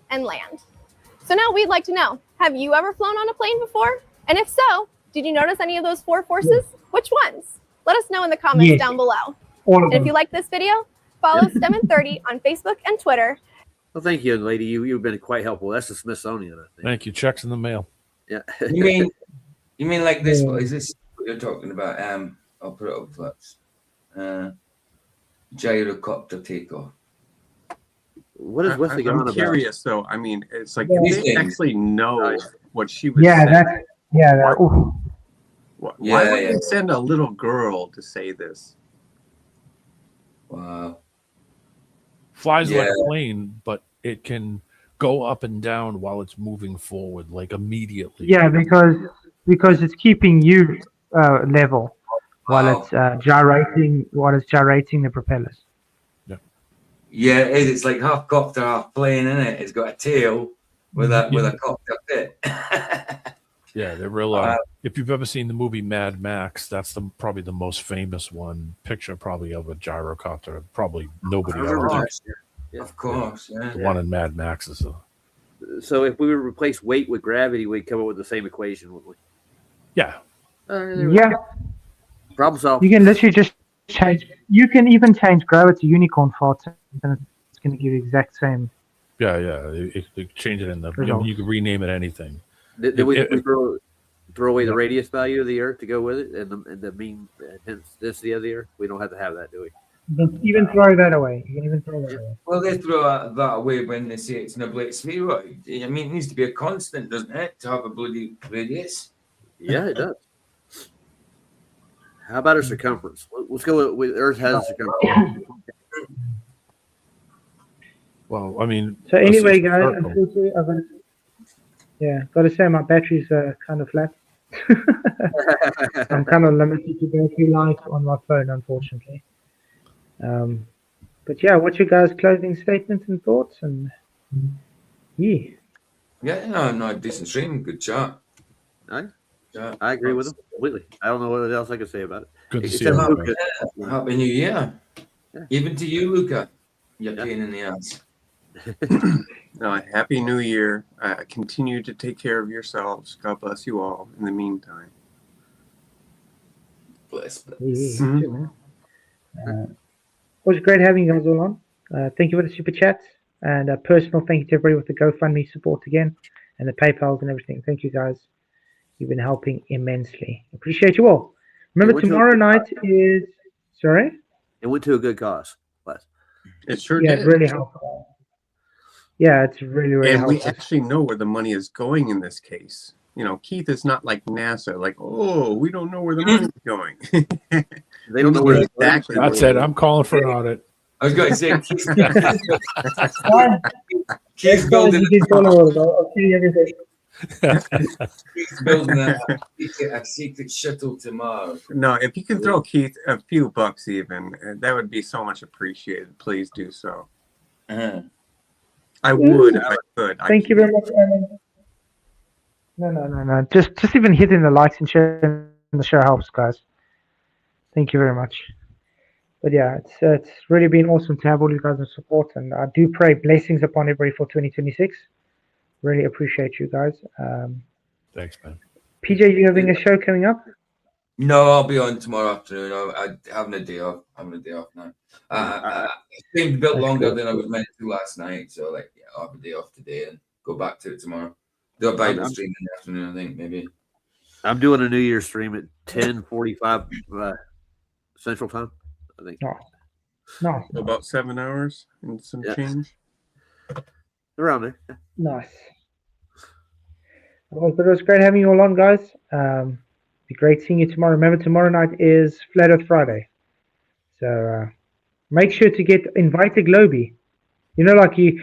and land. So now we'd like to know, have you ever flown on a plane before? And if so, did you notice any of those four forces? Which ones? Let us know in the comments Yes. down below. All of And if them. you like this video, follow STEM30 on Facebook and Twitter. Well, thank you, young lady. You've been quite helpful. That's the Smithsonian, I think. Thank you. Checks in the mail. Yeah. You mean like this? Is this what you're talking about? I'll put it up flaps. Gyrocopter takeoff. What is Wesley I'm going about? curious though. I mean, it's like These if they things. actually know what she was Yeah, saying. oof. Why Yeah, would yeah. they send a little girl to say this? Wow. Flies like Yeah. a plane, but it can go up and down while it's moving forward, like immediately. Yeah, because it's keeping you level while Wow. it's gyrating the propellers. Yeah, it is. It's like half copter, half plane, isn't it? It's got a tail with a copter pit. Yeah, they're real. If you've ever seen the movie Mad Max, that's probably the most famous one picture, probably of a gyrocopter. Probably nobody I ever remember did. that. Yeah. Of course, yeah. The one in Mad Max is So if we would replace weight with gravity, we'd come up with the same equation, wouldn't we? yeah. Yeah, Problem solved. you can literally just change. You can even change gravity unicorn farts then it's going to give you the exact same. Yeah. You change it in the. You can rename it anything. Did we throw away the radius value of the Earth to go with it, and the mean density of the Earth? We don't have to have that, do we? You can even throw that away. You can even throw that away. Well, they throw that away when they say it's an oblate spheroid. I mean, it needs to be a constant, doesn't it, to have a bloody radius? Yeah, it does. How about a circumference? Let's go with Earth has a circumference. Well, I mean. So anyway, guys, unfortunately, got to say my batteries are kind of flat. I'm kind of limited to battery life on my phone, unfortunately. But yeah, what's your guys' closing statements and thoughts? And yeah, no, decent stream, good chat. Yeah, I agree with him completely. I don't know what else I can say about it. Good to see you. Happy New Year. Yeah. Even to you, Luca. You're pain in the ass. No, Happy New Year. Continue to take care of yourselves. God bless you all in the meantime. Bless. It was great having you guys all on. Thank you for the super chats, and a personal thank you to everybody with the GoFundMe support again, and the PayPals and everything. Thank you guys. You've been helping immensely. Appreciate you all. Remember, tomorrow night is... Sorry? It went to a good cause. It sure did. It really helped. Yeah, it's really and helpful. we actually know where the money is going in this case. You know, Keith is not like NASA, like, oh, we don't know where the money is going. They don't know where exactly. That's it. I'm calling for an audit. I was going to say, Keith's building. I'll see everything. Keith's building a secret shuttle to Mars. No, if you can throw Keith a few bucks, even that would be so much appreciated. Please do so. I would if I could. Thank you very much, Ellen. No. Just even hitting the likes and sharing the show helps, guys. Thank you very much. But yeah, it's really been awesome to have all you guys in support, and I do pray blessings upon everybody for 2026. Really appreciate you guys. Thanks, man. PJ, you having a show coming up? No, I'll be on tomorrow afternoon. I'm having a day off. Now. It's been a bit longer than I was meant to last night, so I'll have a day off today and go back to it tomorrow. Do a Bible stream in the afternoon, I think, maybe. I'm doing a New Year's stream at 10:45 Central Time, I think. No. About 7 hours and some change. Around there. Yeah. Nice. Well, it was great having you all on, guys. Be great seeing you tomorrow. Remember, tomorrow night is Flat Earth Friday. So make sure to invite a Globie. You know, like you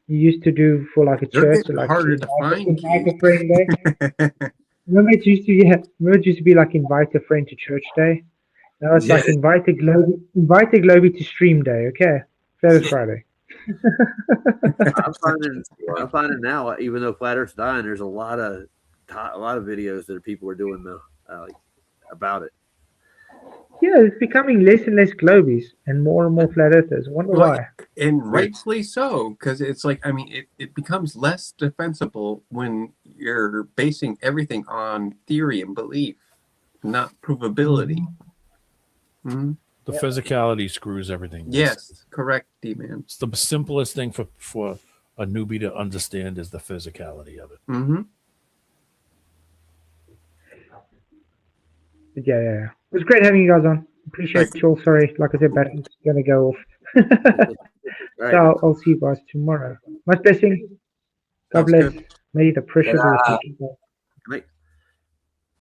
used to do for like a church, or like harder to find. Invite a friend day. Remember it used to be like invite a friend to church day. Now it's like invite a Globie to stream day. Okay, Flat Earth Friday. I'm finding now, even though Flat Earth's dying, there's a lot of videos that people are doing now, about it. Yeah, it's becoming less and less Globies and more Flat Earthers. Wonder why. And rightfully so, because it's like, I mean, it becomes less defensible when you're basing everything on theory and belief, not provability. Mm-hmm. The physicality screws everything. Yes, correct, D-Man. It's the simplest thing for a newbie to understand is the physicality of it. Mm-hmm. Yeah. It was great having you guys on. Appreciate you all. Sorry, like I said, battery's going to go off. Right. So I'll see you guys tomorrow. Much blessing. God bless. May the pressure be with you.